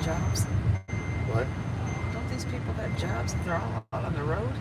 jobs? What? Don't these people have jobs if they're all out on the road?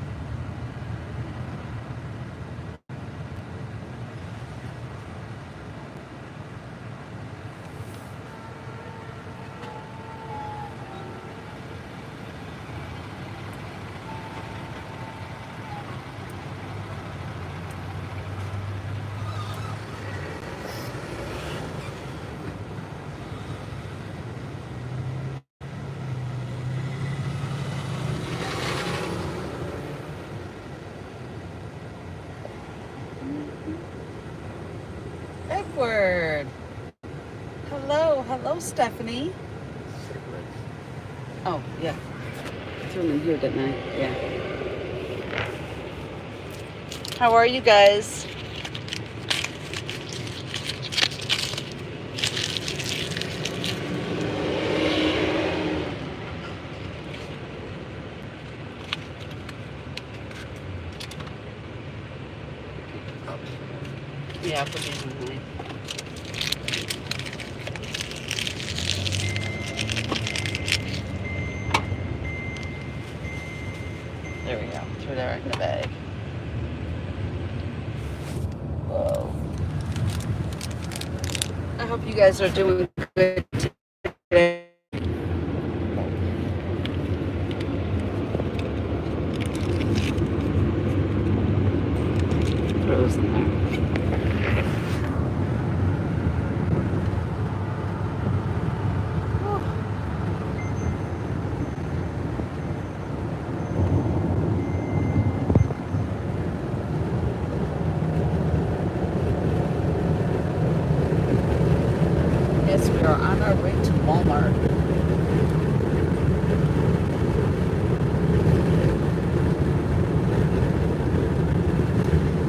Edward. Hello, Stephanie. Oh, yeah. I threw them in here, didn't I? Yeah. How are you guys? Yeah, I'll put these in mine. There we go. Throw that right in the bag. Whoa. I hope you guys are doing good today. Put those in there. Yes, we are on our way to Walmart.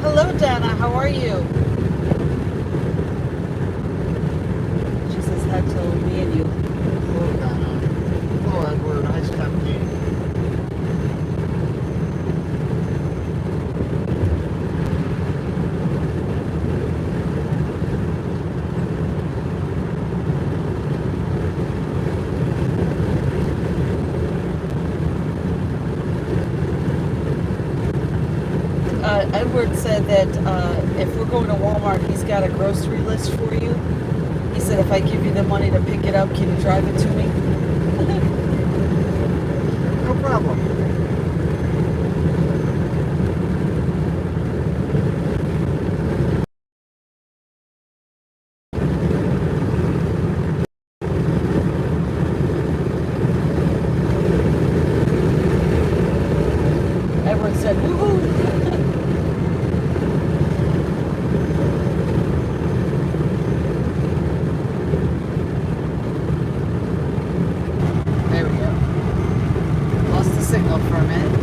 Hello, Dana. How are you? She says hi to me and you. Hello, Donna. Hello, Edward. Hi, Stephanie. Edward said that if we're going to Walmart, he's got a grocery list for you. He said if I give you the money to pick it up, can you drive it to me? No problem. Edward said, woohoo! There we go. Lost the signal for a minute.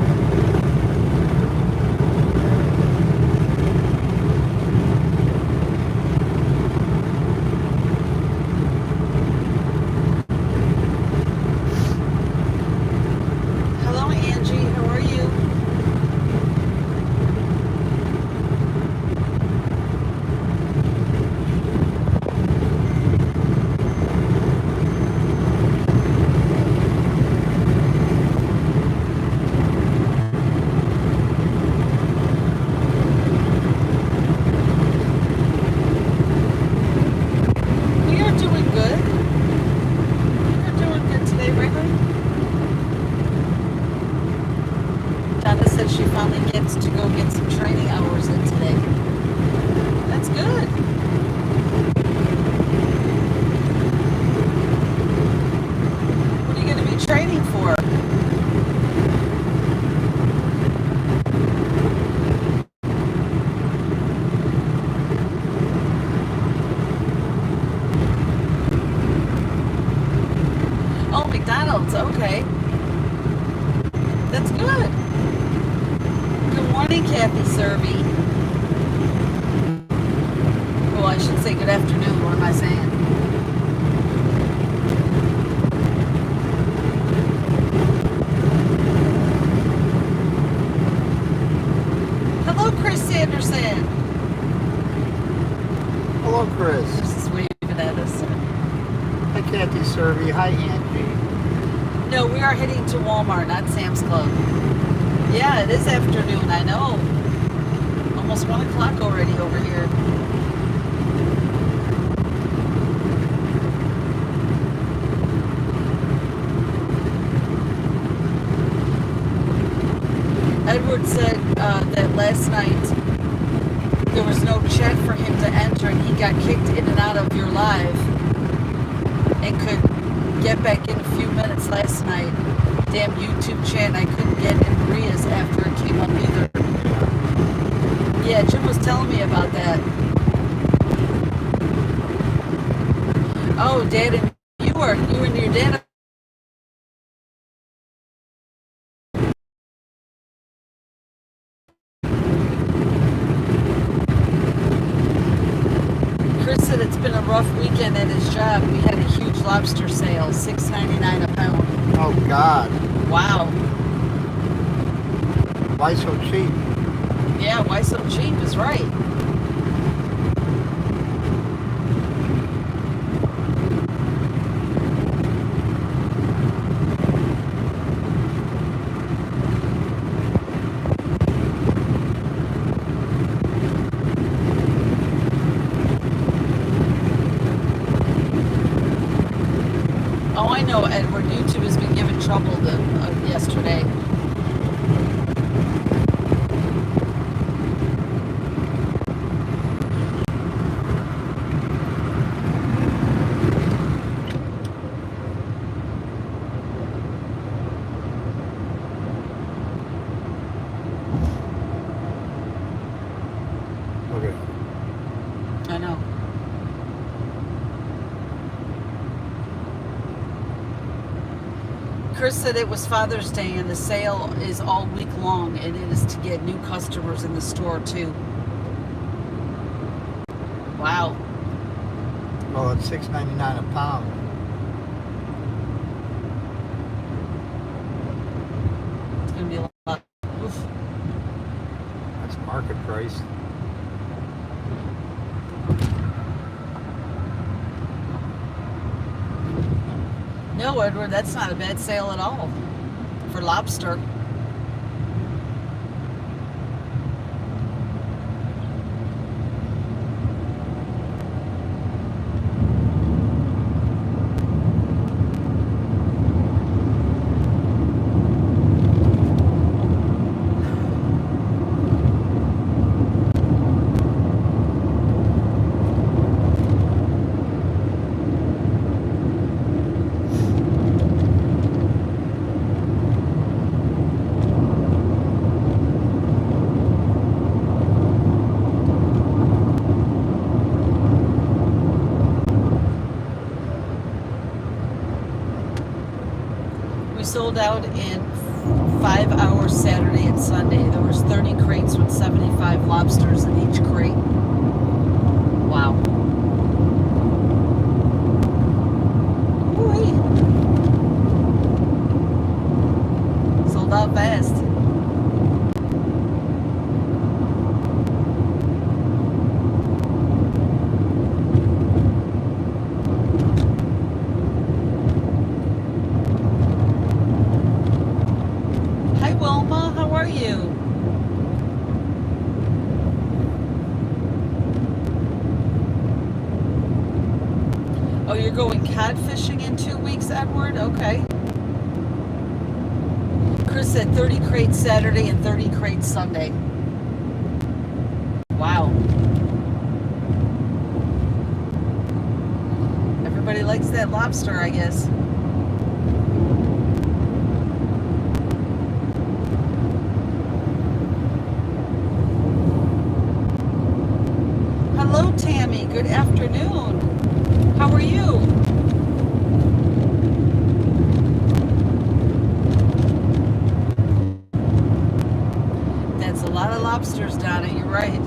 Hello, Angie. How are you? We are doing good. We're doing good today, right, honey? Donna said she finally gets to go get some training hours in today. That's good. What are you going to be training for? Oh, McDonald's. Okay. That's good. Good morning, Kathy Serby. Well, I should say good afternoon. What am I saying? Hello, Chris Sanderson. Hello, Chris. Chris is waving at us. Hi, Kathy Serby. Hi, Angie. No, we are heading to Walmart, not Sam's Club. Yeah, it is afternoon, I know. Almost 1 o'clock already over here. Edward said that last night there was no chat for him to enter and he got kicked in and out of your live and could get back in a few minutes last night. Damn YouTube chat, I couldn't get in Maria's after it came up either. Yeah, Jim was telling me about that. Oh, Dad, and you and your dad. Chris said it's been a rough weekend at his job. We had a huge lobster sale, $6.99 a pound. Oh, God. Wow. Why so cheap? Yeah, why so cheap is right. Oh, I know, Edward. YouTube has been giving trouble yesterday. Look at it. I know. Chris said it was Father's Day and the sale is all week long and it is to get new customers in the store too. Wow. Well, it's $6.99 a pound. It's going to be a lot. Oof. That's market price. No, Edward, that's not a bad sale at all for lobster. We sold out in 5 hours Saturday and Sunday. There was 30 crates with 75 lobsters in each crate. Wow. Woo-wee. Sold out fast. Hi Wilma, how are you? Oh, you're going cod fishing in 2 weeks, Edward? Okay. Chris said 30 crates Saturday and 30 crates Sunday. Wow. Everybody likes that lobster, I guess. Hello, Tammy. Good afternoon. How are you? That's a lot of lobsters, Donna. You're right.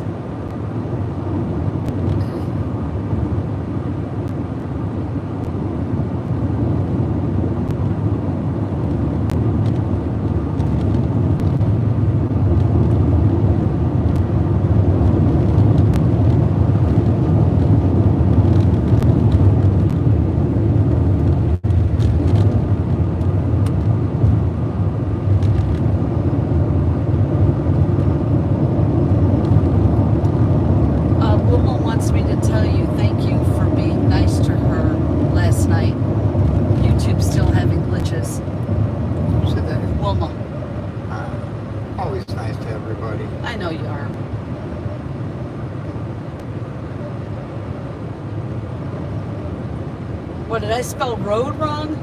did I spell road wrong?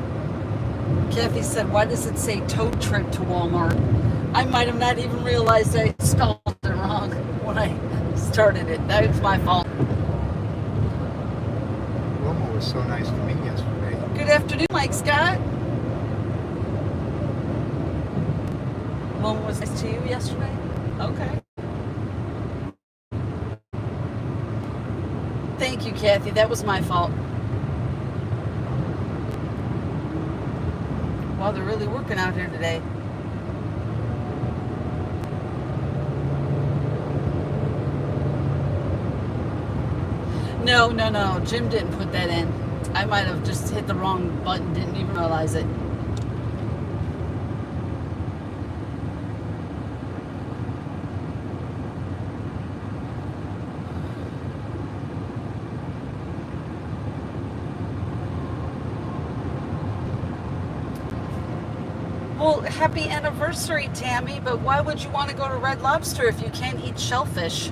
Kathy said, why does it say tow trip to Walmart? I might have not even realized I spelled it wrong when I started it. That was my fault. Wilma was so nice to me yesterday. Good afternoon, Mike Scott. Wilma was nice to you yesterday? Okay. Thank you, Kathy. That was my fault. Wow, they're really working out here today. No. Jim didn't put that in. I might have just hit the wrong button, didn't even realize it. Well, happy anniversary, Tammy, but why would you want to go to Red Lobster if you can't eat shellfish?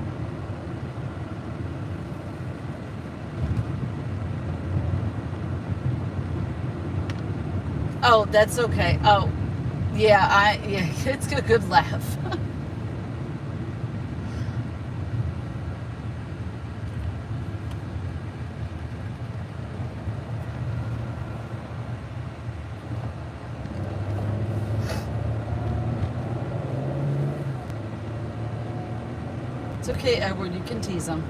Oh, that's okay. Oh, yeah, it's a good laugh. It's okay, Edward, you can tease him.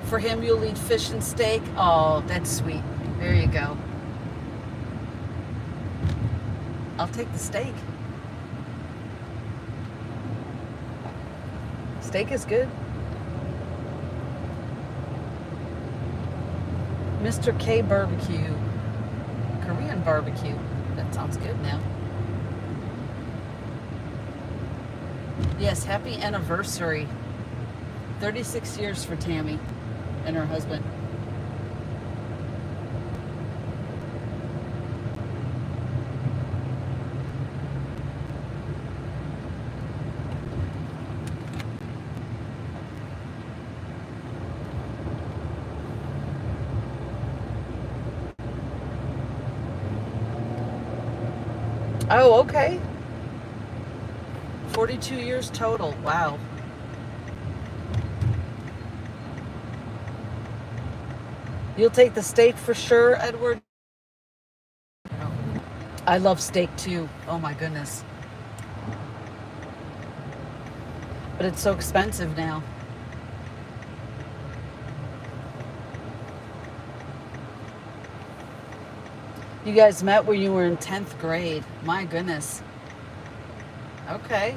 For him, you'll eat fish and steak. Oh, that's sweet. There you go. I'll take the steak. Steak is good. Mr. K barbecue. Korean barbecue. That sounds good now. Yes, happy anniversary. 36 years for Tammy and her husband. Oh, okay. 42 years total. Wow. You'll take the steak for sure, Edward? I love steak too. Oh my goodness. But it's so expensive now. You guys met when you were in 10th grade. My goodness. Okay.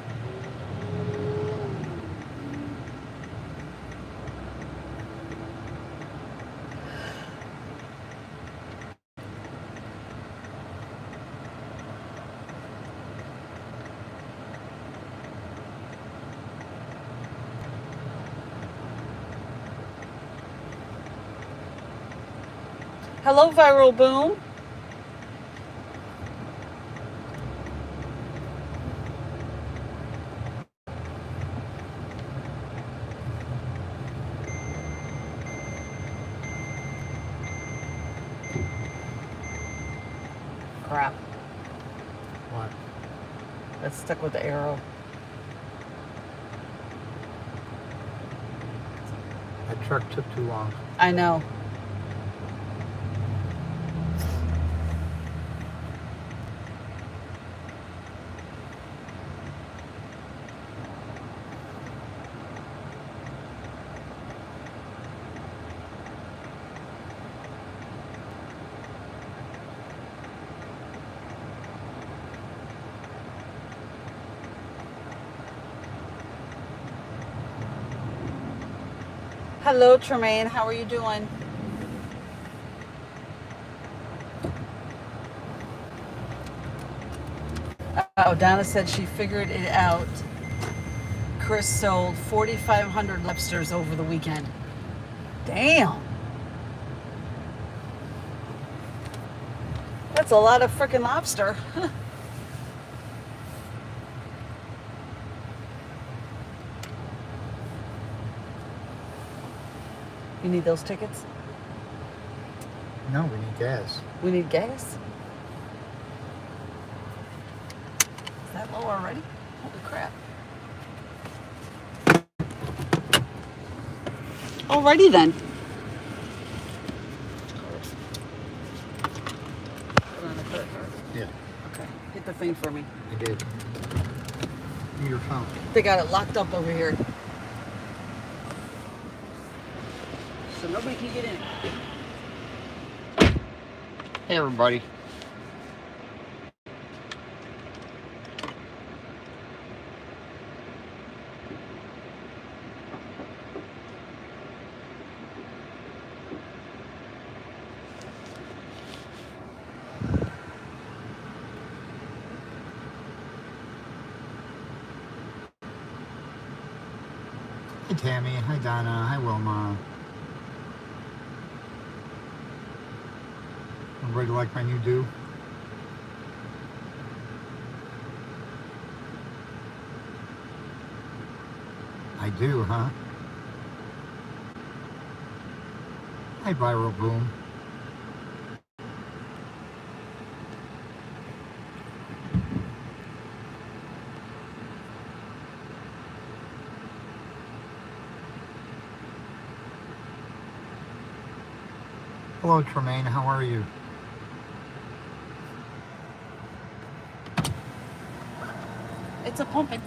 Hello, Viral Boom. Crap. What? That's stuck with the arrow. That truck took too long. I know. Hello, Tremaine. How are you doing? Oh, Donna said she figured it out. Chris sold 4,500 lobsters over the weekend. Damn. That's a lot of freaking lobster. You need those tickets? No, we need gas. We need gas? Is that low already? Holy crap. Alrighty then. Put on the credit card. Yeah, Okay. Hit the thing for me. I did. Your phone. They got it locked up over here. So nobody can get in. Hey, everybody. Hi, Tammy. Hi, Donna. Hi, Wilma. Everybody like my new do? I do, huh? Hi, Viral Boom. Hello, Tremaine. How are you? It's a pumping.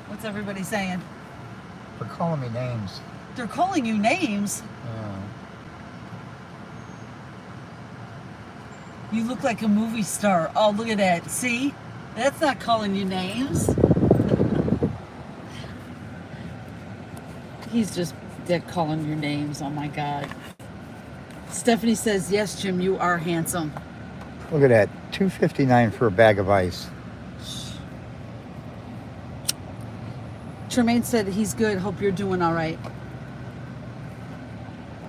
What's everybody saying? They're calling me names. They're calling you names. You look like a movie star. Oh, look at that. See? That's not calling you names. He's just dead calling your names. Oh my God. Stephanie says, yes, Jim, you are handsome. Look at that. $2.59 for a bag of ice. Tremaine said he's good. Hope you're doing all right.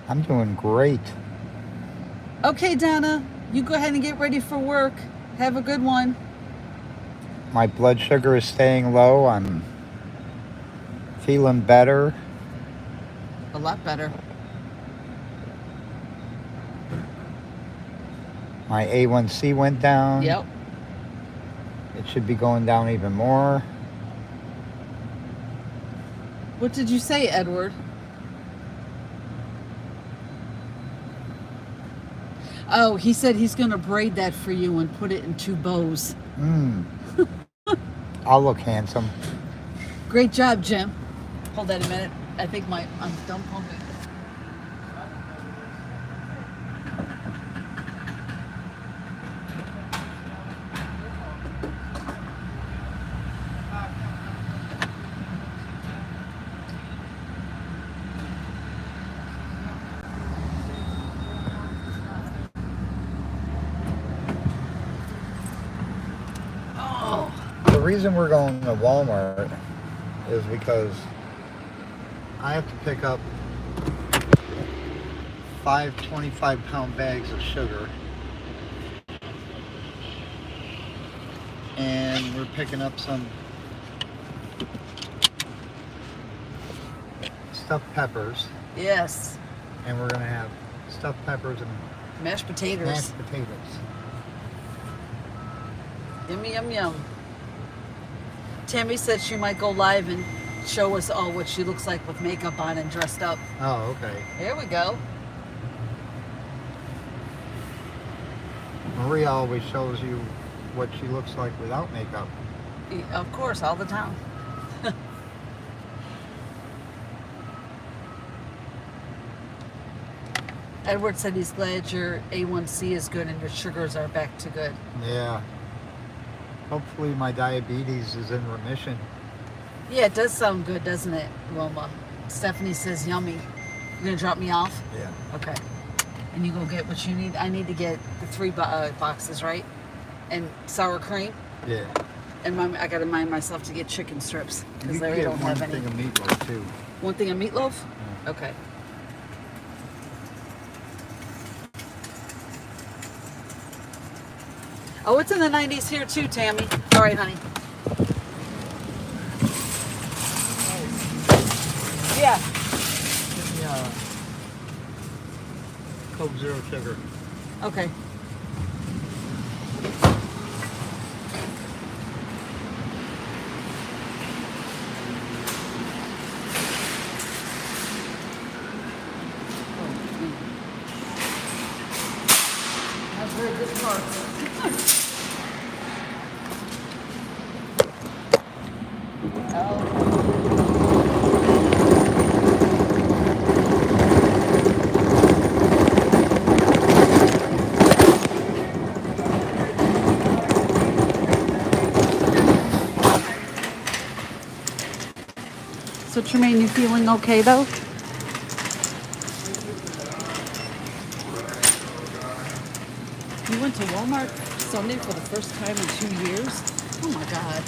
I'm doing great. Okay, Donna, you go ahead and get ready for work. Have a good one. My blood sugar is staying low. I'm feeling better. A lot better. My A1C went down. Yep. It should be going down even more. What did you say, Edward? Oh, he said he's going to braid that for you and put it in 2 bows. I'll look handsome. Great job, Jim. Hold that a minute. I think I'm done pumping. The reason we're going to Walmart is because I have to pick up 5 25-pound bags of sugar. And we're picking up some stuffed peppers. Yes. And we're going to have stuffed peppers and Mashed potatoes. mashed potatoes. Yummy, yum, yum. Tammy said she might go live and show us all what she looks like with makeup on and dressed up. Oh, okay. Here we go. Maria always shows you what she looks like without makeup. Of course, all the time. Edward said he's glad your A1C is good and your sugars are back to good. Yeah. Hopefully my diabetes is in remission. Yeah, it does sound good, doesn't it, Wilma? Stephanie says yummy. You gonna drop me off? Yeah. Okay. And you go get what you need. I need to get the 3 boxes, right? And sour cream. Yeah. And I gotta mind myself to get chicken strips You because can they get don't one have any. thing of meatloaf too. One thing of meatloaf? Yeah. Okay. Oh, it's in the 90s here too, Tammy. All right, honey. Yeah. zero sugar. Okay. That's very good parts. Oh. So Tremaine, you feeling okay though? You went to Walmart Sunday for the first time in 2 years? Oh my God.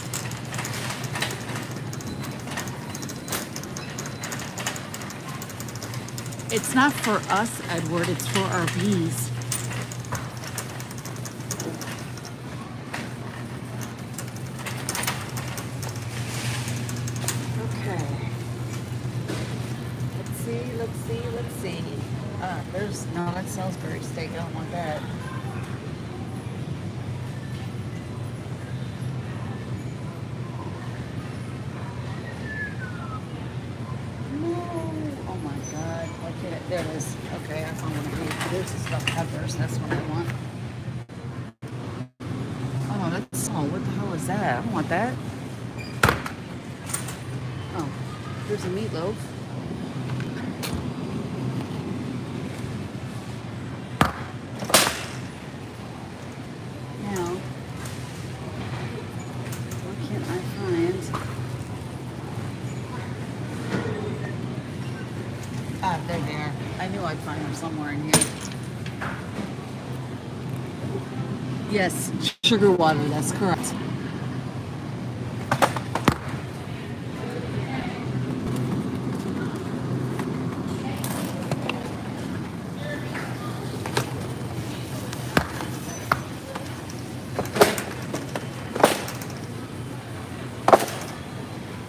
It's not for us, Edward, it's for our bees. Okay. Let's see. There's, no, that's Salisbury steak. I don't want that. No. Oh my God. Why can't it? There it is. Okay, I found one of these. There's the stuffed peppers. That's what I want. Oh, that's, oh, what the hell is that? I don't want that. Oh, there's a meatloaf. Now, what can I find? Ah, there they are. I knew I'd find them somewhere in here. Yes, sugar water, that's correct.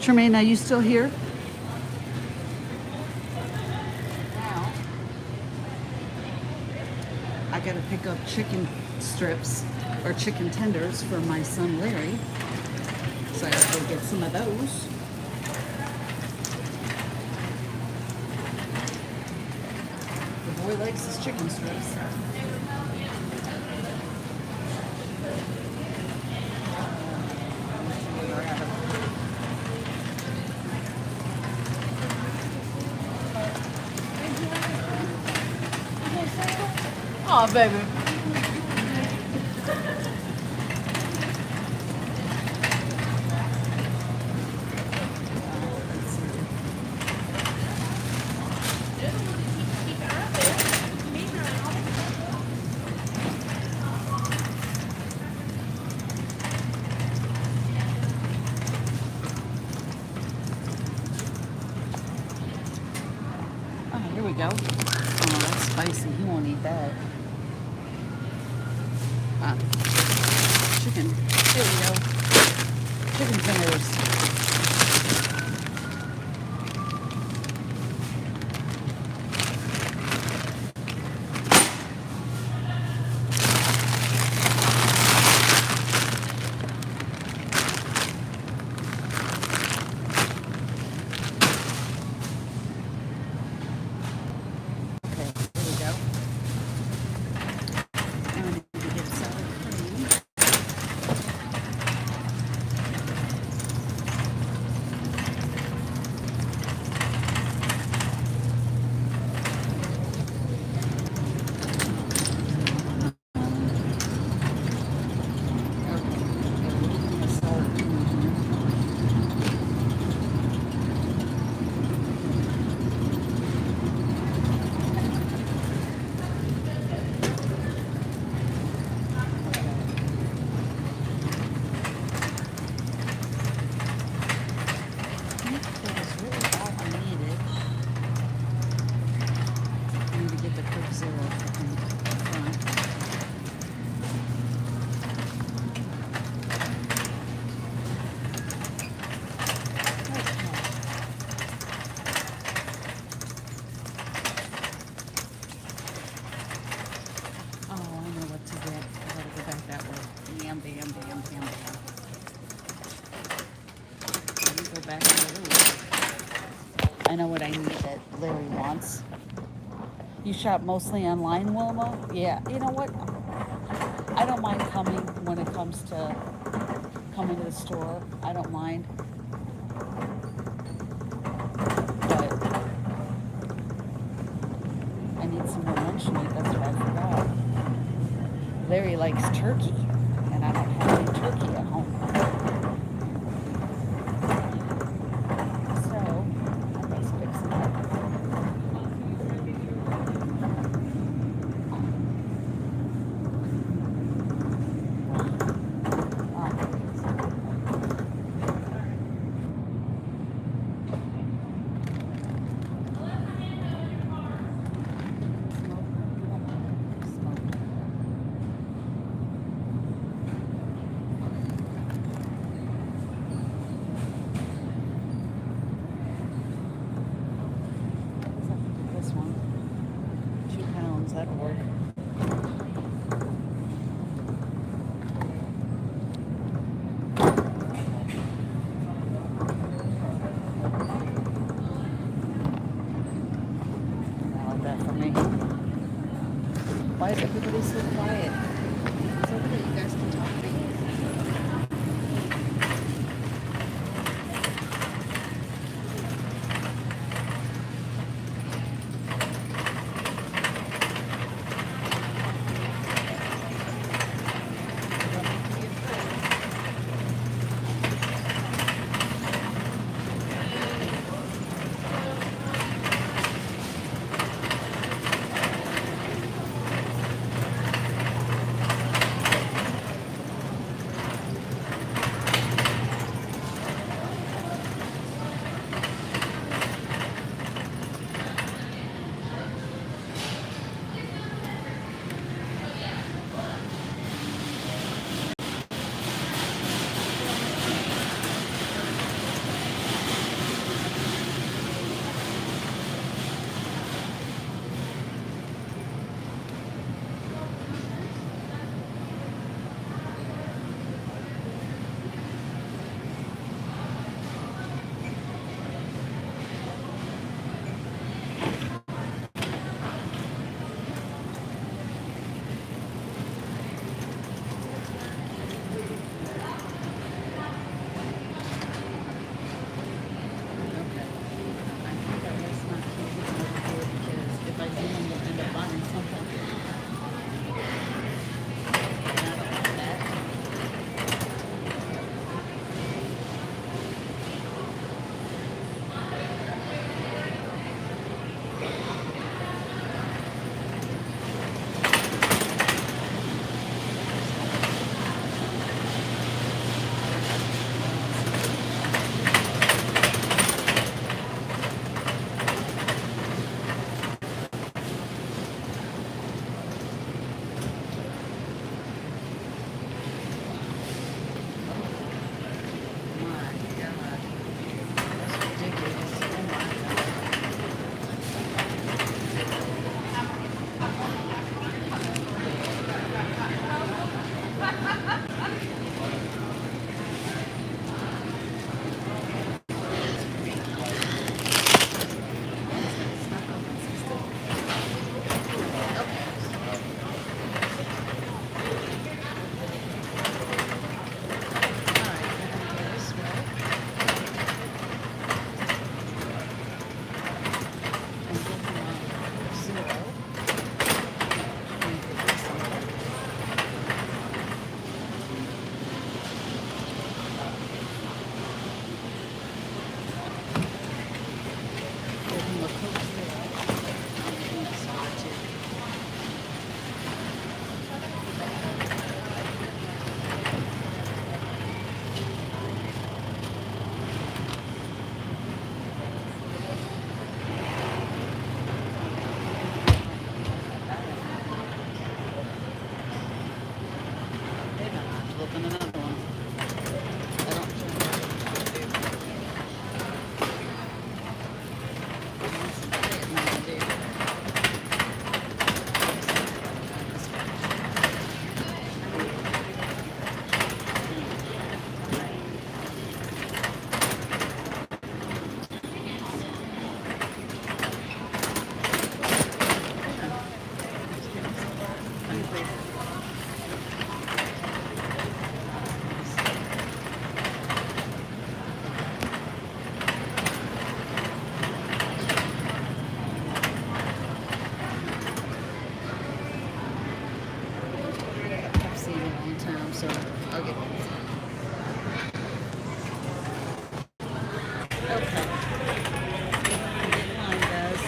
Tremaine, are you still here? Now, I gotta pick up chicken strips or chicken tenders for my son Larry. So I gotta go get some of those. The boy likes his chicken strips. Oh, baby. Oh, here we go. Oh, that's spicy. He won't eat that. Chicken. Here we go. Chicken tenders. Okay, here we go. Now I need to get sour cream. back of the room. I know what I need that Larry wants. You shop mostly online, Wilma? Yeah. You know what? I don't mind coming when it comes to coming to the store. I don't mind. But I need some more lunch meat. That's what I forgot. Larry likes turkey, and I don't have any turkey at home. So, let's fix it up. This one. 2 pounds, that'll work. I like that for me. Why is everybody so quiet? It's okay, you guys can talk to me. I've seen it all the time, so I'll get it. Okay. Get mine, guys.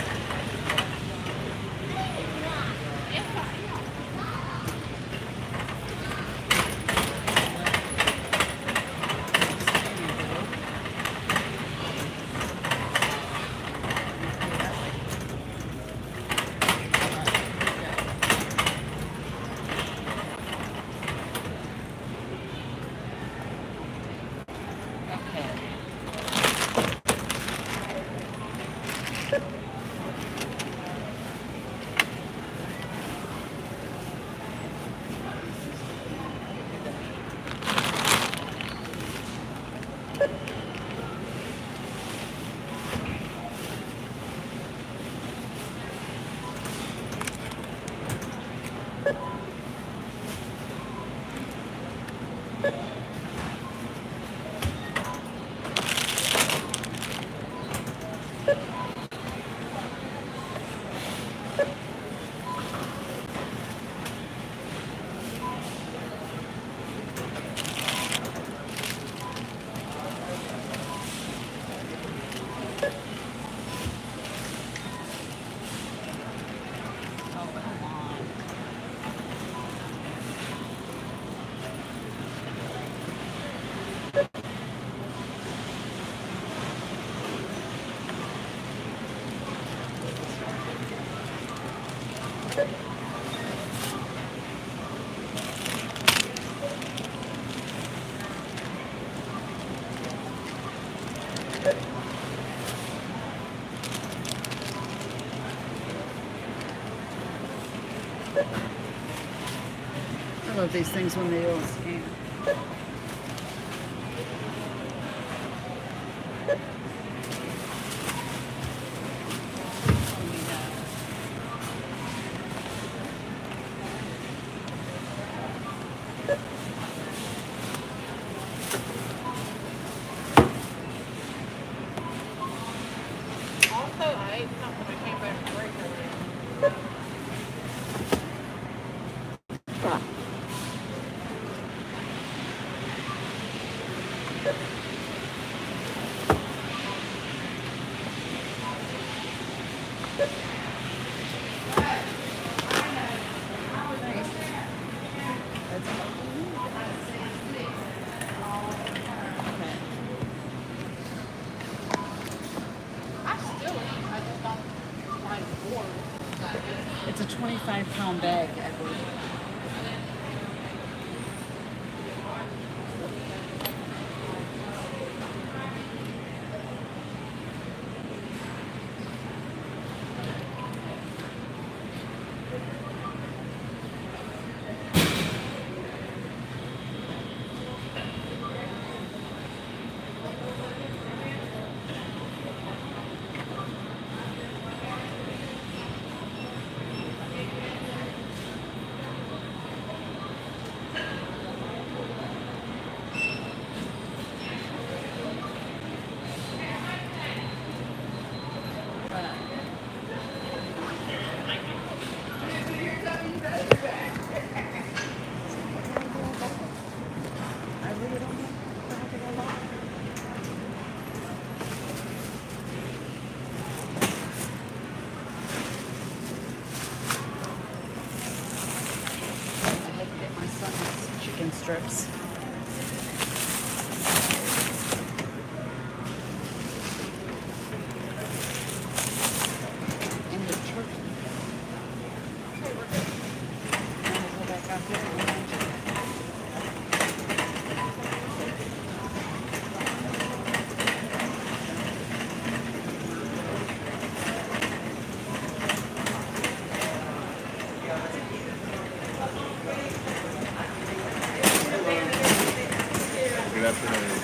Oh, come on. I love these things when they all scan. Also, I ate something when I came back from break earlier. I still eat. I just don't like more. It's a 25-pound bag, I believe. I really don't know. I had to get my son his chicken strips. And the turkey. And I'll go back out there and Good afternoon.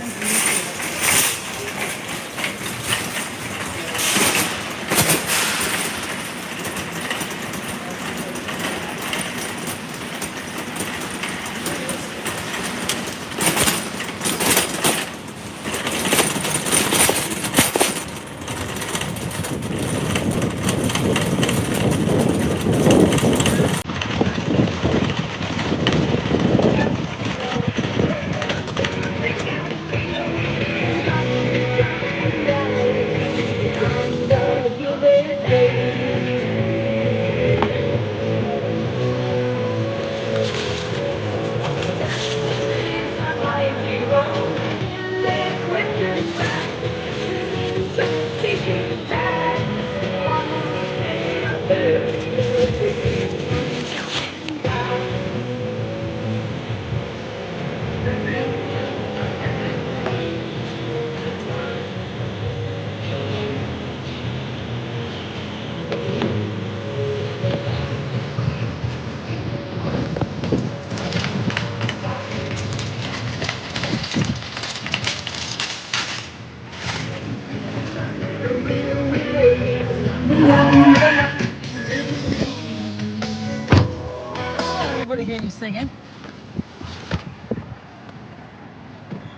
Everybody hear you singing?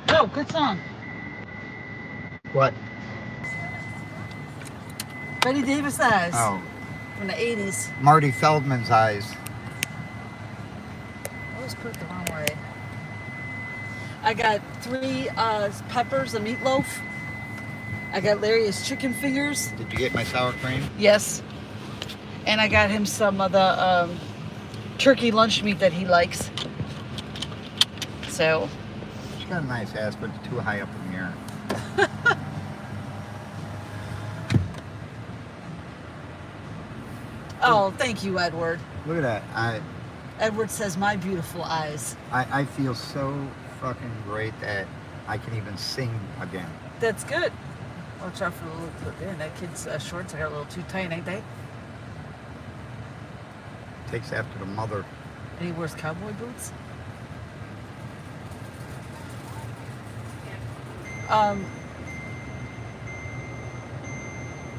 Oh, good song. What? Betty Davis Eyes Oh, from the 80s. Marty Feldman's Eyes. I always put it the wrong way. I got 3 peppers, a meatloaf. I got Larry's chicken fingers. Did you get my sour cream? Yes. And I got him some of the turkey lunch meat that he likes. So, She's got a nice ass, but it's too high up in the air. oh, thank you, Edward. Look at that. Edward says, my beautiful eyes. I feel so fucking great that I can even sing again. That's good. Watch out for the little, man, that kid's shorts are a little too tight, ain't they? Takes after the mother. And he wears cowboy boots.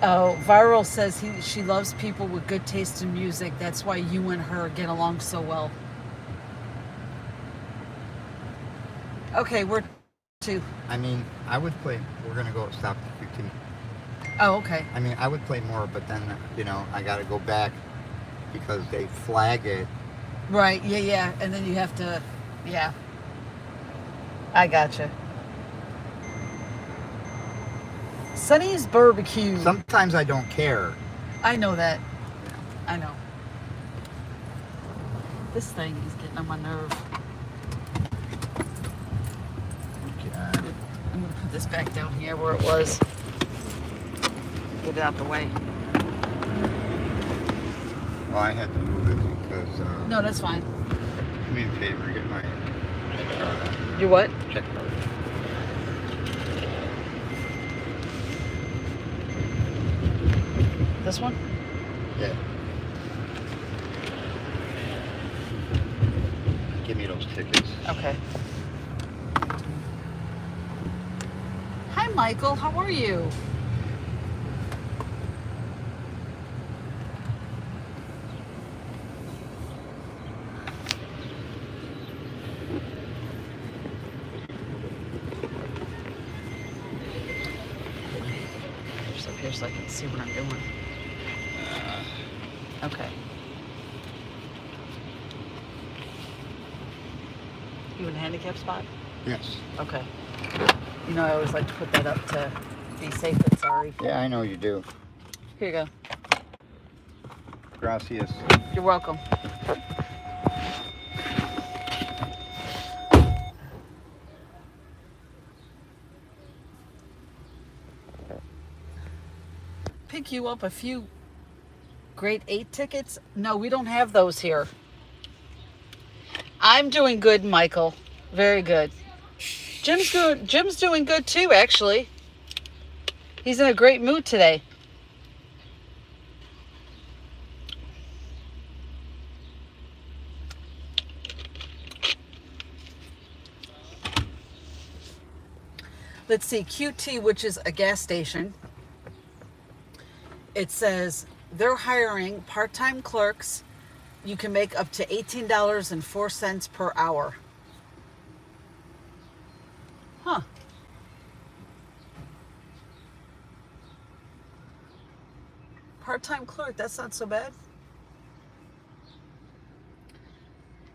Oh, Viral says she loves people with good taste in music. That's why you and her get along so well. Okay, we're 2. I mean, I would play. We're gonna go stop the QT. Oh, okay. I mean, I would play more, but then I got to go back because they flag it. Right, yeah. And then you have to, yeah. I gotcha. Sonny's Barbecue. Sometimes I don't care. I know that. I know. This thing is getting on my nerve. God. I'm going to put this back down here where it was. Get it out the way. Well, I had to move it because. No, that's fine. Do me a favor, get my check card out. You what? Check card. This one? Yeah. Give me those tickets. Okay. Hi, Michael. How are you? Just up here so I can see what I'm doing. Okay. You in a handicap spot? Yes. Okay. You know, I always like to put that up to be safe and sorry. Yeah, I know you do. Here you go. Gracias. You're welcome. Pick you up a few grade 8 tickets? No, we don't have those here. I'm doing good, Michael. Very good. Jim's doing good too, actually. He's in a great mood today. Let's see, QT, which is a gas station. It says they're hiring part-time clerks. You can make up to $18.04 per hour. Huh. Part-time clerk, that's not so bad.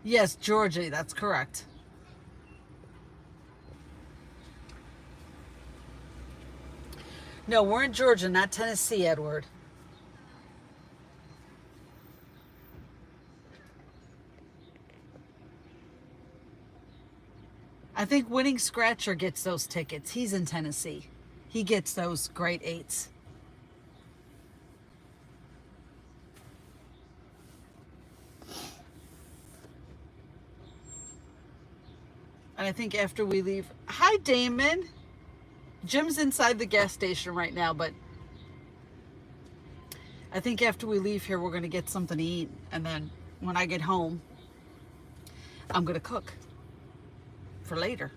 Yes, Georgia, that's correct. No, we're in Georgia, not Tennessee, Edward. I think Winning Scratcher gets those tickets. He's in Tennessee. He gets those grade 8s. And I think after we leave, hi Damon. Jim's inside the gas station right now, but I think after we leave here, we're going to get something to eat. And then when I get home, I'm going to cook for later.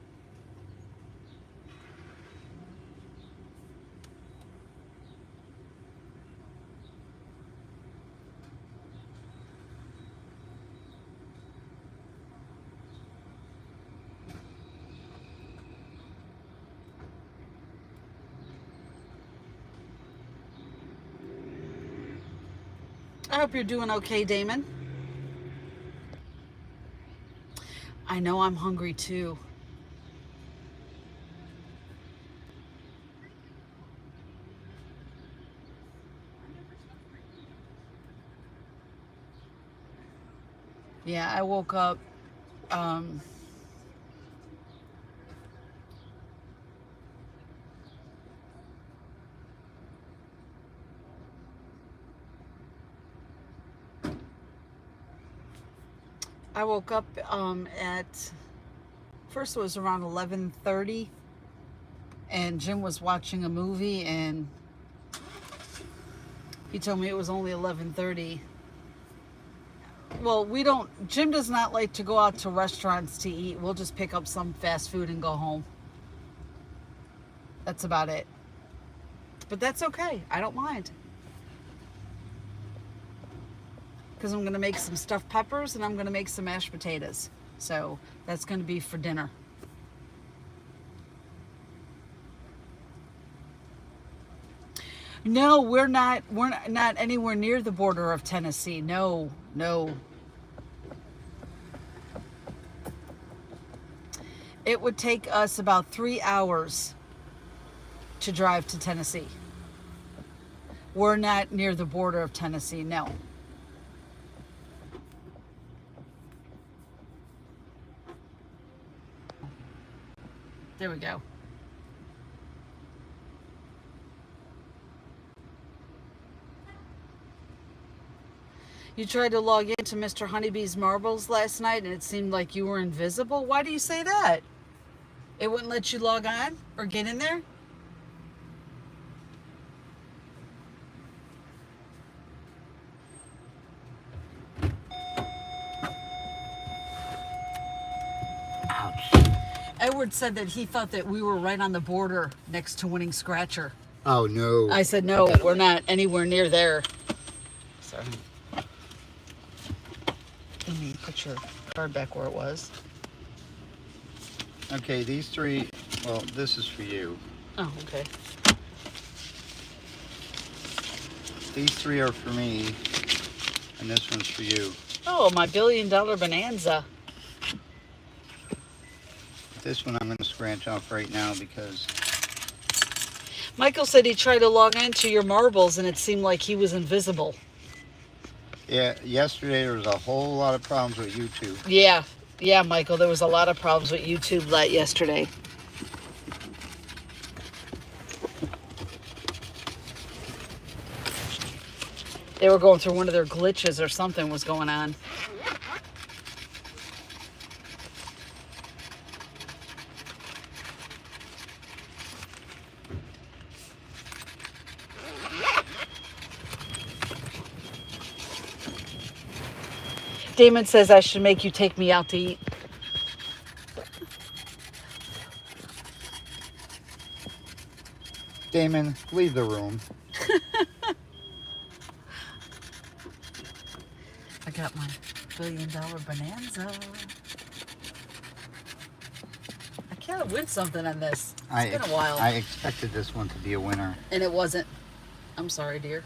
I hope you're doing okay, Damon. I know I'm hungry too. Yeah, I woke up. I woke up at first it was around 11:30, and Jim was watching a movie, and he told me it was only 11:30. Well, Jim does not like to go out to restaurants to eat. We'll just pick up some fast food and go home. That's about it. But that's okay. I don't mind. Because I'm going to make some stuffed peppers and I'm going to make some mashed potatoes. So that's going to be for dinner. No, we're not anywhere near the border of Tennessee. No. It would take us about 3 hours to drive to Tennessee. We're not near the border of Tennessee, no. There we go. You tried to log into Mr. Honeybee's Marbles last night and it seemed like you were invisible. Why do you say that? It wouldn't let you log on or get in there? Ouch. Edward said that he thought that we were right on the border next to Winning Scratcher. Oh, no. I said, no, we're not anywhere near there. Sorry. Let me put your card back where it was. Okay, these three, well, this is for you. Oh, okay. These three are for me, and this one's for you. Oh, my $1 billion bonanza. This one I'm going to scratch off right now because... Michael said he tried to log into your marbles and it seemed like he was invisible. Yeah, yesterday there was a whole lot of problems with YouTube. Yeah, Michael, there was a lot of problems with YouTube yesterday. They were going through one of their glitches or something was going on. Damon says I should make you take me out to eat. Damon, leave the room. I got my $1 billion bonanza. I can't win something on this. It's been a while. I expected this one to be a winner. And it wasn't. I'm sorry, dear.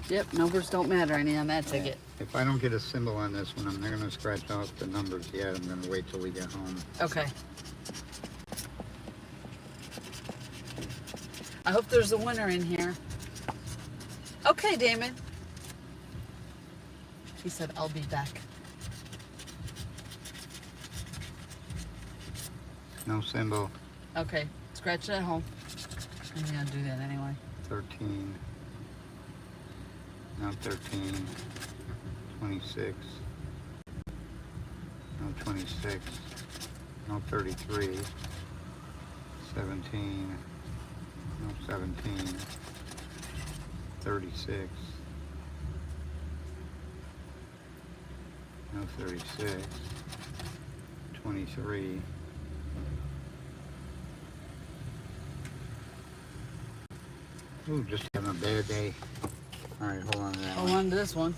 Yep, numbers don't matter any on that ticket. If I don't get a symbol on this one, I'm not going to scratch off the numbers yet. I'm going to wait till we get home. Okay. I hope there's a winner in here. Okay, Damon. He said, I'll be back. No symbol. Okay, scratch it at home. I'm going to do that anyway. 13. Not 13. 26. No 26. No 33. 17. No 17. 36. No 36. 23. Ooh, just having a bad day. Alright, hold on to that Hold one. on to this one.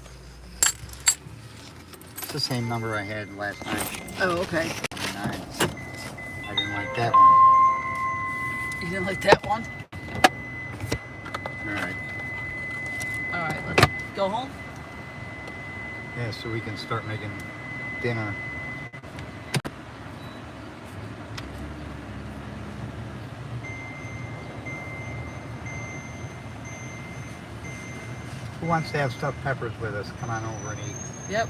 It's the same number I had last night. Oh, okay. 9. I didn't like that one. You didn't like that one? Alright. Alright, let's go home. Yeah, so we can start making dinner. Who wants to have stuffed peppers with us? Come on over and eat. Yep.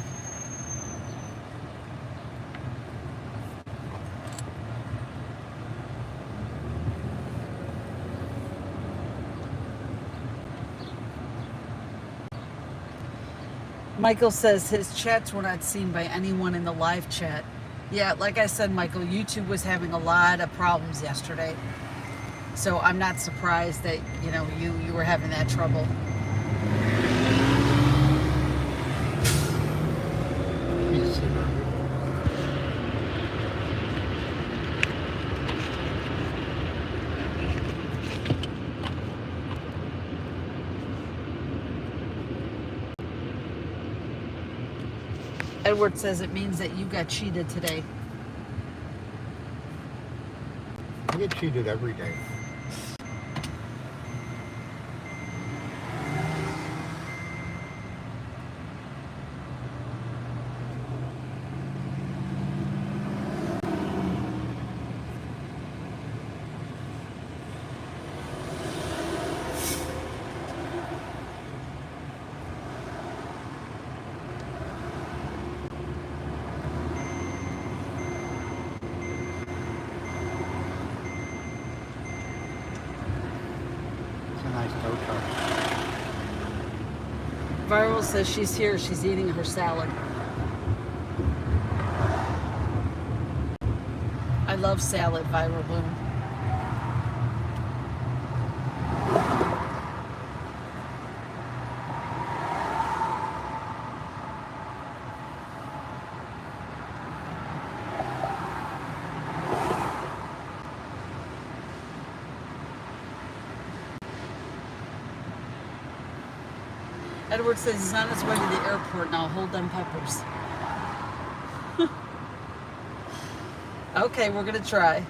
Michael says his chats were not seen by anyone in the live chat. Yeah, like I said, Michael, YouTube was having a lot of problems yesterday. So I'm not surprised that, you were having that trouble. Edward says it means that you got cheated today. I get cheated every day. It's a nice tow truck. Viral says she's here. She's eating her salad. I love salad, Viral Bloom. Edward says he's on his way to the airport now. Hold them peppers. Okay, we're gonna try.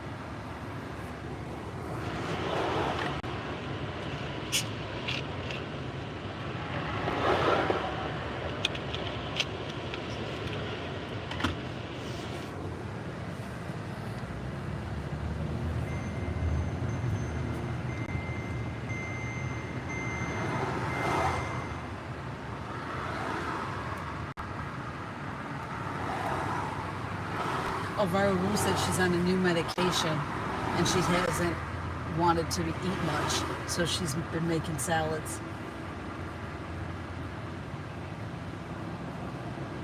Elvira Rue said she's on a new medication and she hasn't wanted to eat much, so she's been making salads.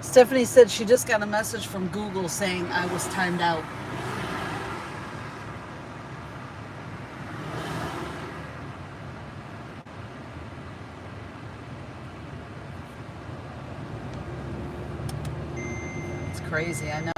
Stephanie said she just got a message from Google saying I was timed out. It's crazy, I know.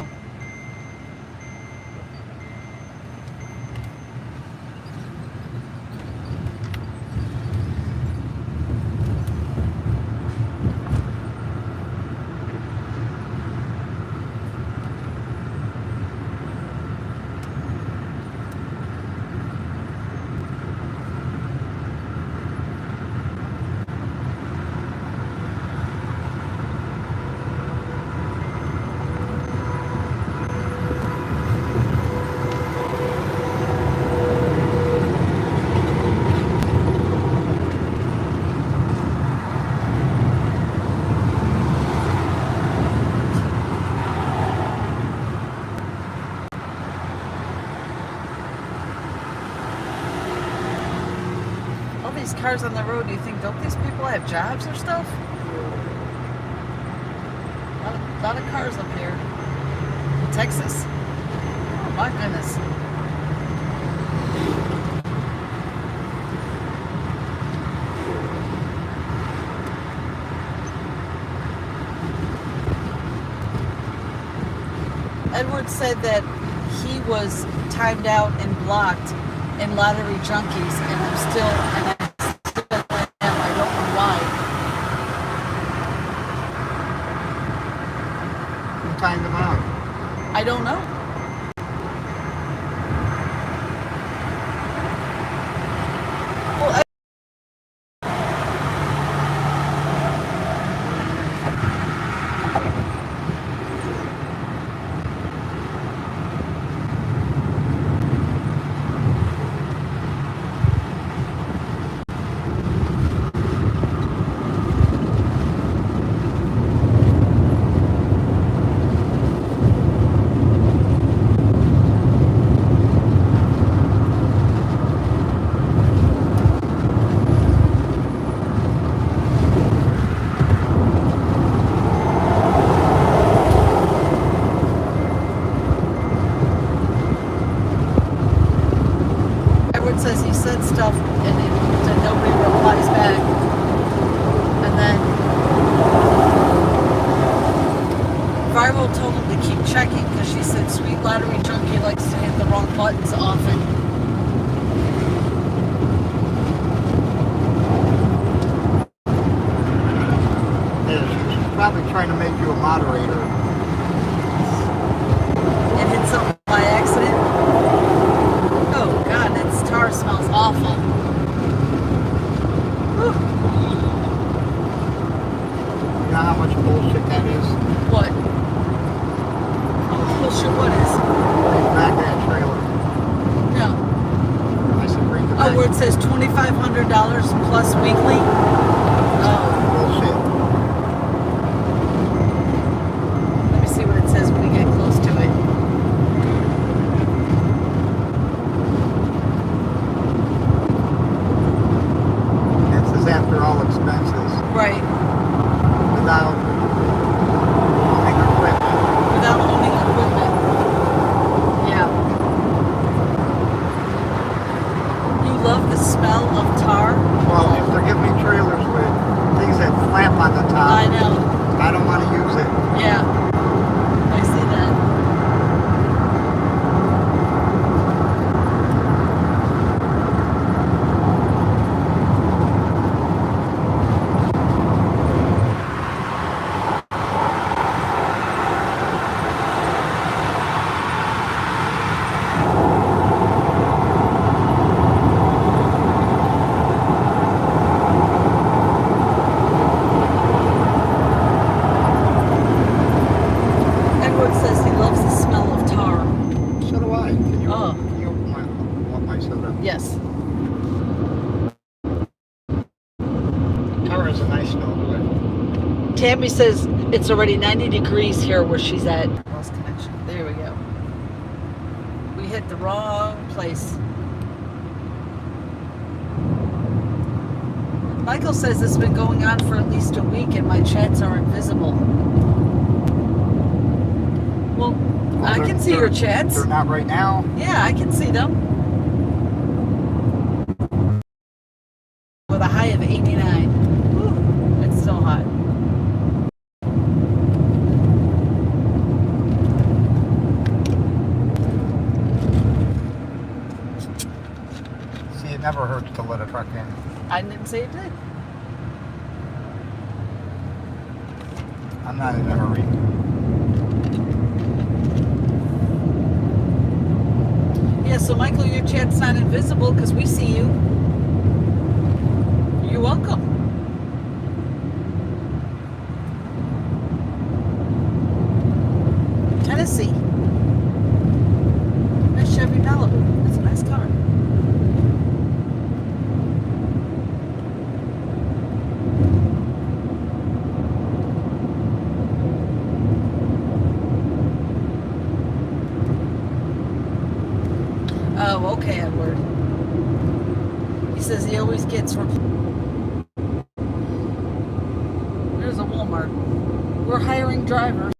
Cars on the road, do you think, don't these people have jobs or stuff? A lot of cars up here. Texas. Oh my goodness. Edward said that he was timed out and blocked in Lottery Junkies, and I still am. I don't know why. Who timed them out? I don't know. Well, Edward says he said stuff and nobody replies back. And then Viral told him to keep checking because she said Sweet Lottery Junkie likes to hit the wrong buttons often. Yeah, she's probably trying to make you a moderator. It hit something by accident. Oh God, that tar smells awful. Whew. You know how much bullshit that is? What? Oh, bullshit, what is? Bring back that trailer. No. I said bring the Oh, back. where it says $2,500 plus weekly? Oh, Bullshit. let me see what it says when we get close to it. This is after all expenses. Right. Without owning equipment. Without owning equipment. Yeah. You love the smell of tar? Well, if they're giving me trailers with things that flap on the top, I know. I don't want to use it. Yeah. I see that. Edward says he loves the smell of tar. So do I. Can you, Oh. can you open my soda? Yes. Tar is a nice smell to it. Tammy says it's already 90 degrees here where she's at. Lost connection. There we go. We hit the wrong place. Michael says it's been going on for at least a week and my chats are invisible. Well, I they're- can see your chats. They're not right now. Yeah, I can see them. With a high of 89. Whew, it's still hot. See, it never hurts to let a truck in. I didn't say it did. I'm not in a hurry. Yeah, so Michael, your chat's not invisible because we see you. You're welcome. Tennessee. Nice Chevy Malibu. That's a nice car. Oh, okay, Edward. He says he always gets There's a Walmart. We're hiring drivers.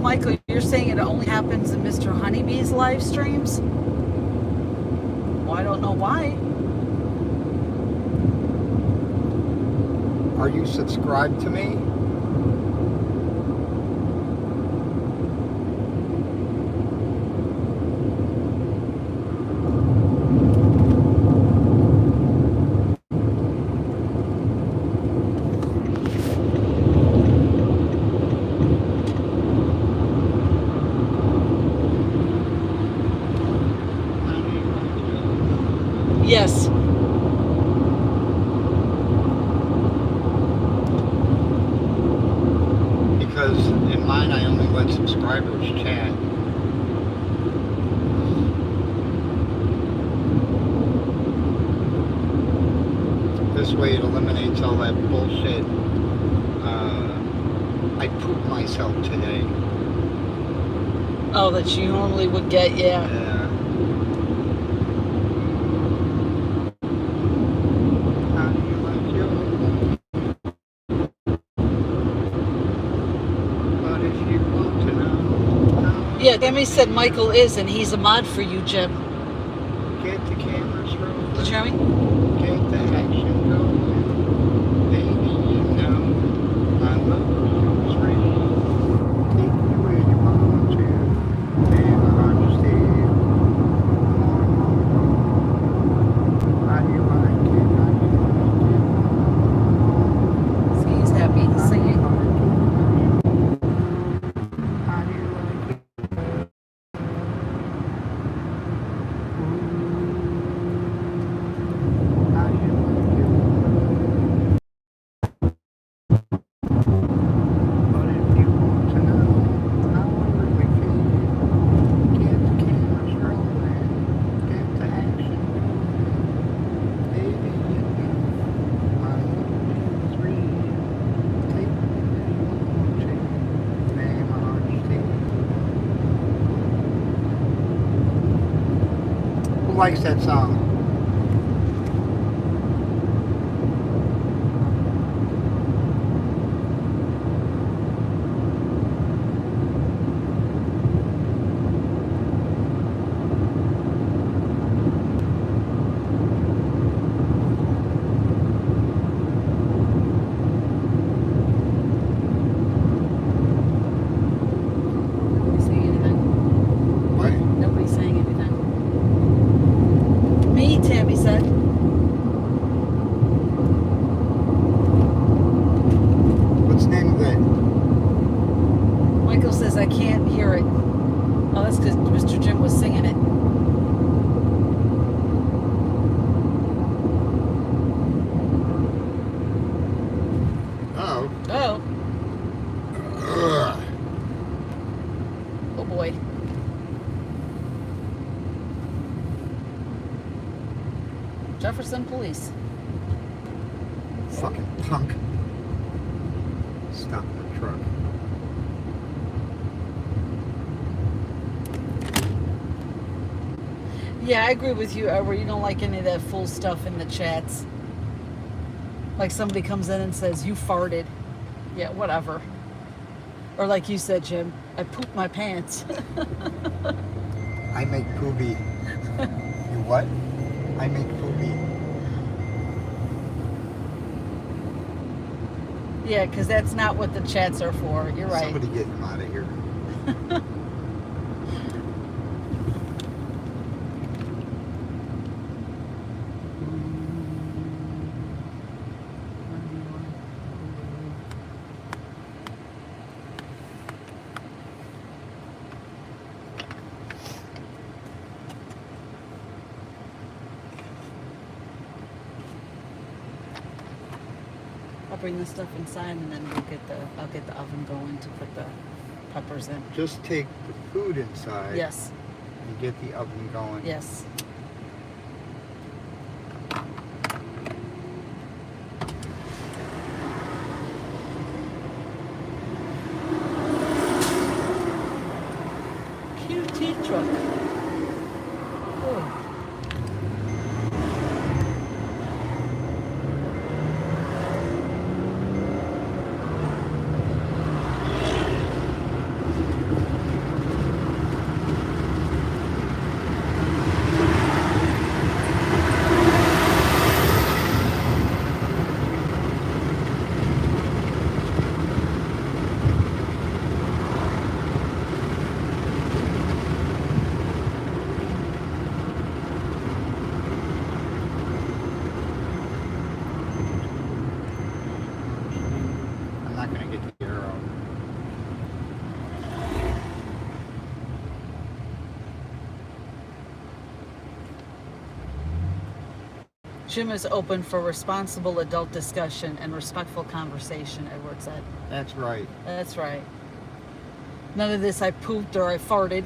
Michael, you're saying it only happens in Mr. Honeybee's live streams? Well, I don't know why. Are you subscribed to me? Yes. Because in mine I only let subscribers chat. This way it eliminates all that bullshit. I pooped myself today. Oh, that you normally would get, yeah. How do you like your But if you want to know how Yeah, Demi said Michael is, and he's a mod for you, Jim. get the cameras rolling, Did you hear me? get the action going, baby, you know I love you free. Take me where you want to, and I understand. How do you like it? How do you like it? See, he's happy. He's singing. How do you like it? How do you like it? But if you want to know how I really feel, get the cameras rolling, get the action going. Baby, you know I love you free. Take me where you want to, man, I understand. Who likes that song? Nobody's saying anything. What? Nobody's saying anything. Me, Tammy said. What's the name of that? Michael says I can't hear it. Oh, that's because Mr. Jim was singing it. Oh. Oh. Ugh. Oh boy. Jefferson Police. Fucking punk. Stop the truck. Yeah, I agree with you, Edward. You don't like any of that full stuff in the chats. Like somebody comes in and says, you farted. Yeah, whatever. Or like you said, Jim, I pooped my pants. I make poopy. You what? I make poopy. Yeah, because that's not what the chats are for. You're right. Somebody get him out of here. I'll bring this stuff inside and then I'll get the oven going to put the peppers in. Just take the food inside Yes, and get the oven going. yes. QT truck. Oh. Gym is open for responsible adult discussion and respectful conversation, Edward said. That's right. That's right. None of this I pooped or I farted.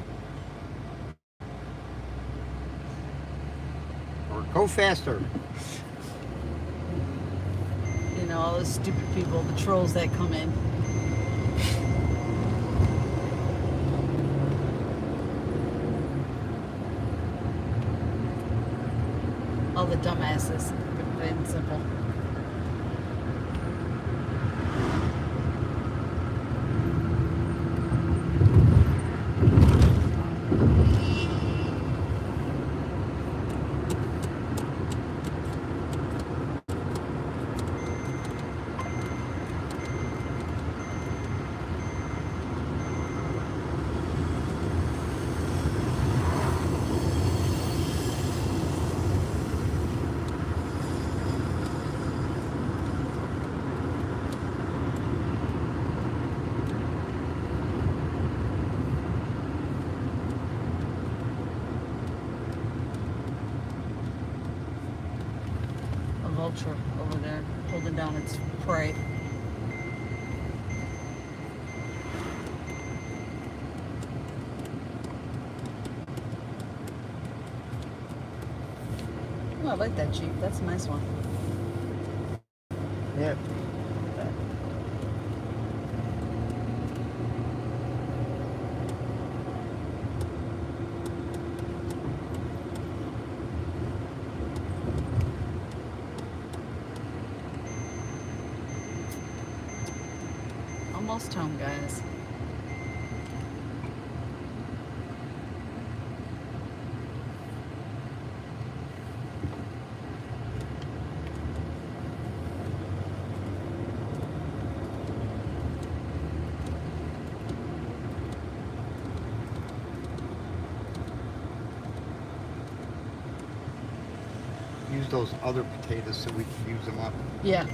Or go faster. You know, all the stupid people, the trolls that come in. All the dumbasses, plain and simple. A vulture over there holding down its prey. Oh, I like that Jeep. That's a nice one. Yep. Almost home, guys. Use those other potatoes so we can use them up. Yeah.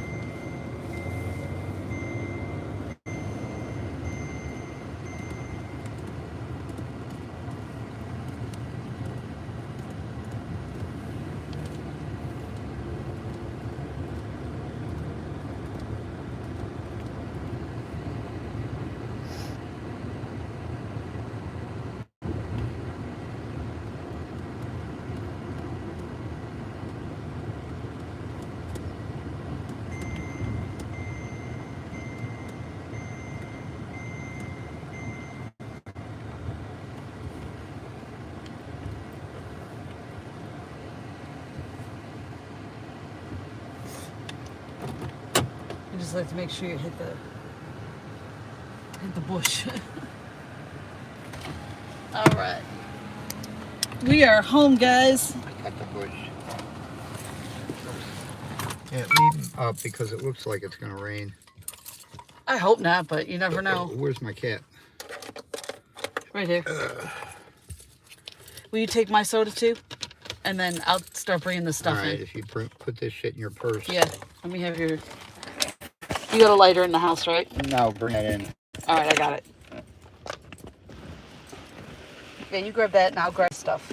You just like to make sure you hit the bush. All right. We are home, guys. Cut the bush. Yeah, leave them up because it looks like it's going to rain. I hope not, but you never know. Where's my cat? Right here. Will you take my soda too? And then I'll start bringing the stuff All right, in. if you put this shit in your purse. Yeah. Let me have your... You got a lighter in the house, right? No, bring that in. All right, I got it. Yeah, you grab that and I'll grab stuff.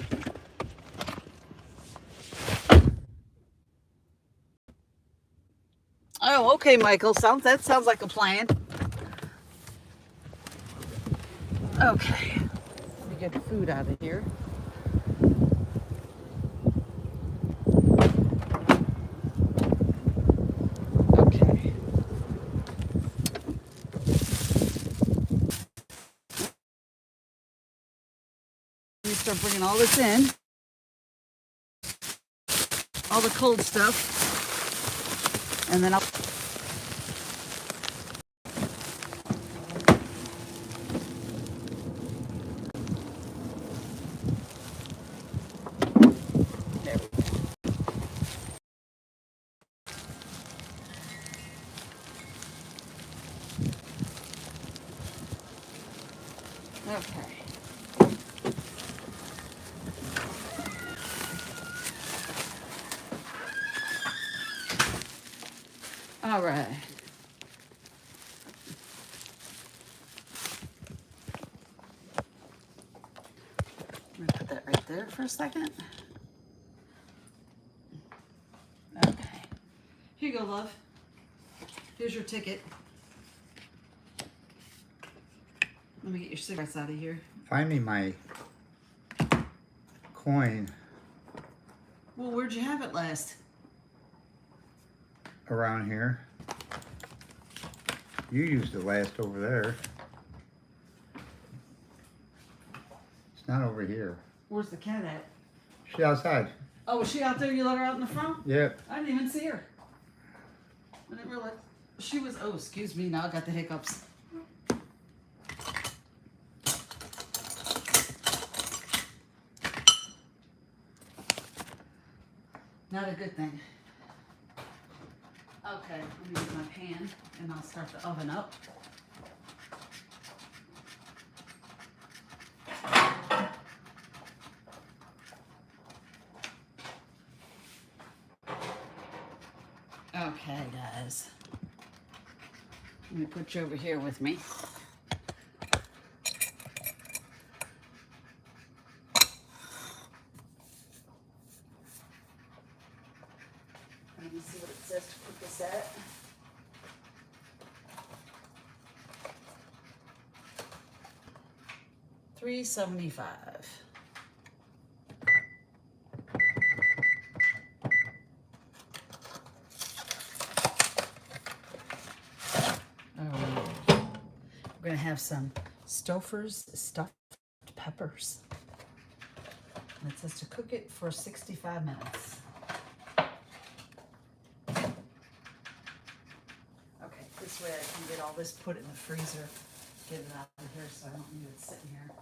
Oh, okay, Michael. That sounds like a plan. Okay. Let me get food out of here. Okay. You start bringing all this in. All the cold stuff. And then I'll... There we go. Okay. All right. I'm gonna put that right there for a second. Here you go, love. Here's your ticket. Let me get your cigarettes out of here. Find me my coin Well, where'd you have it last? around here. You used it last over there. It's not over here. Where's the cat at? She outside. Oh, was she out there? You let her out in the front? Yep. I didn't even see her. I didn't realize she was. Oh, excuse me. Now I got the hiccups. Not a good thing. Okay, let me get my pan and I'll start the oven up. Okay, guys. Let me put you over here with me. Let me see what it says to put this at. $3.75. We're gonna have some Stouffer's stuffed peppers. And it says to cook it for 65 minutes. Okay, this way I can get all this, put it in the freezer, get it out of here so I don't need it sitting here.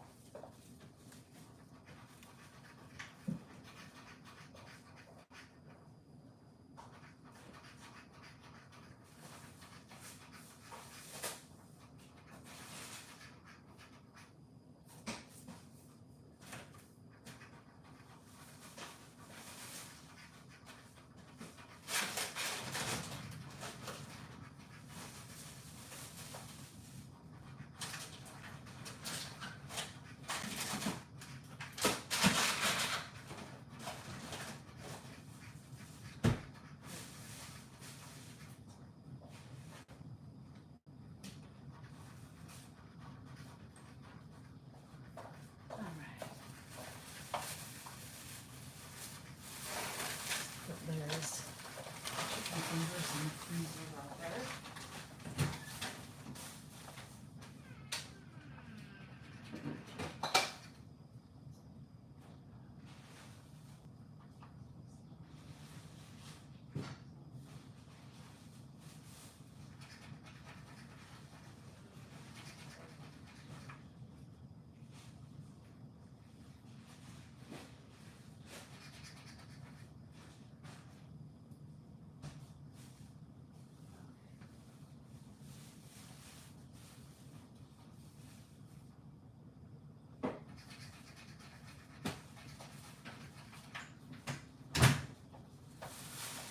There's chicken fingers in the freezer right there.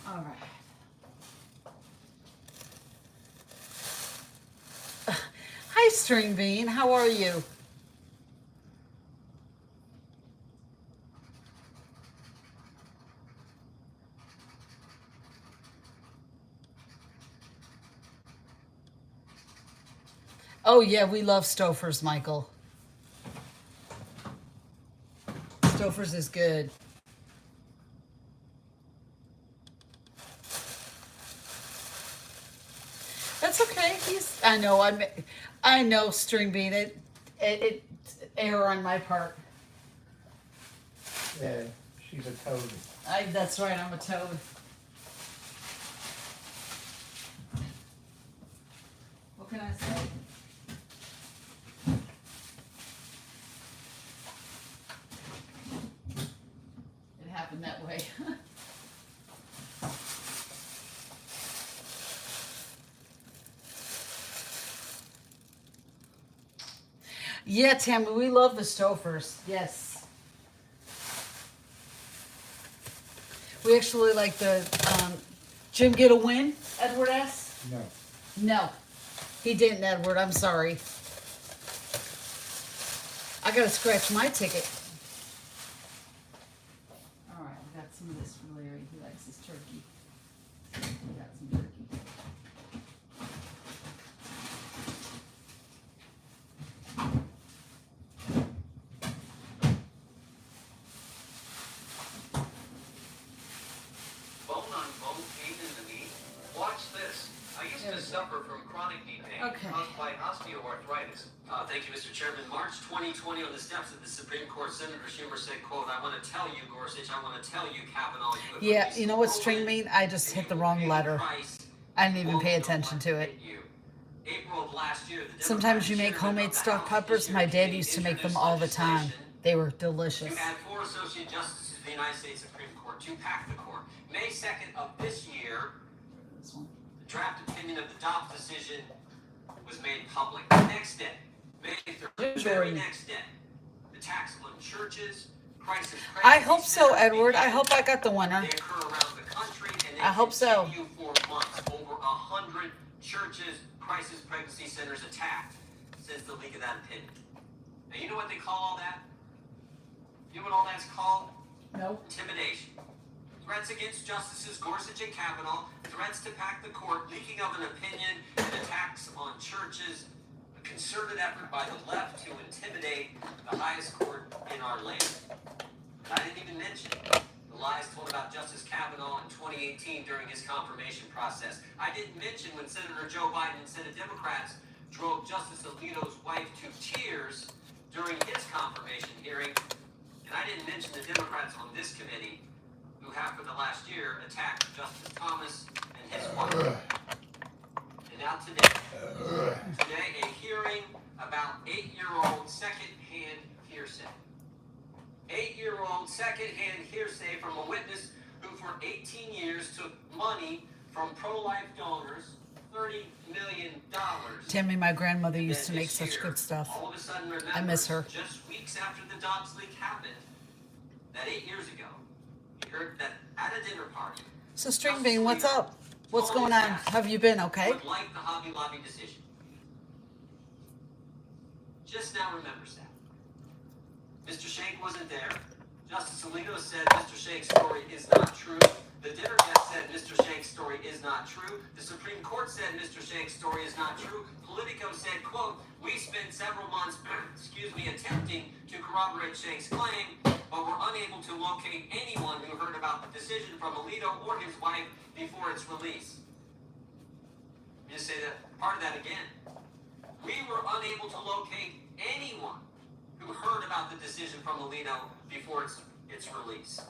All right. Hi, String Bean. How are you? Oh, yeah, we love Stouffer's, Michael. Stouffer's is good. That's okay. I know, String Bean. It error on my part. Yeah, she's a toad. That's right. I'm a toad. What can I say? It happened that way. Yeah, Tammy, we love the Stouffer's. Yes. We actually like the Jim get a win, Edward S. No. No, he didn't, Edward. I'm sorry. I gotta scratch my ticket. All right, we got some of this for Larry. He likes his turkey. We got some turkey. Bone on bone, pain in the knee. Watch this. I used to suffer from chronic knee pain Okay. caused by osteoarthritis. Thank you, Mr. Chairman. March 2020, on the steps of the Supreme Court, Senator Schumer said, quote, I want to tell you, Gorsuch, I want to tell you, Kavanaugh, you have Yeah, released you know what stolen string mean? I just and hit you the will wrong pay the letter. price. I didn't even Won't pay know attention what to it. hit you. April of last year, the Sometimes you make Democratic chairman homemade of the stuffed House peppers. issued My a dad committee used to make them introduced all the time. legislation They were delicious. to add 4 associate justices to the United States Supreme Court to pack the court. May 2nd of this year, This one. the draft opinion of the Dobbs decision was made public. The next day, May 3rd, the very Jordan. next day, the tax on churches, crisis I hope so, centers Edward. I begin. hope I got the winner. They occur around the country, and they I hope so. continue for months. Over 100 churches, crisis pregnancy centers attacked since the leak of that opinion. And you know what they call all that? You know what all that's called? No. Intimidation. Threats against Justices Gorsuch and Kavanaugh, threats to pack the court, leaking of an opinion, and attacks on churches. A concerted effort by the left to intimidate the highest court in our land. I didn't even mention the lies told about Justice Kavanaugh in 2018 during his confirmation process. I didn't mention when Senator Joe Biden and Senate Democrats drove Justice Alito's wife to tears during his confirmation hearing. And I didn't mention the Democrats on this committee who have for the last year attacked Justice Thomas and his wife. And now today a hearing about 8-year-old second-hand hearsay. 8-year-old second-hand hearsay from a witness who for 18 years took money from pro-life donors, $30 million. Tammy, my grandmother And used to then make this such year, good stuff. All of a sudden I miss her. remembers, just weeks after the Dobbs leak happened, that 8 years ago, he heard that at a dinner party, So, String Bean, what's up? What's going on? Have you been okay? would like the Hobby Lobby decision. Just now remembers that. Mr. Shank wasn't there. Justice Alito said Mr. Shank's story is not true. The dinner guest said Mr. Shank's story is not true. The Supreme Court said Mr. Shank's story is not true. Politico said, quote, we spent several months, attempting to corroborate Shank's claim, but were unable to locate anyone who heard about the decision from Alito or his wife before its release. Let me just say that part of that again. We were unable to locate anyone who heard about the decision from Alito before its release.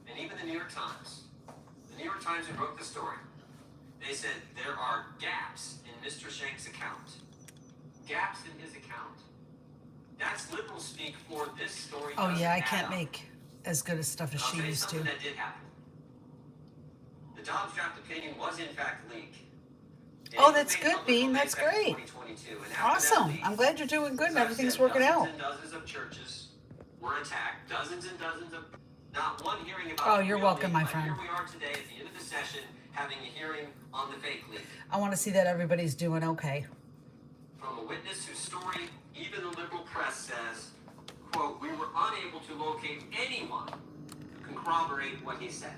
And even the New York Times, who broke the story, they said there are gaps in Mr. Shank's account. Gaps in his account. That's liberal speak for this story. Oh, yeah, I doesn't can't add up. make as good a stuff as I'll she tell you used to. something that did happen. The Dobbs draft opinion was in fact leaked. And Oh, it that's was made good, public Bean. on May That's 2nd, great. 2022. And after that Awesome. leak, I'm glad you're doing good and as I've everything's said, working out. Dozens of churches were attacked. Dozens and dozens of, not one hearing about Oh, the you're real welcome, leak, my but friend. Here we are today at the end of the session having a hearing on the fake leak. I want to see that everybody's doing okay. From a witness whose story even the liberal press says, quote, we were unable to locate anyone who can corroborate what he said.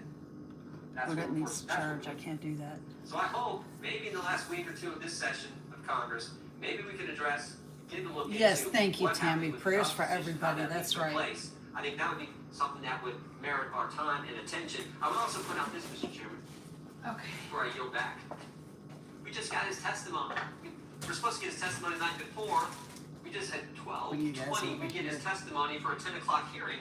That's what reports- that's what- can't do that. So I hope maybe in the last week or two of this session of Congress, maybe we could address, give a look Yes, into thank you, what happened Tammy. with the Prayers Dobbs for decision, how everybody. that That's took right. place. I think that would be something that would merit our time and attention. I would also put out this, Mr. Chairman, Okay. before I yield back. We just got his testimony. We're supposed to get his testimony the night before. We just had 12, You guys 20. will We be get his good. testimony for a 10 o'clock hearing.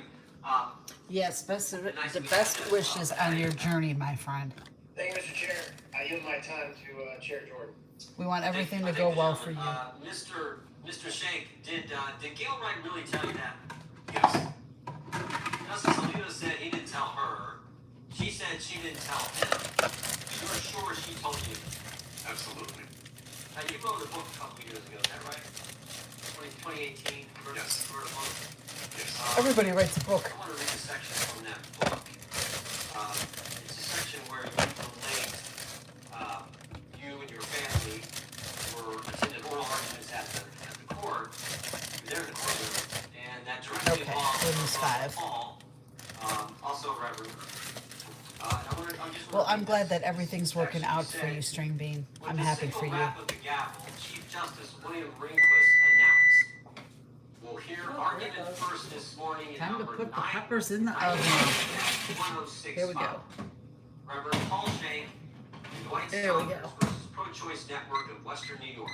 Yes, the best wishes on your journey, my friend. Thank you, Mr. Chair. I yield my time to Chair Jordan. We want everything to I think go the well for you. gentleman, Mr. Shank, did Gail Wright really tell you that? Yes. Justice Alito said he didn't tell her. She said she didn't tell him. You're sure she told you? Absolutely. Now, you wrote a book a couple years ago, is that right? 2018? Yes. You wrote a book. Yes. Everybody writes a book. I want to read a section from that book. It's a section where you relate you and your family were attended oral arguments at the court. You were there in the courtroom, and that directly Okay, involved Romans 5. Paul, also Reverend Well, I'm glad that everything's working out for you, String Bean. I'm happy for you. Of the gavel, Chief Justice William Rehnquist announced. We'll hear argument first this morning in Time to number put the 9, peppers in the oven. 106. Here we go. Reverend Paul Shank, Dwight There we Saunders go. versus Pro-Choice Network of Western New York.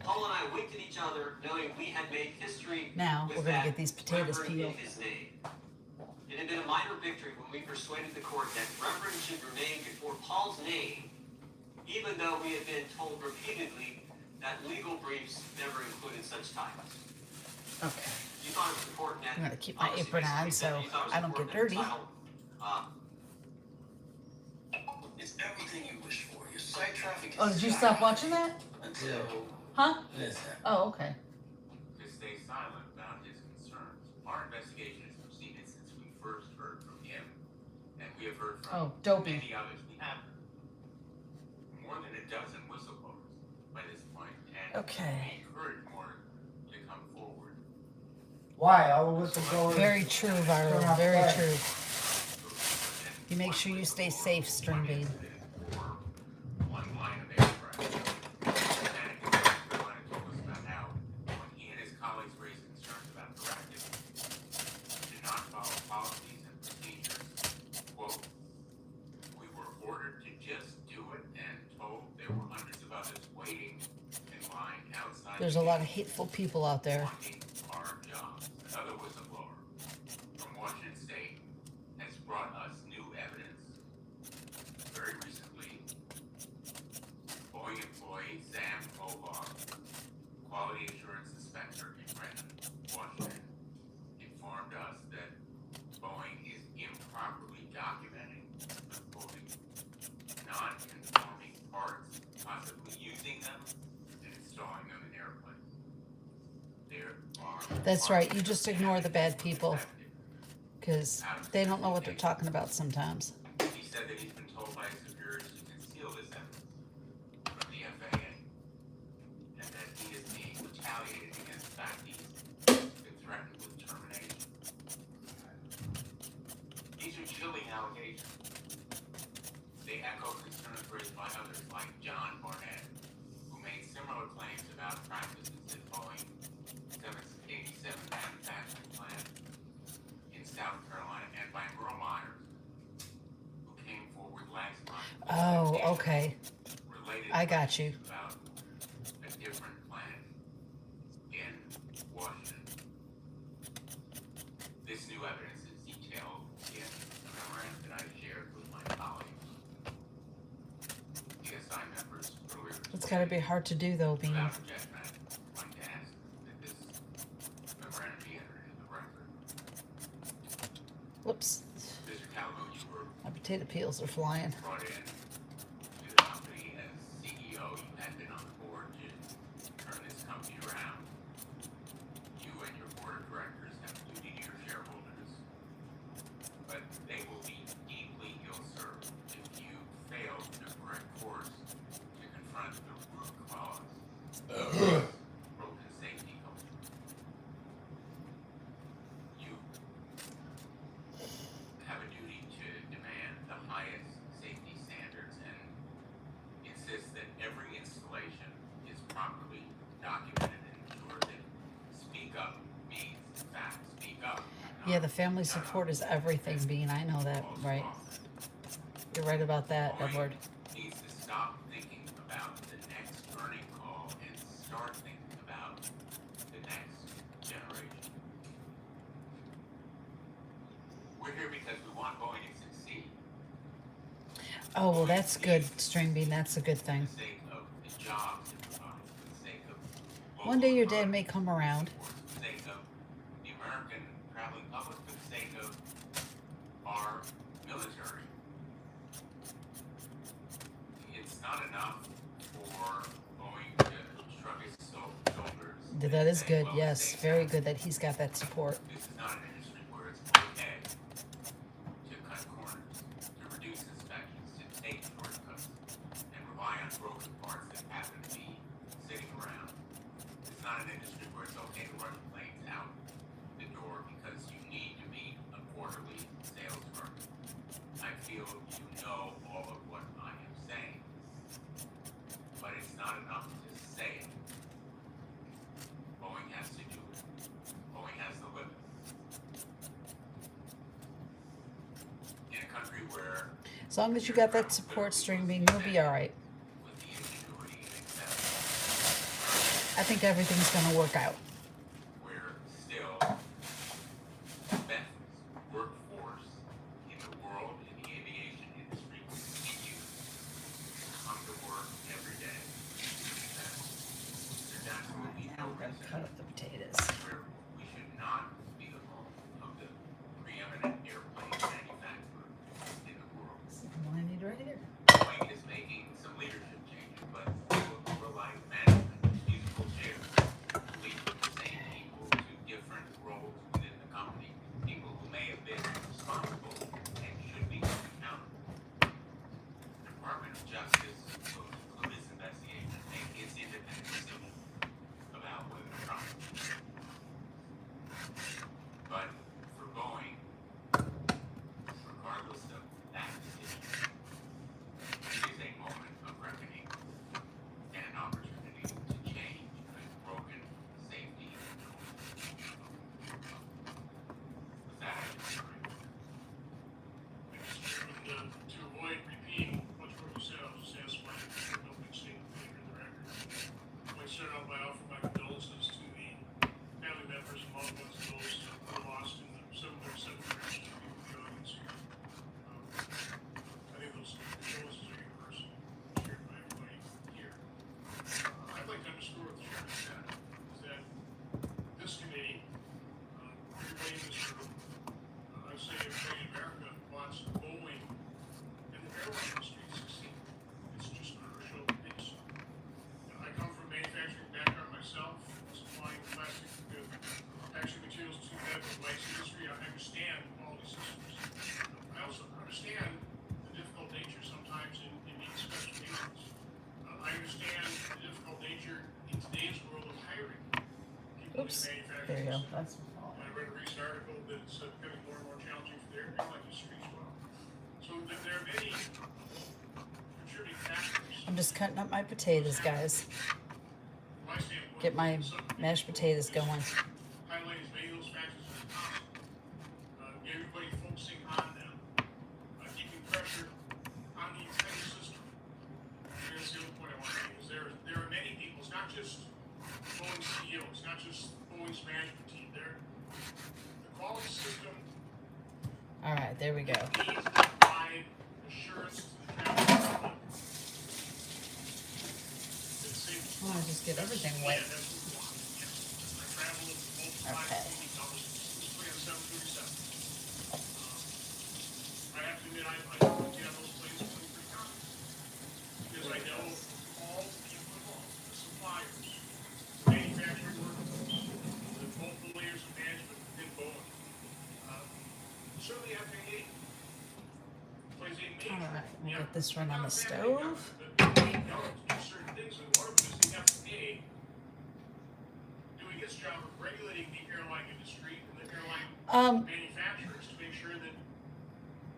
Paul and I winked at each other, knowing we had made history. Now with we're gonna that get these potatoes Reverend in peeled. his name. It had been a minor victory when we persuaded the court that Reverend should remain before Paul's name, even though we had been told repeatedly that legal briefs never included such titles. Okay. You thought it was important that I'm gonna keep my obviously apron on you said so you thought it was I don't get important that dirty. title, It's everything you wish for. Your site traffic is Oh, did you stop watching that? until Huh? this happens. Oh, okay. To stay silent about his concerns. Our investigation has proceeded since we first heard from him, and we have heard from Oh, dopey. many others. We have more than a dozen whistleblowers by this point, and Okay. we encourage more to come forward. Why? All the whistleblowers. Very true, Turn Viral. off Very flash. true. You make sure you stay safe, String Bean. One line of aircraft. Lieutenant in South Carolina told us about how when he and his colleagues raised concerns about practice did not follow policies and procedures, quote, we were ordered to just do it and told there were hundreds of others waiting in line outside. There's a lot of hateful people out there. wanting our jobs. Another whistleblower from Washington State has brought us new evidence. Very recently, Boeing employee Sam Kovar, quality assurance inspector in Renton, Washington, informed us that Boeing is improperly documenting, quoting, non-conforming parts, possibly using them and installing them in airplanes. There are That's right. You just ignore the bad people because they don't know what they're talking about sometimes. He said that he's been told by his superiors to conceal this evidence from the FAA, and that he is being retaliated against the fact he's been threatened with termination. These are chilling allegations. They echo concerns raised by others like John Barnett, who made similar claims about practices at Boeing 787 manufacturing plant in South Carolina, and by Merle Myers, who came forward last month with Oh, allegations okay. related I got you. about a different plant in Washington. This new evidence is detailed in the memorandum that I shared with my colleagues, PSI members earlier this It's gotta be morning. hard to do though, Bean. Without objection, I'd like to ask that this memorandum be entered into the record. Whoops. Mr. Calhoun, you were My potato peels are flying. brought in to the company as CEO. You had been on the board to turn this company around. You and your board of directors have a duty to your shareholders, but they will be deeply ill-served if you fail to correct course to confront the root cause of this broken safety culture. You have a duty to demand the highest safety standards and insist that every installation is properly documented and ensure that speak up means, in fact, speak up. Yeah, the family support is everything, Bean. I know that, right? You're right about that, Edward. Needs to stop thinking about the next earning call and start thinking about the next generation. We're here because we want Boeing to succeed. Oh, well, that's good, String Bean. That's a good thing. For the sake of the jobs it provides, for the sake of One day local your dad economies, may come around. for the sake of the American traveling public, for the sake of our military. It's not enough for Boeing to shrug its shoulders. That is and say, good. "Well, Yes, states very have good that he's got that support. This is not an industry where it's okay to cut corners, to reduce inspections, to take shortcuts, and rely on broken parts that happen to be sitting around. It's not an industry where it's okay to rush planes out the door because you need to meet a quarterly sales target. feel you know all of what I am saying, but it's not enough to say it. Boeing has to do it. Boeing has to live it. In a country where, As long as you got that support streaming, you'll be all right. with the ingenuity and excess, I think everything's gonna work out. where still the best workforce in the world in the aviation industry continue to come to work every day. There's absolutely no reason Cut up the potatoes. where we should not be the home of the preeminent airplane manufacturer in the world. What I need right here. Boeing is making some leadership changes, but overlying management, musical chairs, lead the same people to different roles within the company, people who may have been responsible and should be held accountable. The Department of Justice will conclude its investigation and make its independent decision about whether Trump. But for Boeing, regardless of that decision, it is a moment of reckoning and an opportunity to change a broken safety culture. With that, I disagree. Mr. Chairman, to avoid repeating much what you said, I'll just ask my opening statement later in the record. I'd like to start out by offering my condolences to the family members and loved ones of those who were lost in the 737 crash to the audience here. I think those condolences are universal, shared by everybody here. I'd like to underscore what the chairman said, is that this committee, everybody in this room, I say everybody in America wants Boeing and the airline industry to succeed. It's just crucial to do so. I come from a manufacturing background myself, supplying plastic packaging materials to the medical device industry. I understand quality systems. I also understand the difficult nature sometimes in meeting specifications. I understand the difficult nature in today's world of hiring people in Oops. the There manufacturing you go. industry. That's my fault. I read a recent article that it's becoming more and more challenging for the airline industry as well. So there are many contributing factors. I'm just cutting up my potatoes, guys. From my standpoint, Get my mashed potatoes going. highlight as many of those factors as possible. Get everybody focusing on them. Keeping pressure on the entire system. And that's the other point I want to make, is there are many people, it's not just Boeing's CEO, it's not just Boeing's management team. The quality system All right, there we go. needs to provide assurance to the travel public. It's safe. I want to just get everything Yeah, wet. that's what we want. Yes. I travel with multiple Okay. flights, I was specifically on 737. I have to admit, I don't get on those planes feeling pretty confident. Because I know all the people involved, the suppliers, the manufacturing workers, the multiple layers of management within Boeing. Certainly FAA plays a major. All right, we'll yeah, get this one on the not a stove. family government, but they know to do certain things, and one of them is the FAA doing its job of regulating the airline industry and the airline manufacturers to make sure that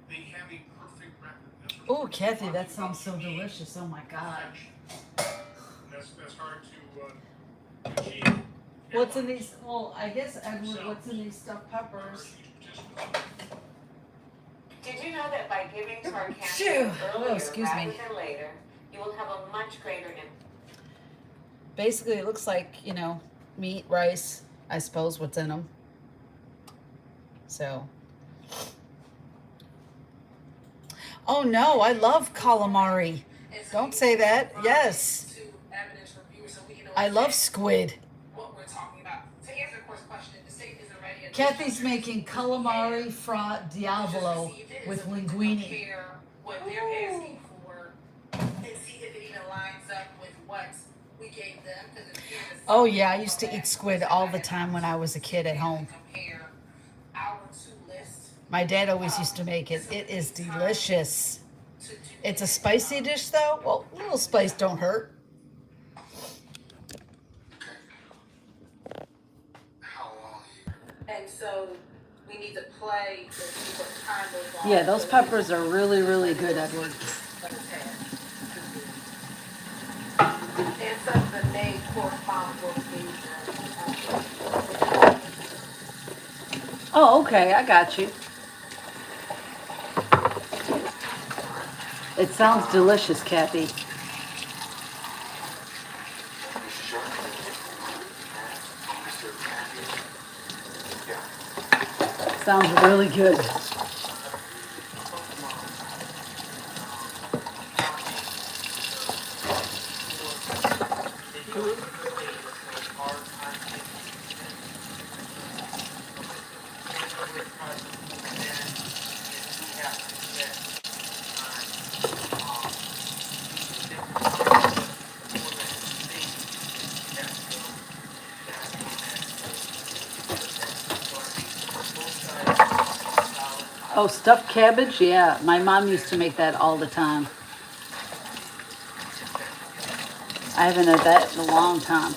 they have a perfect record. That's what Oh, we're Kathy, talking that about. sounds so We need delicious. Oh my God. perfection. That's hard to achieve. What's in Airlines these? Well, I guess Edward, what's in these stuffed are peppers? huge participants. Did you know that by giving to our Phew. campaign Oh, earlier excuse rather me. than later, you will have a much greater impact? Basically, it looks like, you know, meat, rice, I suppose, what's in them. So. Oh no, I love calamari. Don't say that. Yes. I love squid. What we're talking about. To answer the first question, the state is already. Kathy's making calamari fra diavolo with linguine. Compare what they're asking for and see if it even lines up with what we gave them. 'Cause it's here to Oh yeah, I used to eat squid all the time when I was a kid at home. compare our two lists My dad always used to make it. It is delicious. to do. It's a spicy dish though. Well, a little spice don't hurt. How long are you? And so we need to play to see what time those are. Yeah, those so that we peppers can- are really, really good, Edward. And some of the names correspond with these. Oh, okay, I got you. It sounds delicious, Kathy. Sounds really good. Oh, stuffed cabbage? Yeah, my mom used to make that all the time. I haven't had that in a long time.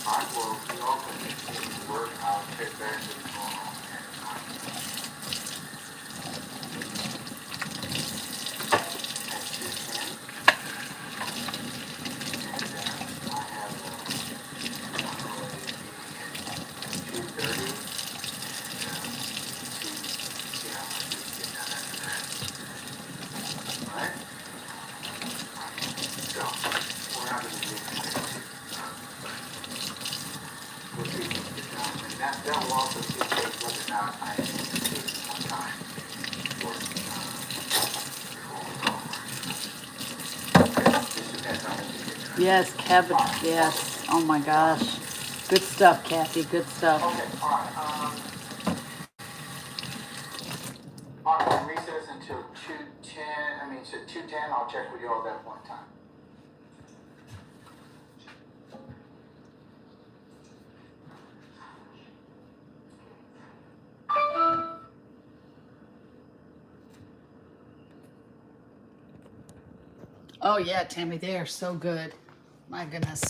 I will be open to work. I'll get back to the normal. That will also dictate whether or not I take some time for This depends on what you get. Yes, cabbage, yes. Oh my gosh. Good stuff, Kathy, good stuff. Okay, all right, recess until 2:10, so 2:10, I'll check with you all at that point in time. Oh yeah, Tammy, they are so good. My goodness.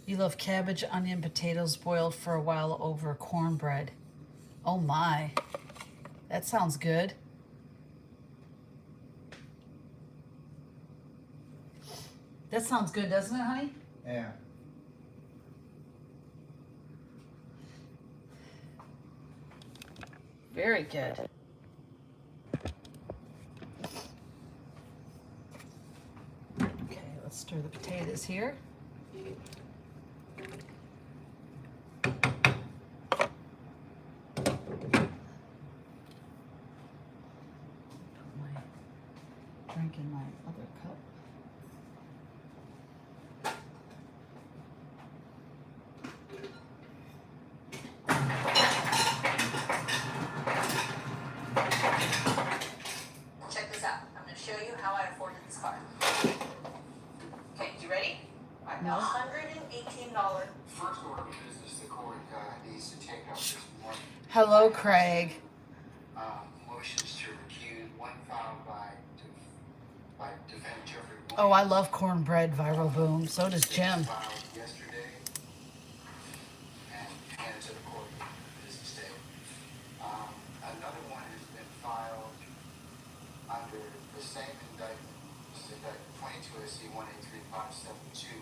You love cabbage, onion, potatoes boiled for a while over cornbread. Oh my. That sounds good. That sounds good, doesn't it, honey? Yeah. Very good. Okay, let's stir the potatoes here. Put my drink in my other cup. Check this out. I'm gonna show you how I afforded this car. Okay, you ready? No. $118. First order of business, the court needs to take up this morning. Hello, Craig. Motions to recuse, one filed by defendant Jeffrey. Oh, I love cornbread, Viral Boom. So does Jim. Filed yesterday and handed to the court business day. Another one has been filed under the same indictment, this is indictment 22 SC 183572.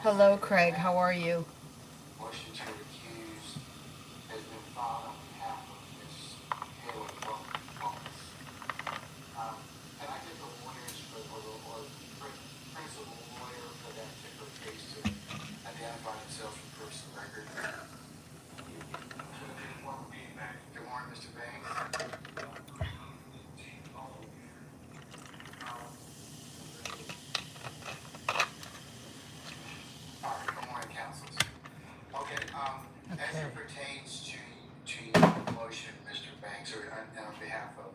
Hello, Craig. How are you? Motion to recuse has been filed on behalf of Ms. Haley Thomas. Can I get the lawyers or principal lawyer for that particular case to identify themselves for purpose of record? Good morning, Mr. Banks. As it pertains to your motion, Mr. Banks, or on behalf of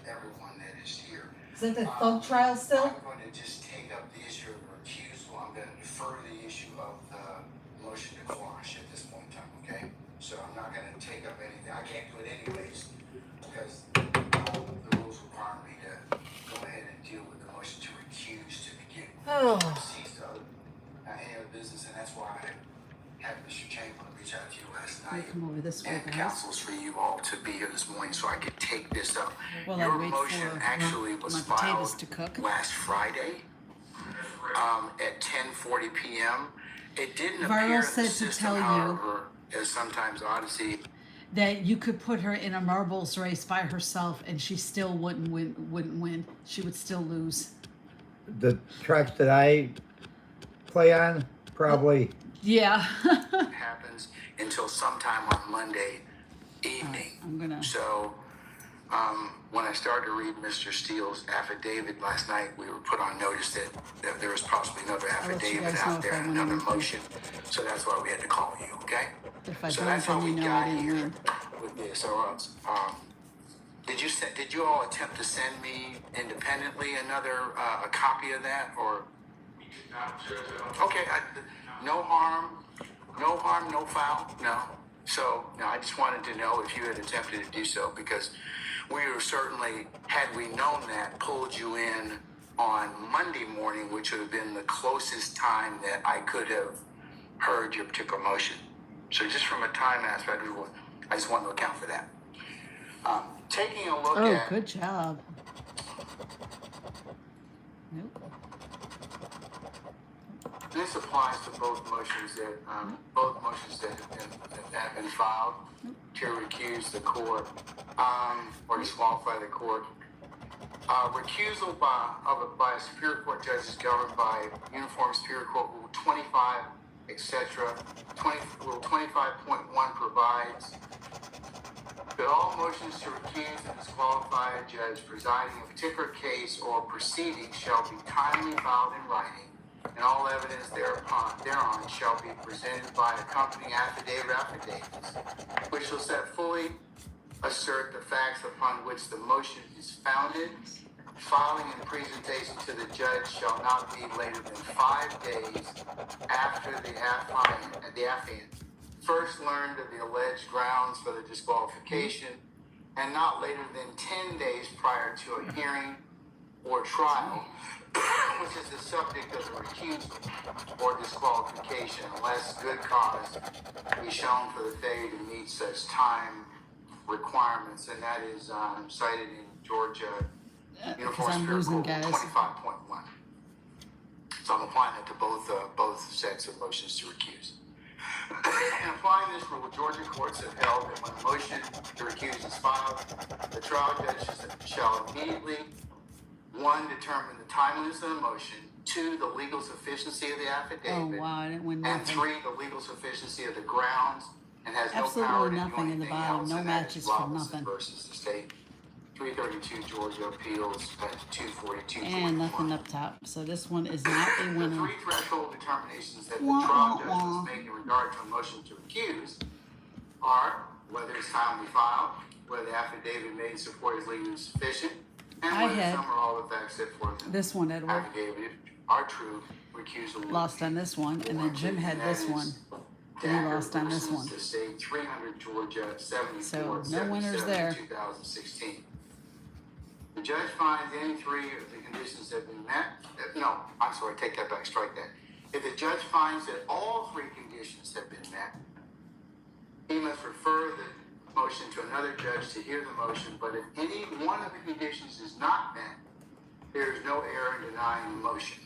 everyone that is here. Is that the thug trial still? I'm going to just take up the issue of recusal. I'm going to defer the issue of the motion to quash at this point in time, okay? So I'm not going to take up anything. I can't do it anyways because the rules require me to go ahead and deal with the motion to recuse to begin. Oh. Cease any other business, and that's why I had Mr. Chamberlain reach out to you last Let me night. come over this way, And guys. counsels for you all to be here this morning so I could take this up. While Your I wait motion for actually was my potatoes filed to cook. last Friday at 10:40 p.m. It didn't Varlo appear in said the to system, tell you- however, as sometimes Odyssey. That you could put her in a marbles race by herself and she still wouldn't win. She would still lose. The tracks that I play on, probably. Yeah. happens until sometime on Monday evening. I'm gonna. So, when I started to read Mr. Steele's affidavit last night, we were put on notice that there was possibly another I'll let you affidavit guys know out if there I and win another anything. motion. So that's why we had to call you, okay? If I So don't, that's how then we you know I got didn't here win. with this. So, did you all attempt to send me independently another a copy of that, or? Okay, no harm, no foul, no. So, no, I just wanted to know if you had attempted to do so, because we were certainly, had we known that, pulled you in on Monday morning, which would have been the closest time that I could have heard your particular motion. So just from a time aspect, I just wanted to account for that. Taking a look Oh, at good job. Nope. this applies to both motions that have been filed to recuse the court or disqualify the court. Recusal by a Superior Court judge is governed by Uniform Superior Court Rule 25, etc. Rule 25.1 provides that all motions to recuse and disqualify a judge presiding in a particular case or proceeding shall be timely filed in writing, and all evidence thereon shall be presented by accompanying affidavits, which shall set fully assert the facts upon which the motion is founded. Filing and presentation to the judge shall not be later than 5 days after the affiant first learned of the alleged grounds for the disqualification, and not later than 10 days prior to a hearing or trial, which is the subject of the recusal or disqualification, unless good cause be shown for the failure to meet such time requirements, and that is cited in Georgia Uniform I'm Superior losing, Court guys. 25.1. So I'm applying that to both sets of motions to recuse. In applying this rule, Georgia courts have held that when a motion to recuse is filed, the trial judge shall immediately, 1, determine the timeliness of the motion, 2, the legal sufficiency of the Oh affidavit, wow, I didn't win and nothing. 3, the legal sufficiency of the grounds, and has no Absolutely power to do nothing in the anything bottom, else, no and that matches is for Robinson nothing. versus the state. 332 Georgia Appeals at 242. And nothing up top. So this one is not a The winner. three threshold determinations that the Wah, trial wah, judge wah. must make in regard to a motion to recuse are whether it's timely filed, whether the affidavit made in support is legally sufficient, and I whether had some or all the facts set forth in this one, the Edward. affidavit are true. Recusal will Lost be on this one, and then Jim had warranted, this and that one. is And he Dacker lost on this versus one. The state 300 Georgia 74 So, no winners 77, there. 2016. The judge finds any 3 of the conditions have been met. No, I'm sorry, take that back, strike that. If the judge finds that all 3 conditions have been met, he must refer the motion to another judge to hear the motion, but if any one of the conditions is not met, there is no error in denying the motion.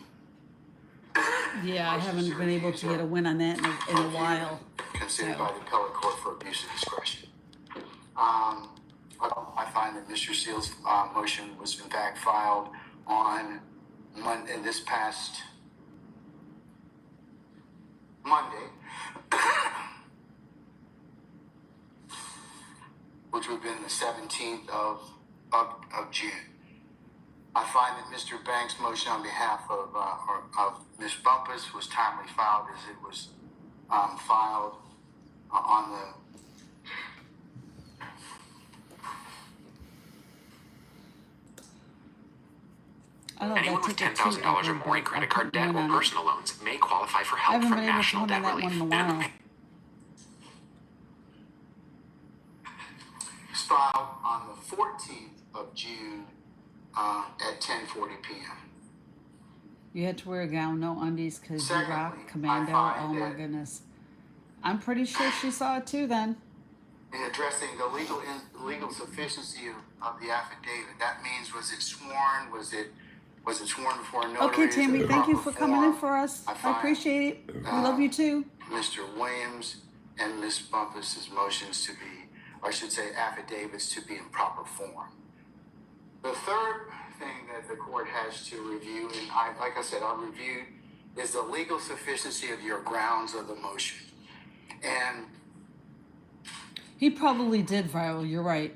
Yeah, I haven't been able to get a win on that in a while. Considered So. by the appellate court for abuse of discretion. I find that Mr. Seal's motion was in fact filed on Monday, this past Monday, which would have been the 17th of June. I find that Mr. Banks' motion on behalf of Ms. Bumpus was timely filed as it was filed on the I don't know, Anyone that with took it $10,000 or too more in over, credit but card debt I'll put or mine on it. personal loans may qualify for I help haven't from been able to National put on Debt that one Relief. in a And while. filed on the 14th of June at 10:40 p.m. You had to wear a gown, no undies, because you Secondly, rock I commando. find Oh my that goodness. I'm pretty sure she saw it too then. in addressing the legal sufficiency of the affidavit, that means was it sworn? Was it sworn before a notary? Okay, Is it Tammy, the thank you proper for coming in form? for us. I I find, appreciate it. We love you too. Mr. Williams and Ms. Bumpus's motions to be, or I should say affidavits to be in proper form. The third thing that the court has to review, and like I said, I reviewed, is the legal sufficiency of your grounds of the motion. And He probably did, Viral. You're right.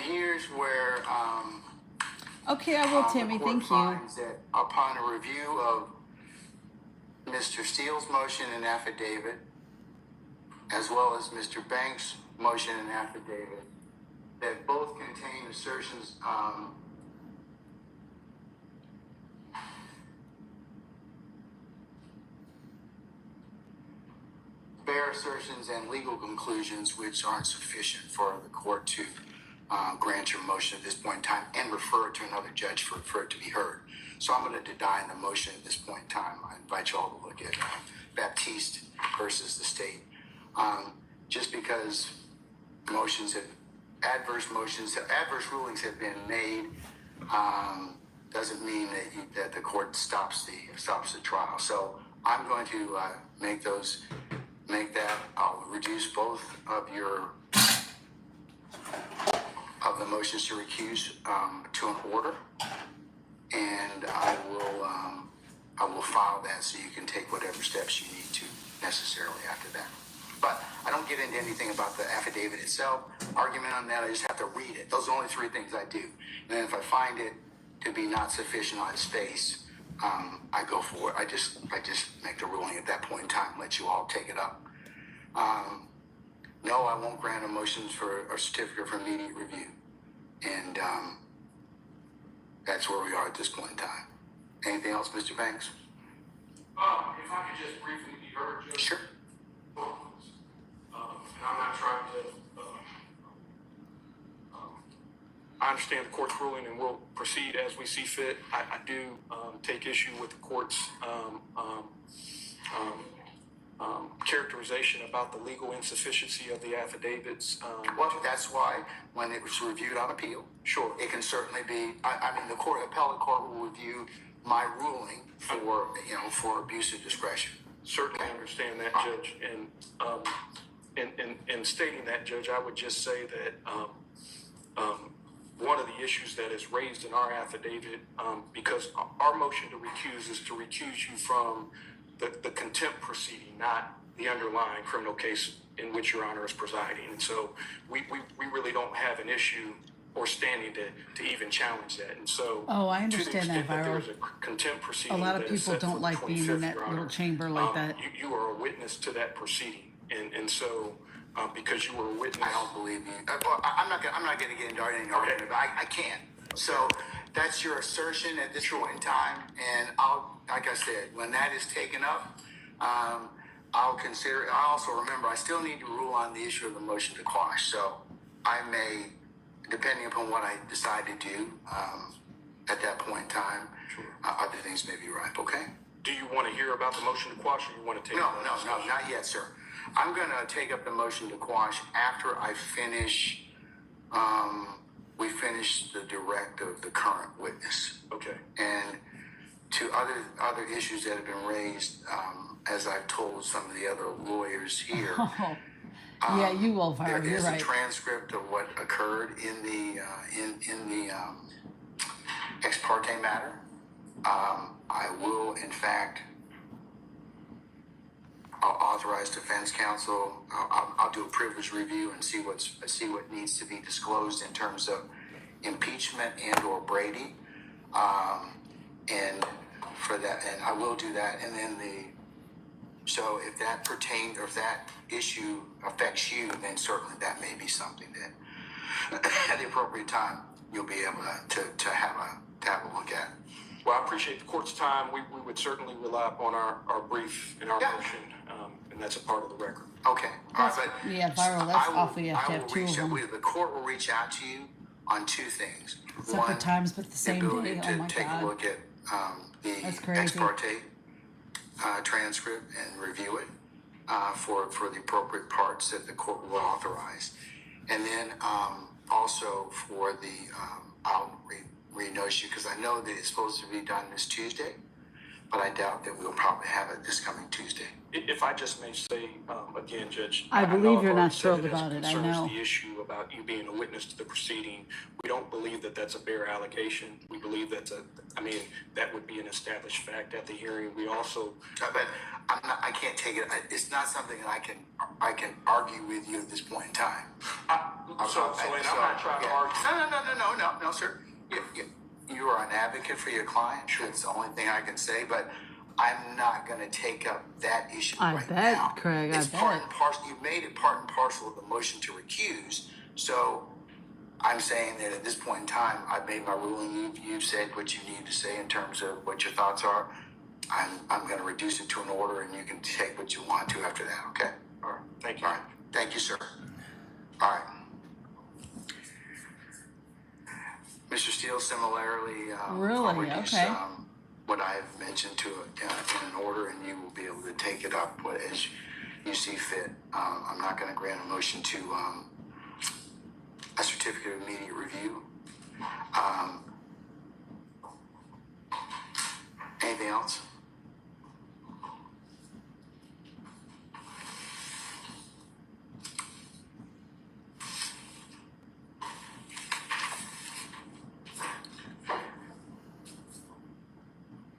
here's where Okay, I will, the Tammy. court Thank you. finds that upon a review of Mr. Steele's motion and affidavit, as well as Mr. Banks' motion and affidavit, that both contain assertions bare assertions and legal conclusions which aren't sufficient for the court to grant your motion at this point in time and refer it to another judge for it to be heard. So I'm going to deny the motion at this point in time. I invite you all to look at Baptiste versus the state. Just because adverse rulings have been made, doesn't mean that the court stops the trial. So I'm going to make that. I'll reduce both of the motions to recuse to an order, and I will file that so you can take whatever steps you need to necessarily after that. But I don't get into anything about the affidavit itself, argument on that. I just have to read it. Those are the only three things I do. And then if I find it to be not sufficient on its face, I go for it. I just make the ruling at that point in time, let you all take it up. No, I won't grant a motion for a certificate for immediate review. And that's where we are at this point in time. Anything else, Mr. Banks? If I could just briefly be heard, Judge. Sure. And I'm not trying to, I understand the court's ruling and we'll proceed as we see fit. I do take issue with the court's characterization about the legal insufficiency of the affidavits. Well, that's why when it was reviewed on appeal, Sure. it can certainly be. I mean, the appellate court will review my ruling for abuse of discretion. Certainly understand that, Judge. And in stating that, Judge, I would just say that one of the issues that is raised in our affidavit, because our motion to recuse is to recuse you from the contempt proceeding, not the underlying criminal case in which Your Honor is presiding. And so we really don't have an issue or standing to even challenge that. And so I to the understand that, extent that there Viral. is a contempt proceeding, A lot of that is people set don't for like the being in 25th, that Your little Honor, chamber like that. you are a witness to that proceeding. And so because you were a witness. I don't believe you. Well, I'm not going to get into any argument, but I can't. So that's your assertion at this point in time, and like I said, when that is taken up, I'll consider it. I also remember I still need to rule on the issue of the motion to quash. So I may, depending upon what I decide to do at that point in time, other things may be ripe. Okay. Do you want to hear about the motion to quash, or you want to take? No, not yet, sir. I'm going to take up the motion to quash after I finish. We finish the direct of the current witness. Okay. And to other issues that have been raised, as I've told some of the other lawyers here. Yeah, you will, Viral. There You're is right. a transcript of what occurred in the ex parte matter. I will, in fact, I'll authorize defense counsel. I'll do a privilege review and see what needs to be disclosed in terms of impeachment and/or Brady. and for that, and I will do that. And then so if that pertains, or if that issue affects you, then certainly that may be something that at the appropriate time you'll be able to have a look at. Well, I appreciate the court's time. We would certainly rely upon our brief and our Yeah. motion, and that's a part of the record. Okay, all right, but Yeah, viral, that's I will- awful, you have to I have will two of reach out- them. The court will reach out to you on two things. Separate One, times, but the same ability day. to Oh my take a God. look at the That's crazy. ex parte transcript and review it for the appropriate parts that the court will authorize. And then also for the, I'll re-notice you, because I know that it's supposed to be done this Tuesday, but I doubt that we'll probably have it this coming Tuesday. If I just may say, again, Judge. I know believe I've you're already not said thrilled it as about it, I concerns know. the issue about you being a witness to the proceeding. We don't believe that that's a bare allegation. We believe that would be an established fact at the hearing. We also, But I can't take it, it's not something that I can argue with you at this point in time. and I'm not trying to argue. No, sir. You are an advocate for your client. That's the only thing I can say, but I'm not gonna take up that issue I right bet, now. Craig, I It's part bet. and parcel, you made it part and parcel of the motion to recuse, so I'm saying that at this point in time, I've made my ruling, you've said what you need to say in terms of what your thoughts are. I'm gonna reduce it to an order, and you can take what you want to after that, okay? All right, thank you. All right, thank you, sir. All right. Mr. Steele, similarly, Really? I'll reduce, Okay. what I've mentioned to in an order, and you will be able to take it up as you see fit. I'm not going to grant a motion to a certificate of immediate review. Anything else?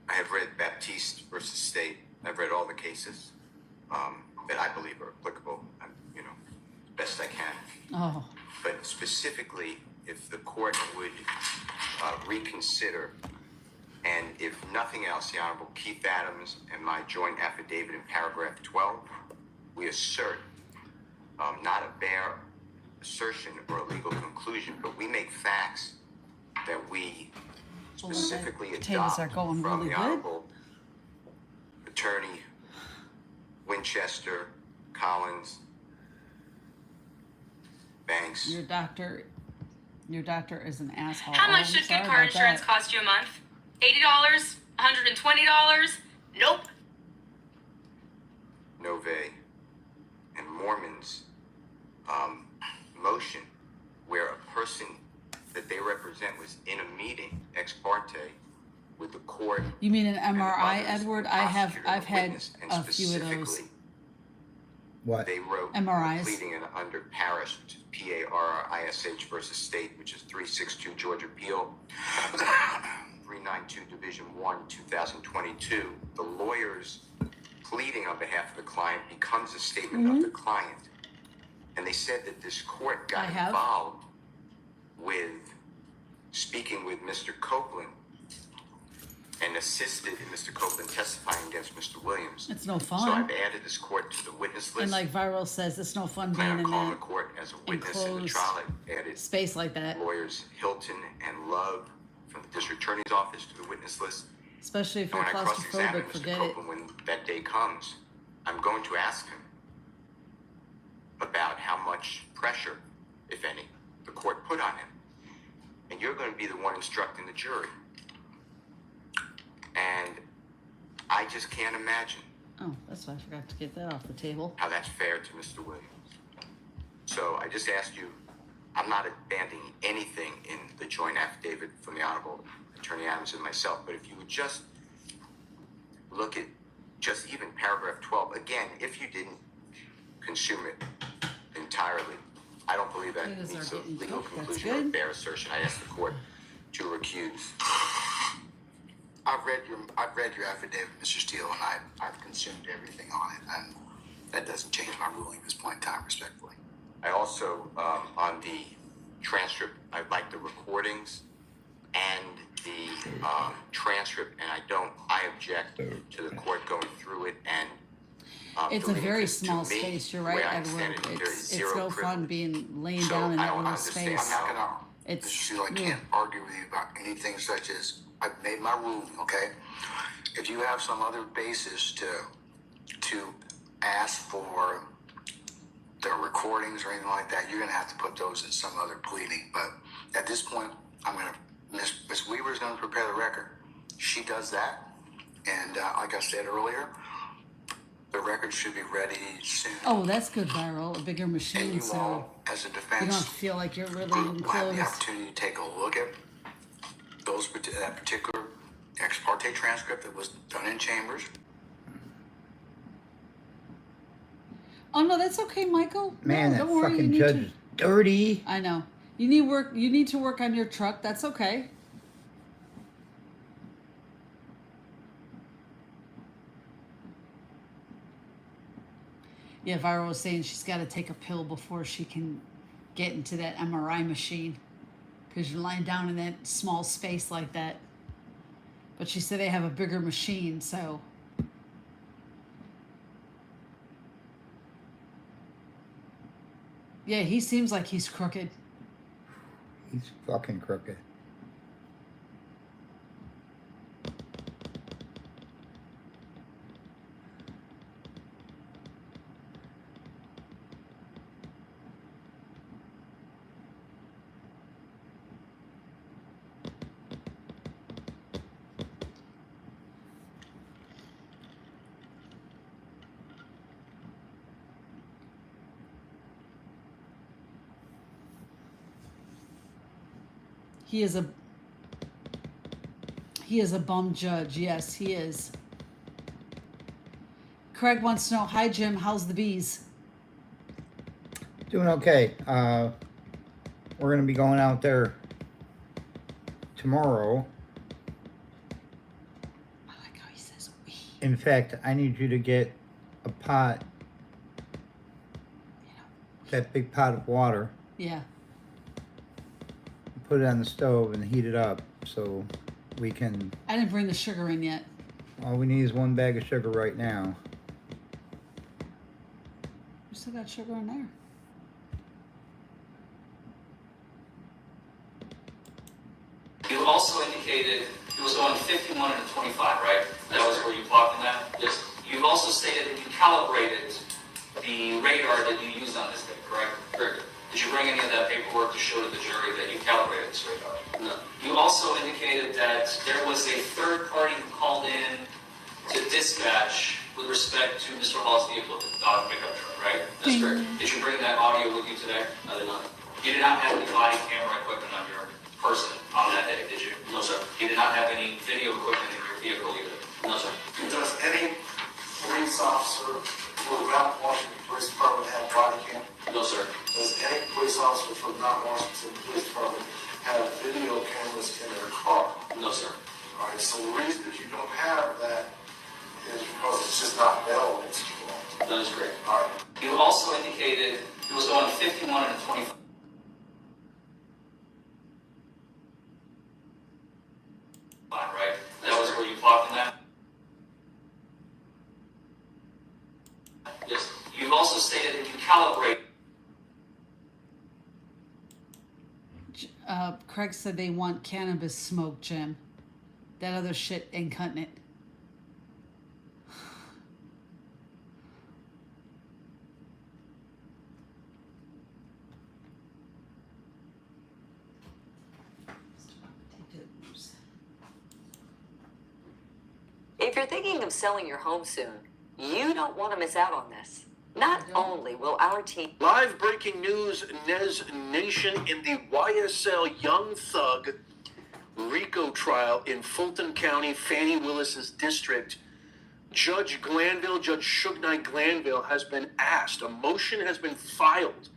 I have read Baptiste versus State. I've read all the cases that I believe are applicable, best I can. Oh, But specifically, if the court would reconsider, and if nothing else, the Honorable Keith Adams and my joint affidavit in paragraph 12, we assert not a bare assertion or a legal conclusion, but we make facts that we specifically potatoes adopt are going from really the good. Honorable Attorney Winchester, Collins, Banks. your doctor is an asshole. How Oh, much I'm should sorry good car about insurance that. cost you a month? $80? $120? Nope. Nove and Mormon's motion where a person that they represent was in a meeting ex parte with the court. You mean an and MRI, others, Edward? the I've prosecutor, the had witness, and a few of those. specifically, What? They wrote MRIs. pleading under Parish, which is Parish versus State, which is 362 Georgia Appeal, 392 Division 1, 2022. The lawyer's pleading on behalf of the client becomes a statement of the client. And they said that this court got I have. involved with speaking with Mr. Copeland and assisted in Mr. Copeland testifying against Mr. Williams. It's no So fun. I've added this court to the witness list. And like Viral says, it's no fun being Plan on in calling the that court as a witness in the enclosed trial. I added space like that, lawyers Hilton and Love from the district attorney's office to the witness list. especially if And you're when I cross-examine claustrophobic. Mr. Forget it. Copeland when that day comes, I'm going to ask him about how much pressure, if any, the court put on him. And you're going to be the one instructing the jury. And I just can't imagine Oh, that's why I forgot to get that off the table. how that's fair to Mr. Williams. So I just asked you, I'm not abandoning anything in the joint affidavit from the Honorable Attorney Adams and myself, but if you would just look at just even paragraph 12, again, if you didn't consume it entirely, I don't believe that Potatoes needs are a getting legal cooked, that's conclusion or a good. bare assertion. I asked the court to recuse. I've read your affidavit, Mr. Steele, and I've consumed everything on it, and that doesn't change my ruling at this point in time, respectfully. I also, on the transcript, I'd like the recordings and the transcript, and I object to the court going through it and. It's a deleting, very 'cause to small me, space. You're the way right, I understand Edward. it, there is It's zero no fun privilege. being laying So down in I that don't little understand. space. I'm not gonna, It's Sheila, I can't argue with you about anything such as, I've made my ruling, okay? If you have some other basis to ask for the recordings or anything like that, you're gonna have to put those in some other pleading. But at this point, Miss Weaver's gonna prepare the record. She does that, and like I said earlier, the record should be ready soon. Oh, that's good, Viral. A bigger And machine, you so all, as a you don't defense feel like you're really group, will have the enclosed. opportunity to take a look at that particular ex parte transcript that was done in chambers. Oh no, that's okay, Michael. Man, no, that don't worry. You fucking need judge to. is dirty. I know. You need work. You need to work on your truck. That's okay. Yeah, Viral was saying she's got to take a pill before she can get into that MRI machine because you're lying down in that small space like that. But she said they have a bigger machine, so. Yeah, he seems like he's crooked. He's fucking crooked. He is a bum judge. Yes, he is. Craig wants to know, hi Jim, how's the bees? Doing okay. We're gonna be going out there tomorrow. I like how he says we. In fact, I need you to get a pot, that big pot of water, Yeah. put it on the stove and heat it up so we can, I didn't bring the sugar in yet. all we need is 1 bag of sugar right now. We still got sugar in there. You also indicated it was going 51 and 25, right? That was where you clocked in that? Yes. You've also stated that you calibrated the radar that you used on this thing, correct? Correct. Did you bring any of that paperwork to show to the jury that you calibrated this radar? No. You also indicated that there was a third party who called in to dispatch with respect to Mr. Hall's vehicle, the dog pickup truck, right? That's correct. Did you bring that audio with you today? I did not. You did not have any body camera equipment on your person on that day, did you? No, sir. You did not have any video equipment in your vehicle either? No, sir. Does any police officer for the Mount Washington Police Department have body cam? No, sir. Does any police officer for the Mount Washington Police Department have video cameras in their car? No, sir. All right, so the reason that you don't have that is because it's just not available to you all. That is correct. All right. You also indicated it was going 51 and 25. Right? That was where you clocked in that? Yes. You've also stated that you calibrate. Craig said they want cannabis smoke, Jim. That other shit ain't cutting it. If you're thinking of selling your home soon, you don't want to miss out on this. Not only will our team... Live breaking news, Nez Nation, in the YSL Young Thug RICO trial in Fulton County, Fannie Willis's district. Judge Glanville, Judge Suge Knight Glanville has been asked, a motion has been filed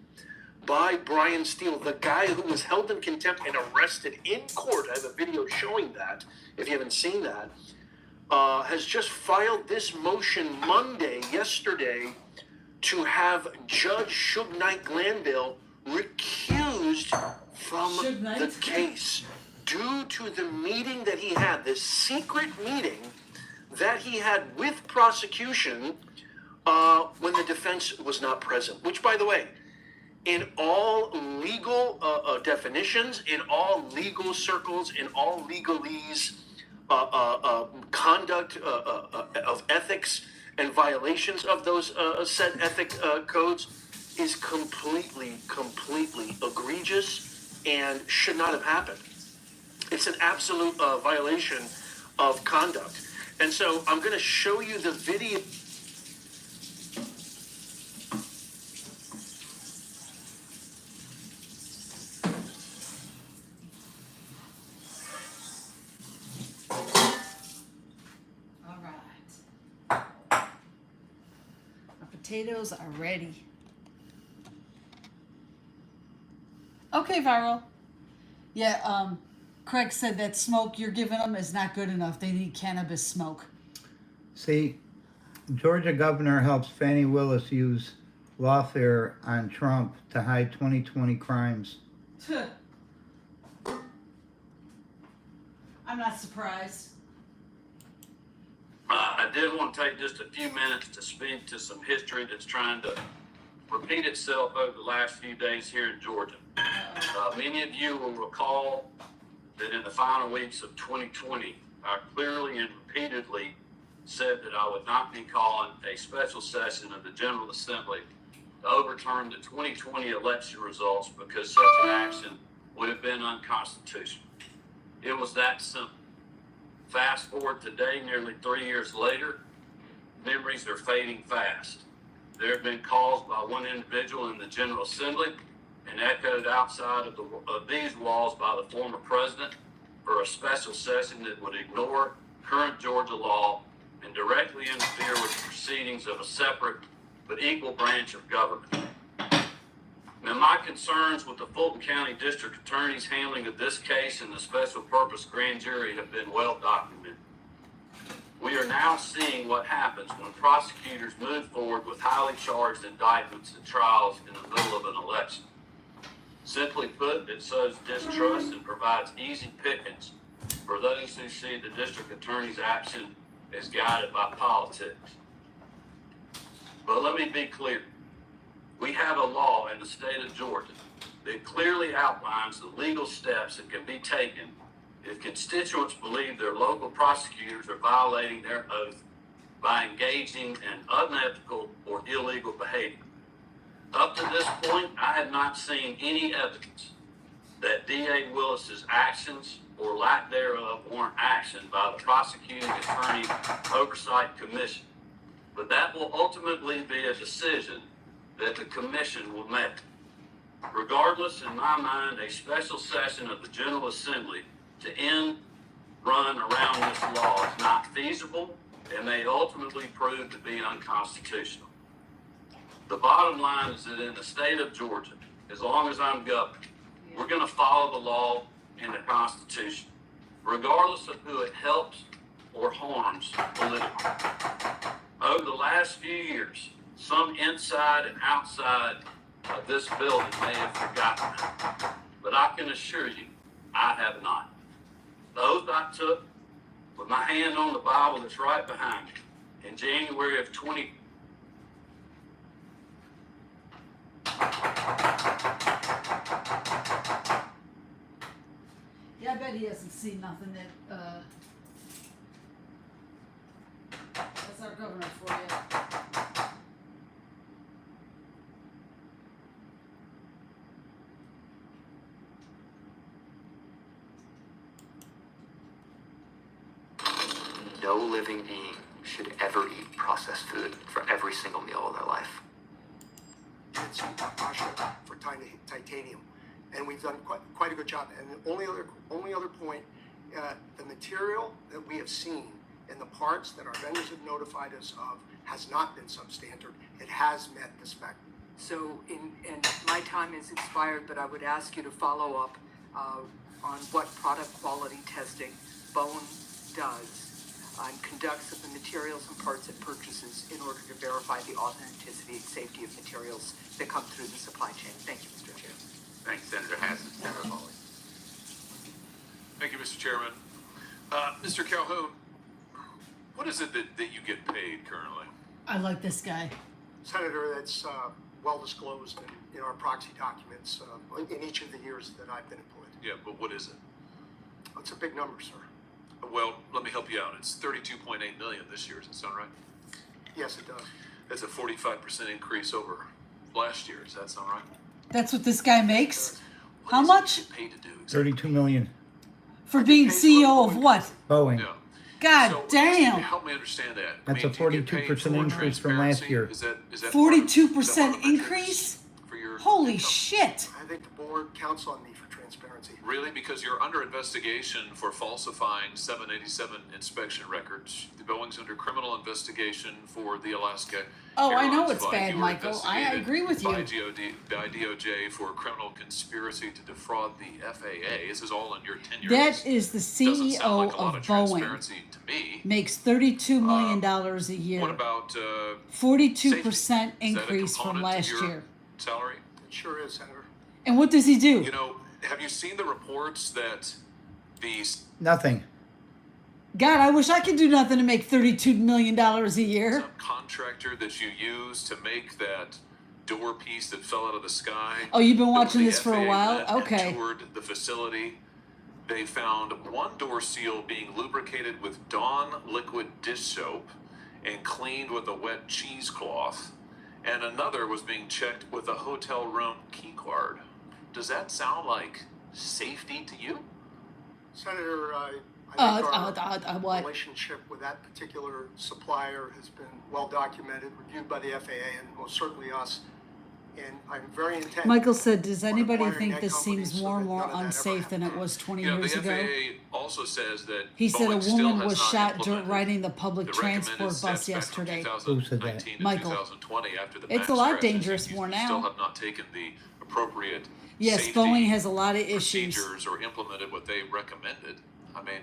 by Brian Steele, the guy who was held in contempt and arrested in court. I have a video showing that, if you haven't seen that. Has just filed this motion yesterday, to have Judge Suge Knight Glanville recused from the case. due to the meeting that he had, this secret meeting that he had with prosecution when the defense was not present. Which, by the way, in all legal definitions, in all legal circles, in all legalese, conduct of ethics and violations of those said ethic codes is completely egregious and should not have happened. It's an absolute violation of conduct. And so I'm going to show you the video. All right. Our potatoes are ready. Okay, Viral. Yeah, Craig said that smoke you're giving them is not good enough. They need cannabis smoke. See, Georgia governor helps Fani Willis use lawfare on Trump to hide 2020 crimes. I'm not surprised. I did want to take just a few minutes to speak to some history that's trying to repeat itself over the last few days here in Georgia. Many of you will recall that in the final weeks of 2020, I clearly and repeatedly said that I would not be calling a special session of the General Assembly to overturn the 2020 election results because such an action would have been unconstitutional. It was that simple. Fast forward today, nearly 3 years later, memories are fading fast. There have been calls by one individual in the General Assembly and echoed outside of these walls by the former president for a special session that would ignore current Georgia law and directly interfere with the proceedings of a separate but equal branch of government. Now, my concerns with the Fulton County District Attorney's handling of this case and the special purpose grand jury have been well documented. We are now seeing what happens when prosecutors move forward with highly charged indictments and trials in the middle of an election. Simply put, it sows distrust and provides easy pickings for those who see the district attorney's action as guided by politics. But let me be clear. We have a law in the state of Georgia that clearly outlines the legal steps that can be taken if constituents believe their local prosecutors are violating their oath by engaging in unethical or illegal behavior. Up to this point, I have not seen any evidence that D.A. Willis's actions or lack thereof warrant action by the Prosecuting Attorney Oversight Commission. But that will ultimately be a decision that the commission will make. Regardless, in my mind, a special session of the General Assembly to run around this law is not feasible and may ultimately prove to be unconstitutional. The bottom line is that in the state of Georgia, as long as I'm governor, we're going to follow the law and the Constitution, regardless of who it helps or harms politically. Over the last few years, some inside and outside of this building may have forgotten that, but I can assure you, I have not. The oath I took with my hand on the Bible that's right behind me in January of 20. Yeah, I bet he hasn't seen nothing that, that's our governor for you. No living being should ever eat processed food for every single meal of their life. It's Asha for titanium, and we've done quite a good job. And the only other point, the material that we have seen in the parts that our vendors have notified us of has not been substandard. It has met the spec. So, and my time is expired, but I would ask you to follow up on what product quality testing Bowen does and conducts of the materials and parts it purchases in order to verify the authenticity and safety of materials that come through the supply chain. Thank you, Mr. Chair. Thanks, Senator Hassan. Senator Hawley. Thank you, Mr. Chairman. Mr. Calhoun, what is it that you get paid currently? I like this guy. Senator, that's well disclosed in our proxy documents in each of the years that I've been employed. Yeah, but what is it? It's a big number, sir. Well, let me help you out. It's 32.8 million this year. Does that sound right? Yes, it does. That's a 45% increase over last year. Does that sound right? That's what this guy makes? How much? Paid to do 32 million. For being CEO of what? Boeing. Yeah. God So, damn. help me understand that. That's a 42% increase from last year. Is that 42% increase? for your Holy shit. I think the board counts on me for transparency. Really? Because you're under investigation for falsifying 787 inspection records. The Boeing's under criminal investigation for the Alaska Oh, I know Airlines it's flight. bad, You were Michael. I investigated agree with by you. by DOJ for criminal conspiracy to defraud the FAA. This is all in your tenure. That is the Doesn't CEO sound like a lot of of Boeing. transparency to me. Makes $32 million a year. What about 42% Is that a increase from component of last your year. salary? It sure is, Senator. And what does he do? You know, have you seen the reports that these Nothing. God, I wish I could do nothing to make $32 million a year. contractor that you use to make that door piece that fell out of the sky? Oh, you've been that watching the this for a FAA while? went and Okay. toured the facility. They found one door seal being lubricated with Dawn liquid dish soap and cleaned with a wet cheesecloth, and another was being checked with a hotel room key card. Does that sound like safety to you? Senator, I think our what? relationship with that particular supplier has been well documented, reviewed by the FAA, and most certainly us. And I'm very intent. Michael said, does anybody acquiring think that this company seems so more and that more none of that ever unsafe than it was 20 You know, the years ago? FAA also says that He said a Boeing still woman has was not shot implemented riding the public the transport recommended bus steps back from yesterday. 2019 to Michael. 2020 after the It's max a lot crashes. dangerous more You now. still have not taken the appropriate Yes, safety Boeing has a lot of issues. procedures or implemented what they recommended. I mean,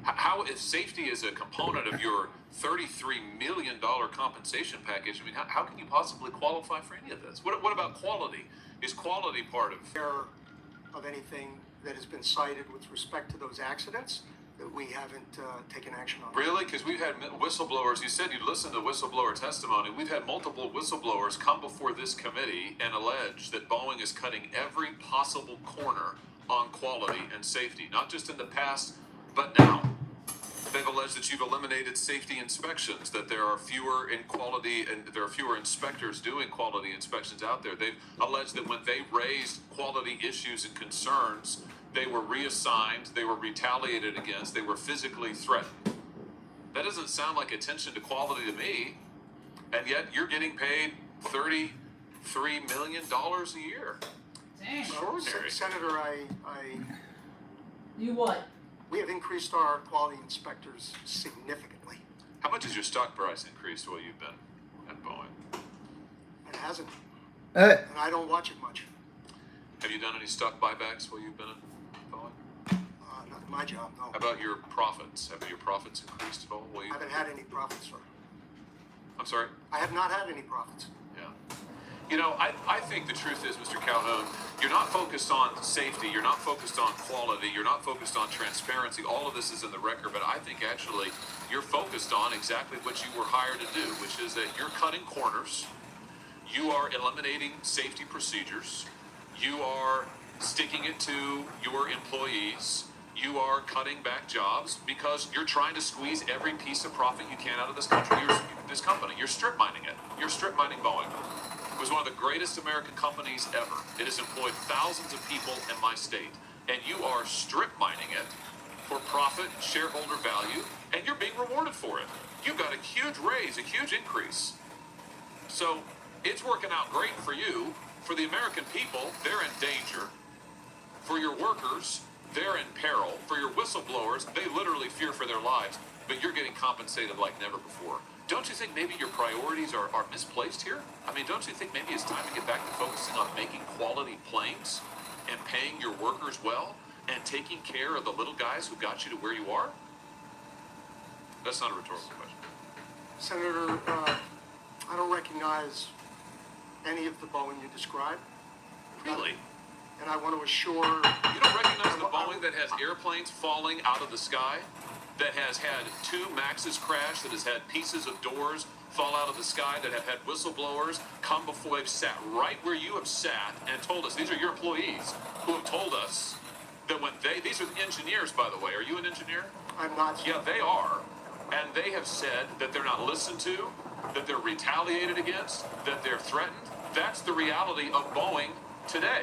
how if safety is a component of your $33 million compensation package, I mean, how can you possibly qualify for any of this? What about quality? Is quality part of of anything that has been cited with respect to those accidents that we haven't taken action on. Really? Because we've had whistleblowers. You said you listened to whistleblower testimony. We've had multiple whistleblowers come before this committee and allege that Boeing is cutting every possible corner on quality and safety, not just in the past, but now. They've alleged that you've eliminated safety inspections, that there are fewer in quality and there are fewer inspectors doing quality inspections out there. They've alleged that when they raised quality issues and concerns, they were reassigned, they were retaliated against, they were physically threatened. That doesn't sound like attention to quality to me. And yet you're getting paid $33 million a year. Damn. Extraordinary. Senator, You what? we have increased our quality inspectors significantly. How much has your stock price increased while you've been at Boeing? It hasn't. Uh, And I don't watch it much. Have you done any stock buybacks while you've been at Boeing? Not my job, no. How about your profits? Have your profits increased at all while I you've haven't had any profits, sir. I'm sorry? I have not had any profits. Yeah. You know, I think the truth is, Mr. Calhoun, you're not focused on safety, you're not focused on quality, you're not focused on transparency. All of this is in the record, but I think actually you're focused on exactly what you were hired to do, which is that you're cutting corners, you are eliminating safety procedures, you are sticking it to your employees, you are cutting back jobs because you're trying to squeeze every piece of profit you can out of this country, this company. You're strip mining it. You're strip mining Boeing. It was one of the greatest American companies ever. It has employed thousands of people in my state. And you are strip mining it for profit, shareholder value, and you're being rewarded for it. You got a huge raise, a huge increase. So it's working out great for you. For the American people, they're in danger. For your workers, they're in peril. For your whistleblowers, they literally fear for their lives. But you're getting compensated like never before. Don't you think maybe your priorities are misplaced here? I mean, don't you think maybe it's time to get back to focusing on making quality planes and paying your workers well and taking care of the little guys who got you to where you are? That's not a rhetorical question. Senator, I don't recognize any of the Boeing you described. Really? and I want to assure. You don't recognize the Boeing that has airplanes falling out of the sky? That has had 2 Maxes crash, that has had pieces of doors fall out of the sky, that have had whistleblowers come before they've sat right where you have sat and told us, these are your employees who have told us that when these are engineers, by the way. Are you an engineer? I'm not. Yeah, they are. And they have said that they're not listened to, that they're retaliated against, that they're threatened. That's the reality of Boeing today.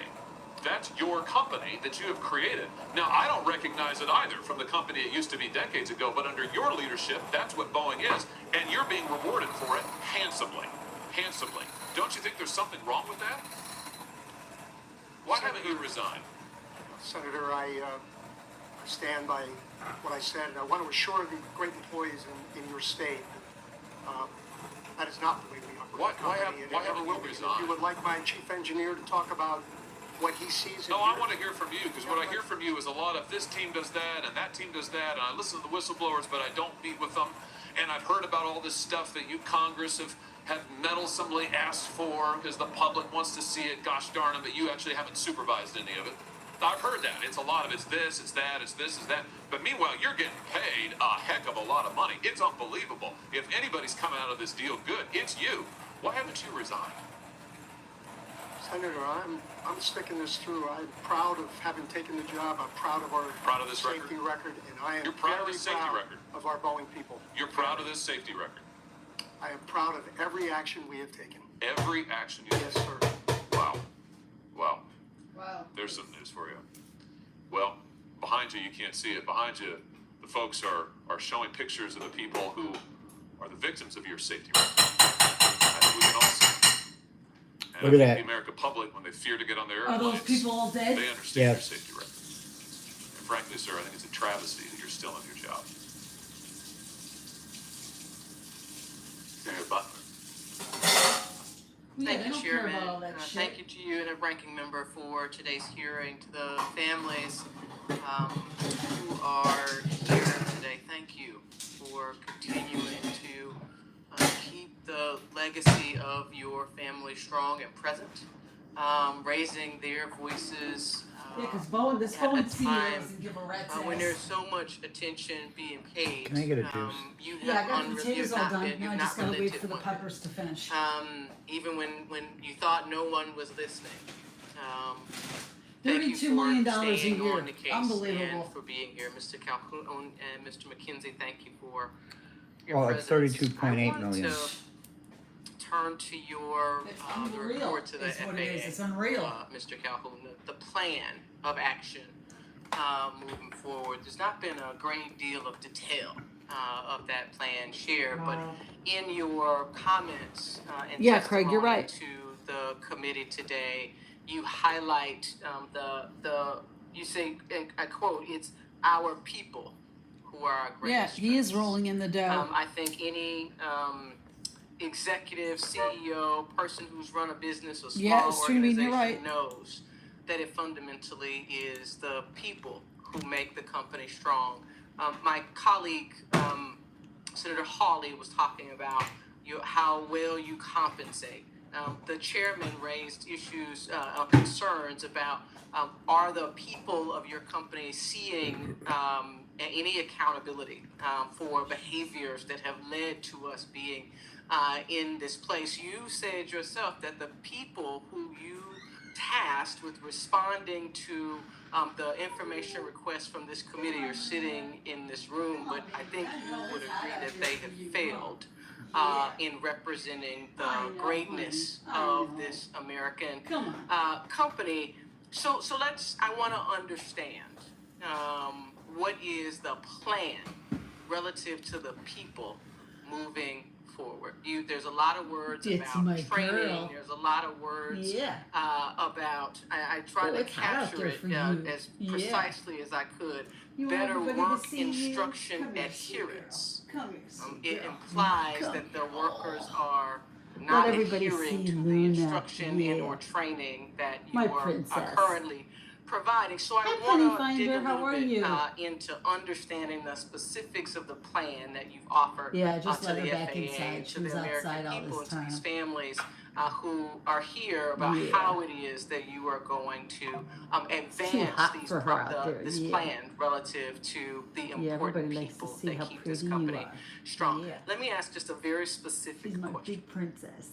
That's your company that you have created. Now, I don't recognize it either from the company it used to be decades ago, but under your leadership, that's what Boeing is, and you're being rewarded for it handsomely. Handsomely. Don't you think there's something wrong with that? Why haven't you resigned? Senator, I stand by what I said, and I want to assure the great employees in your state that is not the way we operate. Why haven't we resigned? If you would like my chief engineer to talk about what he sees. No, I want to hear from you, because what I hear from you is a lot of this team does that and that team does that, and I listen to the whistleblowers, but I don't meet with them. And I've heard about all this stuff that you Congress have meddlesomely asked for because the public wants to see it. Gosh darn it, but you actually haven't supervised any of it. I've heard that. It's a lot of it's this, it's that, it's this, it's that. But meanwhile, you're getting paid a heck of a lot of money. It's unbelievable. If anybody's coming out of this deal good, it's you. Why haven't you resigned? Senator, I'm sticking this through. I'm proud of having taken the job. I'm proud of our this safety record, and I am You're proud of very this safety proud record. of our Boeing people. You're proud of this safety record. I am proud of every action we have taken. Every action you Yes, sir. Wow. Wow. Wow. There's some news for you. Well, behind you can't see it. Behind you, the folks are showing pictures of the people who are the victims of your safety record. I think we can all see it. And Look at I think that. the American public, when they fear to get on their Are airplanes, those people all dead? they understand Yes. your safety record. And frankly, sir, I think it's a travesty that you're still in your job. Senator Butler. Yeah, Thank they you, don't care Chairman. about all that shit. Thank you to you and the ranking member for today's hearing. To the families who are here today, thank you for continuing to keep the legacy of your family strong and present, raising their voices. Yeah, because Boeing, this at a Boeing CEO time, doesn't give a rat's when ass. there's so much attention being paid. Can I get a juice? You Yeah, I have got the potatoes all done. you've Now I not just gotta wait relented for the one bit. peppers to finish. Even when you thought no one was listening. Thank you $32 for million a staying year. on the case Unbelievable. and for being here, Mr. Calhoun and Mr. McKenzie. Thank you for your Well, it's presence. 32.8 I million. want to turn to your It's the unreal. report to the Is FAA, what it is. It's unreal. Mr. Calhoun, the plan of action moving forward. There's not been a great deal of detail of that plan shared, but in your comments and Yeah, Craig, you're testimony right. to the committee today, you highlight you say, and I quote, it's our people who are our Yeah, greatest he is strengths. rolling in the dough. I think any executive, CEO, person who's run a business or small Yeah, it's true, I mean, organization you're right. knows that it fundamentally is the people who make the company strong. My colleague, Senator Hawley, was talking about how well you compensate. The chairman raised issues, concerns about are the people of your company seeing any accountability for behaviors that have led to us being in this place. You said yourself that the people who you tasked with responding to the information requests from this committee are sitting in this room, but I think you would agree that they have failed in representing the greatness of this American company. So I want to understand what is the plan relative to the people moving forward. There's a lot of words It's about my training. girl. There's a lot of words Yeah. about. I tried Well, to it's hot out capture there it for you. as Yeah. precisely as I could. You want Better everybody to work see you? instruction Come here, adherence. Come here, sweet It girl. implies Come that the here. workers are Let not everybody adhering see to the Luna. instruction Yeah. and or training that you My are princess. currently providing. So I Hi, want to Penny dig a Finder. How little are bit you? Into understanding the specifics of the plan that you've offered Yeah, just to let the her back FAA, inside. to She was the American outside all people, this and to these time. families who are here about Yeah. how it is that you are going to advance hot these for her out there, this yeah. plan relative to the Yeah, important everybody likes to people see that how keep this pretty you company are. strong. Yeah. Let me ask just a very specific She's my question. big princess.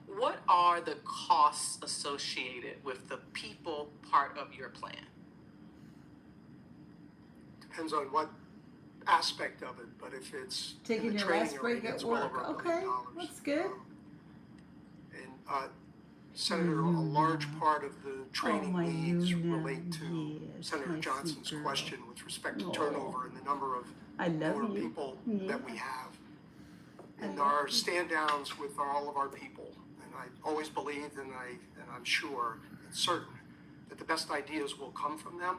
What are the costs associated with the people part of your plan? Depends on what aspect of it, but if it's in Taking the your training last break arena, at it's well work. over $1 Okay, million. that's good. And Senator, a large part of the training my needs Luna. relate to Yes, Senator my Johnson's sweet girl. question with respect to Aw. turnover and the number of I love newer you. people Yeah. that we have. I And love our you. stand downs with all of our people, and I always believed and I'm sure and certain that the best ideas will come from them.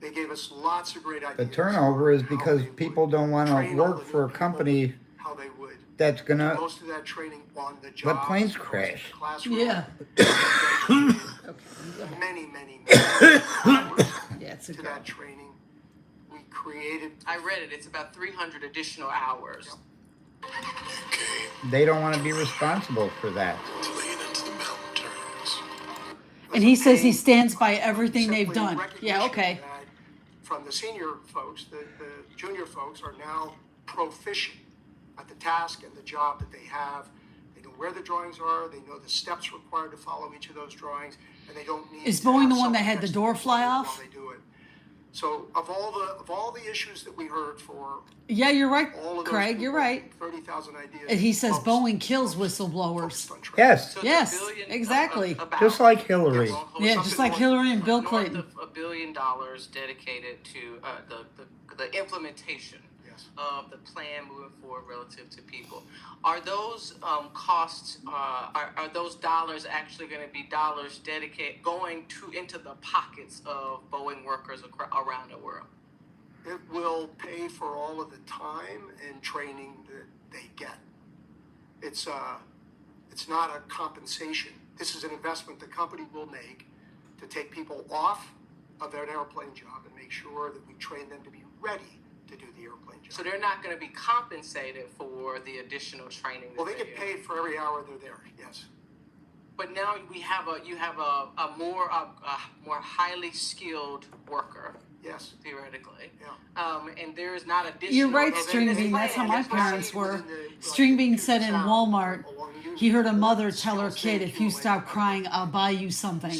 They gave us lots of great The ideas. turnover is on how because they people would don't want to train all work the new for a people, company how they would that's do gonna most of that training on the job. let planes as opposed to crash. the classroom. Yeah. Many hours Yeah, it's a to girl. that training. We created. I read it. It's about 300 additional hours. They don't want to be responsible for that. And he says he stands by everything they've Simply done. Yeah, recognition okay. that from the senior folks, the junior folks are now proficient at the task and the job that they have. They know where the drawings are. They know the steps required to follow each of those drawings, and they don't need. Is to Boeing have the one that someone had the next to door them fly while off? they do it. So of all the issues that we heard for Yeah, you're right, all of those Craig. You're people, right. 30,000 ideas. And he says most Boeing kills whistleblowers. Yes, Yes, exactly. just like Hillary. Yeah, just like Hillary and Bill Clinton. North of $1 billion dedicated to the implementation of the plan moving forward relative to people. Are those costs? Are those dollars actually going to be dollars dedicated going into the pockets of Boeing workers around the world? It will pay for all of the time and training that they get. It's not a compensation. This is an investment the company will make to take people off of their airplane job and make sure that we train them to be ready to do the airplane job. So they're not going to be compensated for the additional training. Well, they get paid for every hour they're there. Yes. But now you have a more highly skilled worker. Yes. Theoretically. Yeah. And there is not additional. You're right, String Bean. That's how my parents were. String Bean said in Walmart, he heard a mother tell her kid, if you stop crying, I'll buy you something.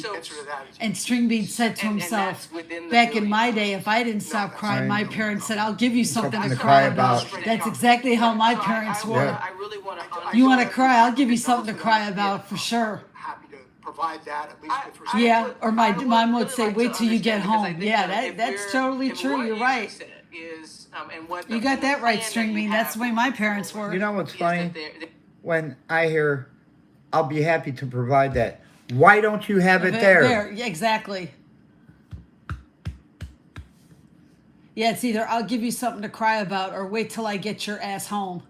And String Bean said to himself, back in my day, if I didn't stop crying, my parents said, I'll give you something to cry about. That's exactly how my parents were. I really want to. You want to cry? I'll give you something to cry about for sure. Happy to provide that at least with respect. Yeah, or my mom would say, wait till you get home. Yeah, that's totally true. You're right. You got that right, String Bean. That's the way my parents were. You know what's funny? When I hear, I'll be happy to provide that. Why don't you have it there? Yeah, exactly. Yeah, it's either I'll give you something to cry about or wait till I get your ass home.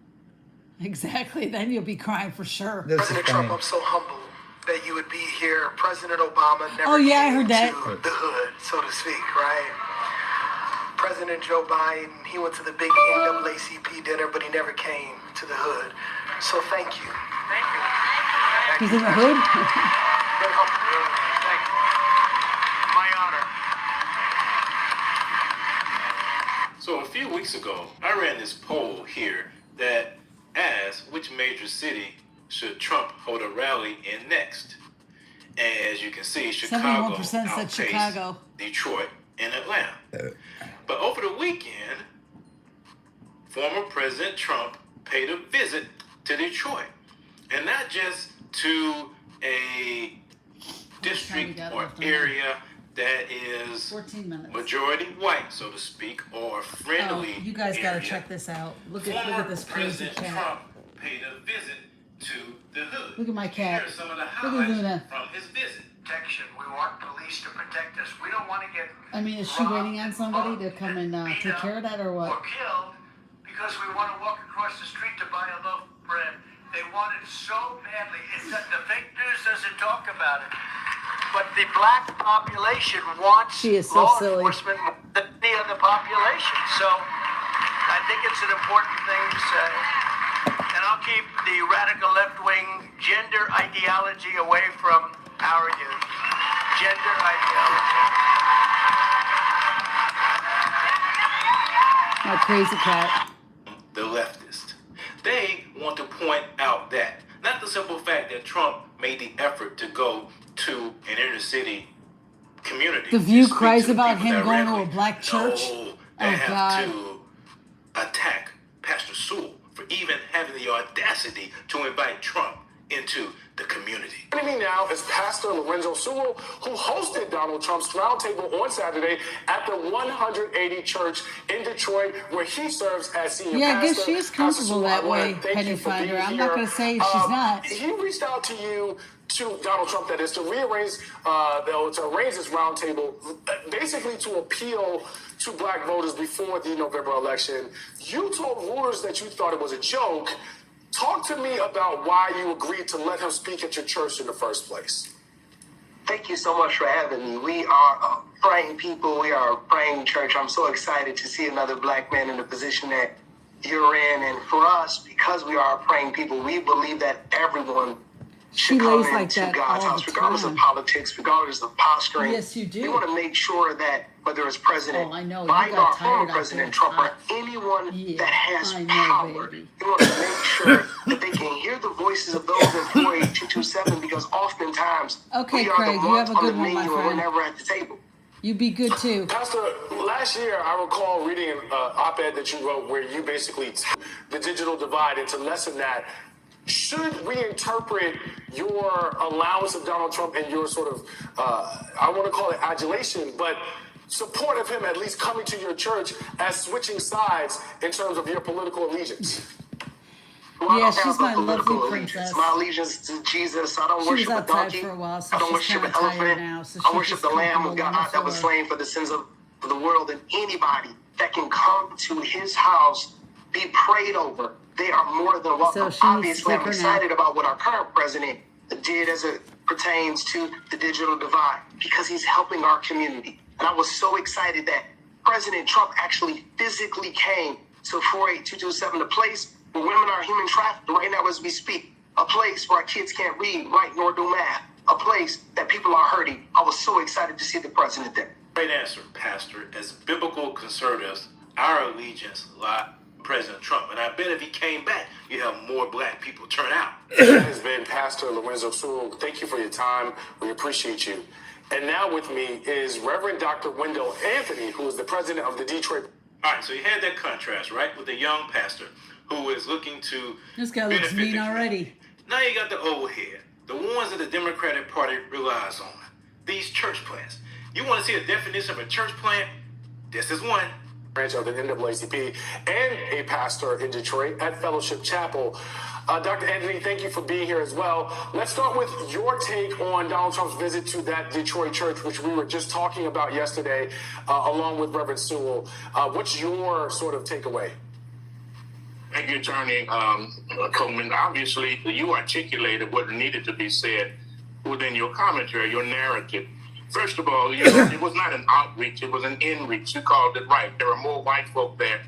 Exactly. Then you'll be crying for sure. President Trump, I'm so humbled that you would be here. President Obama never I came heard that. to the hood, so to speak, right? President Joe Biden, he went to the big NAACP dinner, but he never came to the hood. So thank you. Thank you. He's in the hood? Very humble. Thank you. My honor. So a few weeks ago, I ran this poll here that asked which major city should Trump hold a rally in next. And as you can see, Chicago 71% said outpaced Chicago. Detroit and Atlanta. But over the weekend, former President Trump paid a visit to Detroit. And not just to a district or area that is 14 minutes. majority white, so to speak, or friendly. You guys got to area. check this out. Look Former at this crazy President cat. Trump paid a visit to the hood. Look at my cat. Here are some of the Look at highlights Luna. from his visit. Protection. We want police to protect us. We don't want to get I mean, is she waiting on somebody to come and take care of that or or what? killed because we want to walk across the street to buy a loaf of bread. They want it so badly. The fake news doesn't talk about it. but the black population wants She is so law silly. enforcement more than any other population. So I think it's an important thing to say. And I'll keep the radical left-wing gender ideology away from our youth. Gender ideology. My crazy cat. The leftist. They want to point out that, not the simple fact that Trump made the effort to go to an inner city community. The View to speak cries to the about people him going to directly. a black church. No, they Oh, have God. to attack Pastor Sewell for even having the audacity to invite Trump into the community. Joining me now is Pastor Lorenzo Sewell, who hosted Donald Trump's roundtable on Saturday at the 180 Church in Detroit, where he serves as senior Yeah, I pastor. guess she is Pastor comfortable Sewell, that I wanna way, thank Penny you for Finder. being I'm here. not going to say she's not. He reached out to you, to Donald Trump, that is, to rearrange, to arrange this roundtable, basically to appeal to black voters before the November election. You told Reuters that you thought it was a joke. Talk to me about why you agreed to let him speak at your church in the first place. Thank you so much for having me. We are a praying people. We are a praying church. I'm so excited to see another black man in the position that you're in. And for us, because we are a praying people, we believe that everyone She should come lays like into that God's all house, the regardless of time. politics, regardless of posturing. Yes, you do. We want to make sure that whether it's President Oh, I know. You Biden got or former tired out President there. Trump or anyone that has I know, power, baby. we want to make sure that they can hear the voices of those in 48227, because oftentimes Okay, we are Craig, the you have ones a on the good one, my menu and we're friend. never at the table. You be good too. Pastor, last year I recall reading an op-ed that you wrote where you basically the digital divide, and to lessen that, should we interpret your allowance of Donald Trump and your sort of, I want to call it adulation, but support of him at least coming to your church as switching sides in terms of your political allegiance? Well, I Yeah, don't she's have my a political lovely allegiance. princess. My allegiance is to Jesus. I don't She was worship a outside donkey. for a while, so I don't she's worship an kinda tired elephant. now, so I she's worship just the Lamb of comfortable on God the that was floor. slain for the sins of the world. And anybody that can come to his house, be prayed over, they are more than welcome. So she needs to Obviously, take I'm her excited about what our current president did as it pertains to the digital divide, because he's helping our community. And I was so excited that President Trump actually physically came to 48227, a place where women are human trafficked right now as we speak, a place where our kids can't read, write, nor do math, a place that people are hurting. I was so excited to see the president there. Great answer, Pastor. As biblical conservatives, our allegiance lies with President Trump. And I bet if he came back, you'd have more black people turn out. That has been Pastor Lorenzo Sewell. Thank you for your time. We appreciate you. And now with me is Reverend Dr. Wendell Anthony, who is the president of the Detroit. All right, so you had that contrast, right, with the young pastor who is looking to This guy looks benefit mean the already. Now you got the old head, the ones that the Democratic Party relies on, these church plants. You want to see a definition of a church plant? This is one. Branch of the NAACP and a pastor in Detroit at Fellowship Chapel. Dr. Anthony, thank you for being here as well. Let's start with your take on Donald Trump's visit to that Detroit church, which we were just talking about yesterday, along with Reverend Sewell. What's your sort of takeaway? Thank you, Attorney Coleman. Obviously, you articulated what needed to be said within your commentary, your narrative. First of all, it was not an outreach, it was an inreach. You called it right. There were more white folk there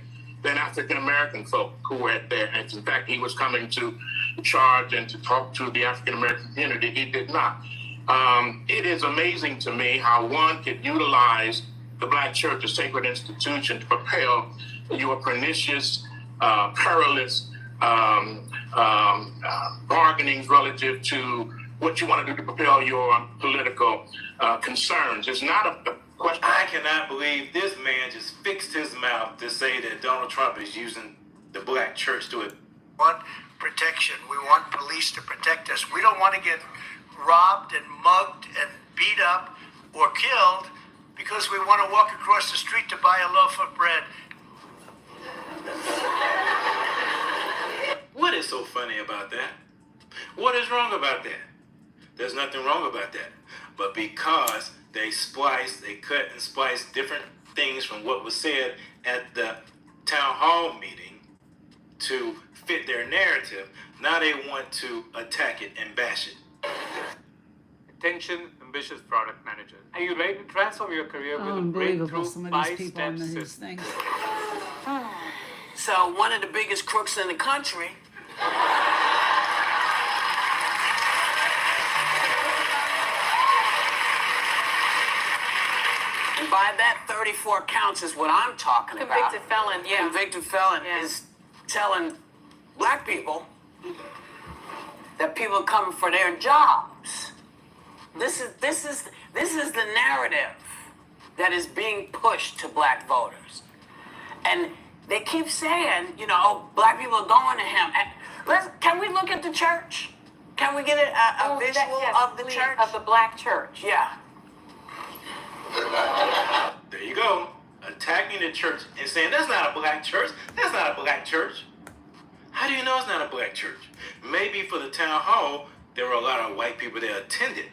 than African-American folk who were there. And in fact, he was coming to charge and to talk to the African-American community. He did not. It is amazing to me how one could utilize the Black church, a sacred institution, to propel your pernicious, perilous bargainings relative to what you want to do to propel your political concerns. It's not a question. I cannot believe this man just fixed his mouth to say that Donald Trump is using the black church to it. We want protection. We want police to protect us. We don't want to get robbed and mugged and beat up or killed because we want to walk across the street to buy a loaf of bread. What is so funny about that? What is wrong about that? There's nothing wrong about that. But because they cut and splice different things from what was said at the town hall meeting to fit their narrative, now they want to attack it and bash it. attention, ambitious product manager. Are you ready to transform your career with a Unbelievable, breakthrough some of these people on five-step these system? things. So one of the biggest crooks in the country. And by that, 34 counts is what I'm talking about. Convicted felon, yeah. Convicted felon Yeah. is telling black people that people are coming for their jobs. This is the narrative that is being pushed to black voters. And they keep saying, you know, oh, black people are going to him. And can we look at the church? Can we get a visual of the church? Of the black church. Yeah. There you go. Attacking the church and saying that's not a black church. That's not a black church. How do you know it's not a black church? Maybe for the town hall, there were a lot of white people that attended.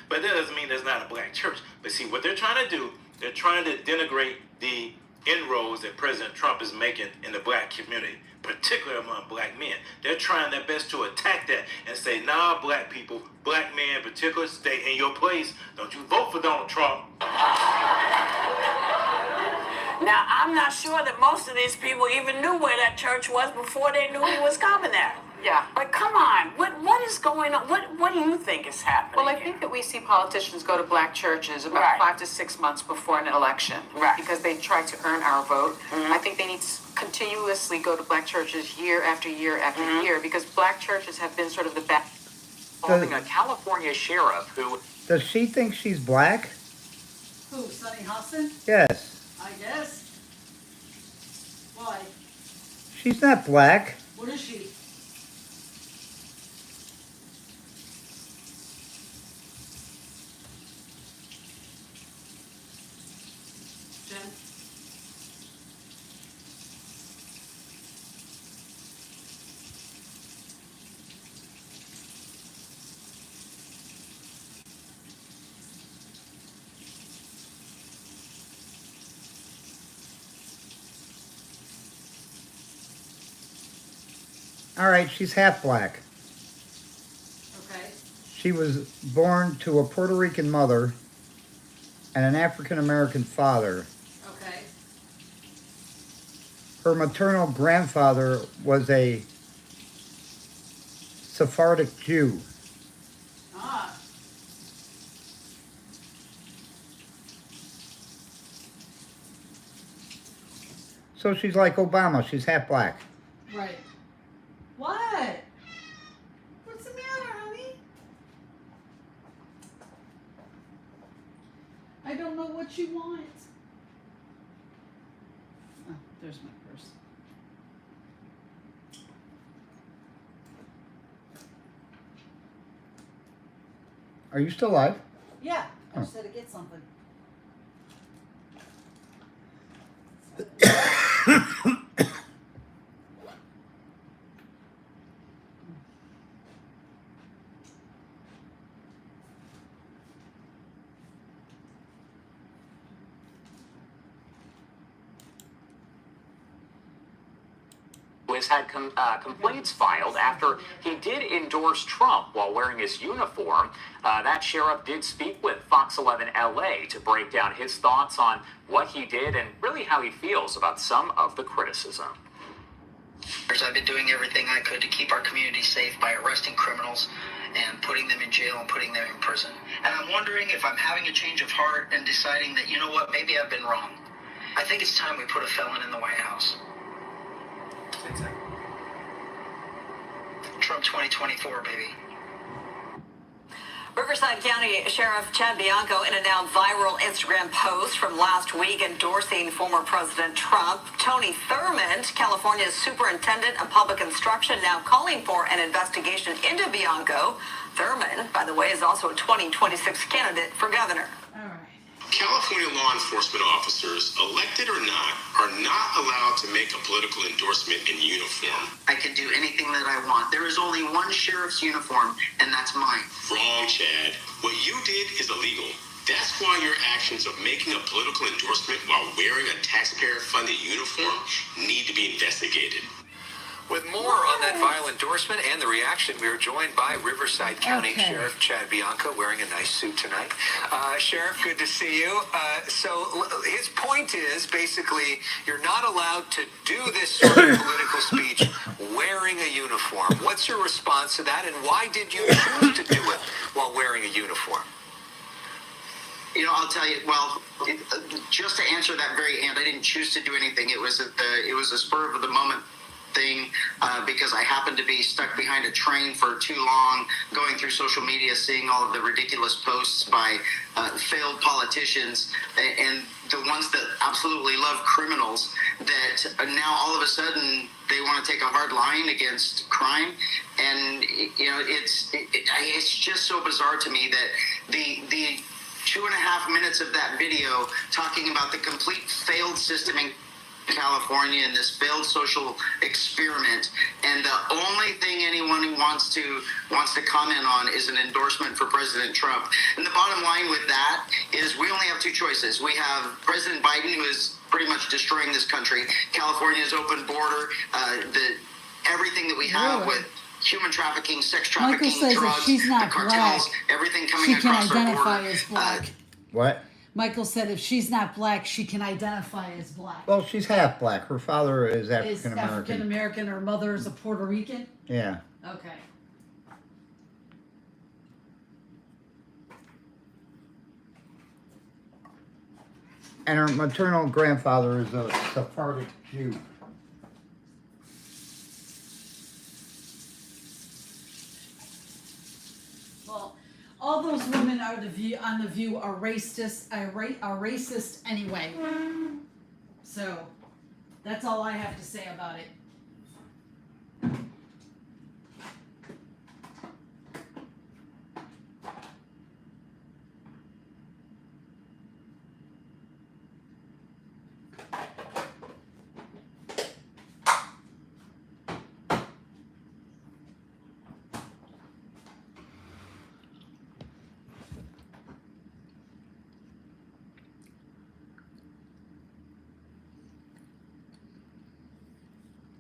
But that doesn't mean there's not a black church. But see, what they're trying to do, they're trying to denigrate the inroads that President Trump is making in the black community, particularly among black men. They're trying their best to attack that and say, nah, black people, black men in particular, stay in your place. Don't you vote for Donald Trump. Now, I'm not sure that most of these people even knew where that church was before they knew he was coming there. Yeah. But come on, what is going on? What do you think is happening? Well, I think that we see politicians go to black churches about 5 to 6 months before an election, because they try to earn our vote. I think they need to continuously go to black churches year after year after year, because black churches have been sort of the back. Does, A California sheriff who does she think she's black? Who, Sunny Hostin? Yes. I guess. Why? She's not black. What is she? Jen? All right, she's half black. Okay. She was born to a Puerto Rican mother and an African American father. Okay. Her maternal grandfather was a Sephardic Jew. Ah. So she's like Obama. She's half black. Right. What? What's the matter, honey? I don't know what you want. Oh, there's my purse. Are you still alive? Yeah, I Oh. just had to get something. has had complaints filed after he did endorse Trump while wearing his uniform. That sheriff did speak with Fox 11 LA to break down his thoughts on what he did and really how he feels about some of the criticism. I've been doing everything I could to keep our community safe by arresting criminals and putting them in jail and putting them in prison. And I'm wondering if I'm having a change of heart and deciding that, you know what, maybe I've been wrong. I think it's time we put a felon in the White House. Trump 2024, baby. Riverside County Sheriff Chad Bianco in a now viral Instagram post from last week endorsing former President Trump. Tony Thurmond, California's superintendent of public instruction, now calling for an investigation into Bianco. Thurmond, by the way, is also a 2026 candidate for governor. California law enforcement officers, elected or not, are not allowed to make a political endorsement in uniform. I can do anything that I want. There is only one sheriff's uniform, and that's mine. Wrong, Chad. What you did is illegal. That's why your actions of making a political endorsement while wearing a taxpayer-funded uniform need to be investigated. With more on that vile endorsement and the reaction, we are joined by Riverside County Okay. Sheriff Chad Bianco, wearing a nice suit tonight. Sheriff, good to see you. His point is basically you're not allowed to do this sort of political speech wearing a uniform. What's your response to that, and why did you choose to do it while wearing a uniform? You know, I'll tell you. Well, just to answer that very end, I didn't choose to do anything. It was a spur of the moment thing because I happened to be stuck behind a train for too long, going through social media, seeing all of the ridiculous posts by failed politicians and the ones that absolutely love criminals. That now all of a sudden they want to take a hard line against crime, and you know, it's just so bizarre to me that the 2.5 minutes of that video talking about the complete failed system in California and this failed social experiment, and the only thing anyone who wants to comment on is an endorsement for President Trump. And the bottom line with that is we only have two choices. We have President Biden, who is pretty much destroying this country, California's open border, everything that we have with human trafficking, sex trafficking, Michael says drugs, if she's not the cartels, black, everything coming she can across our identify border. as black. What? Michael said if she's not black, she can identify as black. Well, she's half black. Her father is Is African African American. American, her mother is a Puerto Rican? Yeah. Okay. And her maternal grandfather is a Sephardic Jew. Well, all those women are on the View are racist. Are racist anyway. So that's all I have to say about it.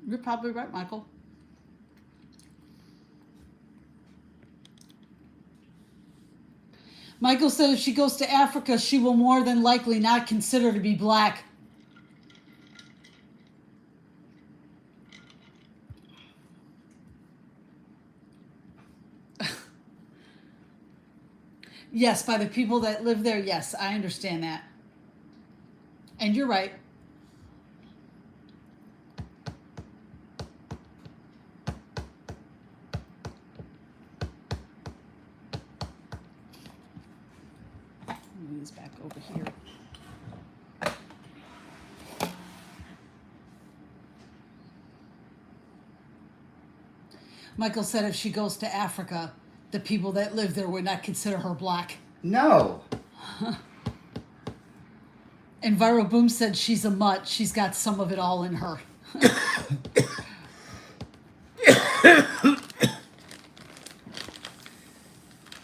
You're probably right, Michael. Michael said if she goes to Africa, she will more than likely not consider to be black. Yes, by the people that live there, yes, I understand that. And you're right. Move these back over here. Michael said if she goes to Africa, the people that live there would not consider her black. No. And Viral Boom said she's a mutt. She's got some of it all in her.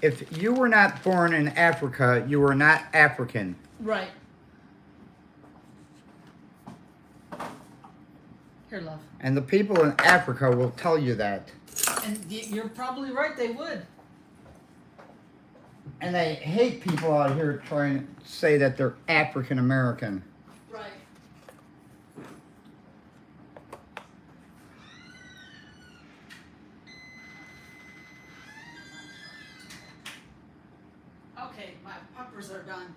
If you were not born in Africa, you were not African. Right. Here, love. And the people in Africa will tell you that. And you're probably right, they would. And they hate people out here trying to say that they're African American. Right. Okay, my puppers are done.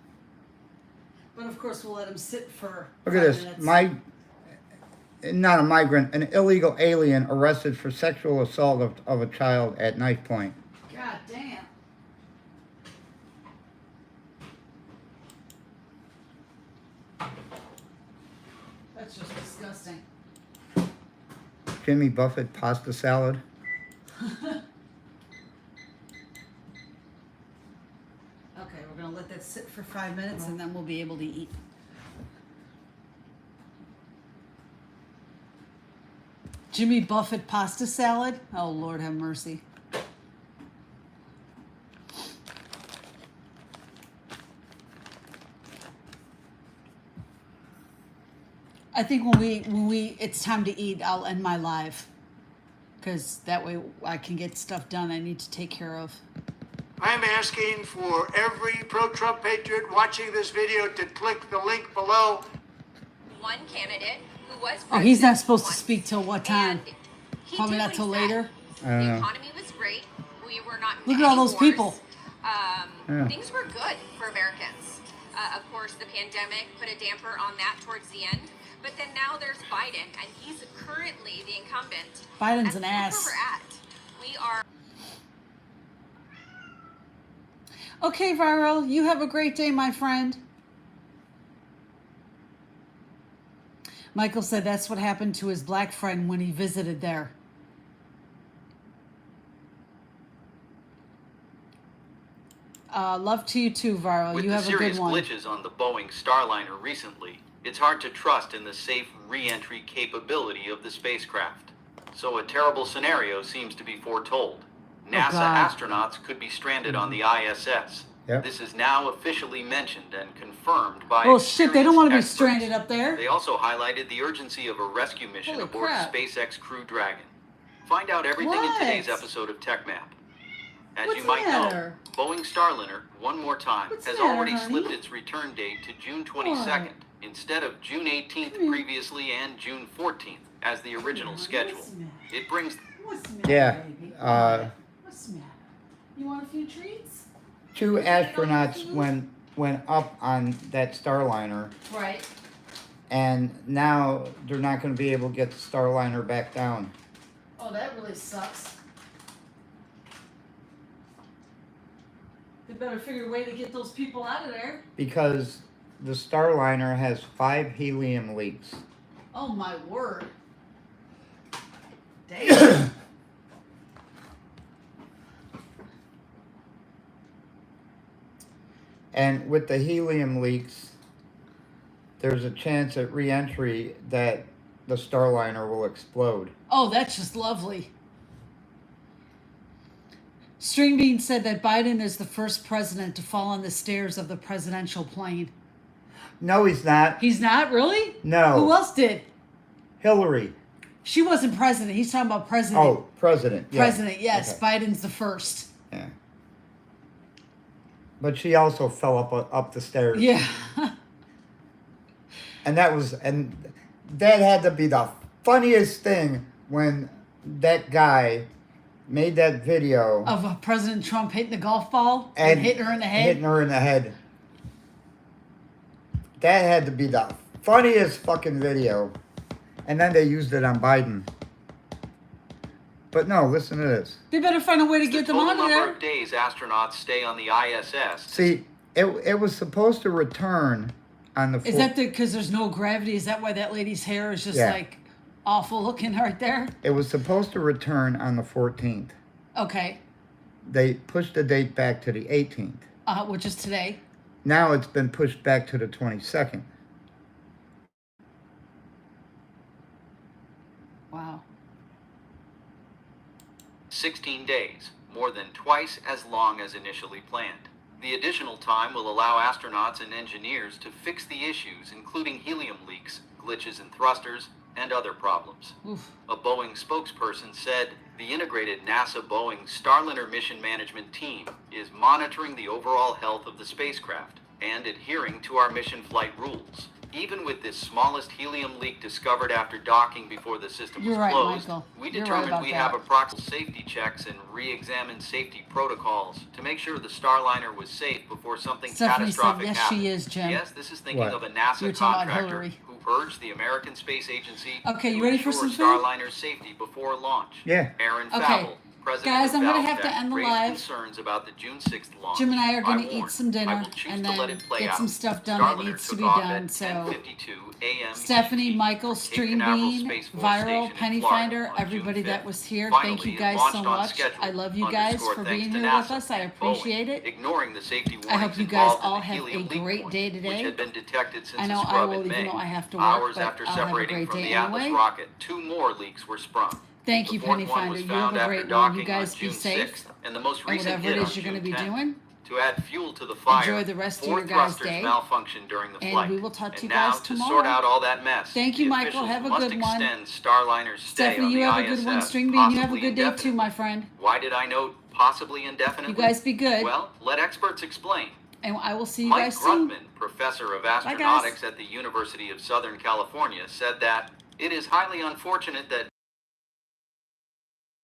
But of course, we'll let them sit for Look at 5 this. minutes. Not a migrant, an illegal alien arrested for sexual assault of a child at Knife Point. God damn. That's just disgusting. Jimmy Buffett pasta salad. Okay, we're gonna let that sit for 5 minutes and then we'll be able to eat. Jimmy Buffett pasta salad? Oh, Lord have mercy. I think when we it's time to eat, I'll end my live. because that way I can get stuff done I need to take care of. I'm asking for every pro-Trump patriot watching this video to click the link below. One candidate who was Oh, he's not president supposed to once, speak till what time? he Probably did not what till he said. later. I don't The know. economy was great. We were not into Look at all any those wars. people. Yeah. Things were good for Americans. Of course, the pandemic put a damper on that towards the end. But then now there's Biden, and he's currently the incumbent. Biden's And an look ass. where we're at. We are. Okay, Viral, you have a great day, my friend. Michael said that's what happened to his black friend when he visited there. Love to you too, Viral. With You the have a good serious one. glitches on the Boeing Starliner recently, it's hard to trust in the safe re-entry capability of the spacecraft. So a terrible scenario seems to be foretold. NASA God. astronauts could be stranded on the ISS. Yep. This is now officially mentioned and confirmed by Oh shit, they don't want to be experts. stranded up there. They also highlighted the urgency of a rescue mission Holy aboard crap. SpaceX Crew Dragon. Find out everything in today's What? episode of TechMap. As What's you might the matter? know, Boeing Starliner, one more time, What's has the matter, already honey? slipped its return date to June 22nd instead of June 18th previously and June 14th as the original schedule. It brings What's the matter, Yeah. baby? What's the matter? You want a few treats? 2 astronauts went up on that Starliner, Right. and now they're not going to be able to get the Starliner back down. Oh, that really sucks. They better figure a way to get those people out of there. Because the Starliner has 5 helium leaks. Oh my word. Damn. And with the helium leaks, there's a chance at re-entry that the Starliner will explode. Oh, that's just lovely. String Bean said that Biden is the first president to fall on the stairs of the presidential plane. No, he's not. He's not, really? No. Who else did? Hillary. She wasn't president. He's talking about president. Oh, president. Yeah. President, yes. Okay. Biden's the first. Yeah. But she also fell up the stairs. Yeah. And that had to be the funniest thing when that guy made that video Of President Trump hitting the golf ball and hitting her in the head. Hitting her in the head. That had to be the funniest fucking video. And then they used it on Biden. But no, listen to this. They better find a way to get them total out of number there. of days astronauts stay on the ISS. See, it was supposed to return on the Is that because there's no gravity? Is that why that lady's hair is just Yeah. like awful looking right there? It was supposed to return on the 14th. Okay. They pushed the date back to the 18th. Which is today. Now it's been pushed back to the 22nd. Wow. 16 days, more than twice as long as initially planned. The additional time will allow astronauts and engineers to fix the issues, including helium leaks, glitches in thrusters, and other problems. Oof. A Boeing spokesperson said the integrated NASA-Boeing Starliner mission management team is monitoring the overall health of the spacecraft and adhering to our mission flight rules. Even with this smallest helium leak discovered after docking before the system was You're right, closed, Michael. we You're right determined about we that. have approximate safety checks and re-examined safety protocols to make sure the Starliner was safe before something Stephanie said, catastrophic yes, happened. she is, Jim. Yes, this is thinking What? of a You NASA were talking about contractor Hillary. who urged the American Space Agency Okay, you to ready for ensure some food? Starliner's safety before launch. Yeah. Aaron Okay. Favell, president Guys, of I'm gonna Valtech, have to end the raised live. concerns about the June 6th launch. Jim and I are going to warned, eat some I dinner will choose and to let then it play get out. some stuff done that Starliner needs to took be off done. at So, 10:52 a.m. Stephanie, Michael, Cape Stream Canaveral Bean, Space Force Viral, Station in Penny Florida Finder, on everybody June that 5th. was here. Finally, Thank you it guys launched so on much. schedule. I love you guys Underscore for thanks being to here NASA with us. I and appreciate Boeing, it. ignoring the safety I hope warnings you guys involved in all the have helium a leak great point, day which today. had been detected since I the know I scrub will, in even May. though I have to work, Hours but after I'll have a separating great from day the Atlas anyway. rocket, 2 more leaks were sprung. Thank The you, fourth Penny one Finder. was You have found a after great one. You docking guys on be June safe. 6th, and the most And recent whatever it hit is on you're going to June be 10th. doing. To add fuel to the fire, Enjoy the rest of four your guys' thrusters day. malfunctioned during the And flight. we will talk to you And now, guys to tomorrow. sort out all that mess, Thank you, the Michael. officials Have a must good one. extend Starliner's stay Stephanie, on you the have a good one, ISS, String Bean. You have a possibly good day indefinitely. too, my friend. Why did I note possibly indefinitely? You guys be good. Well, let experts explain. And I will see you Mike guys soon. Grundman, professor of Bye, guys. astronautics at the University of Southern California, said that it is highly unfortunate that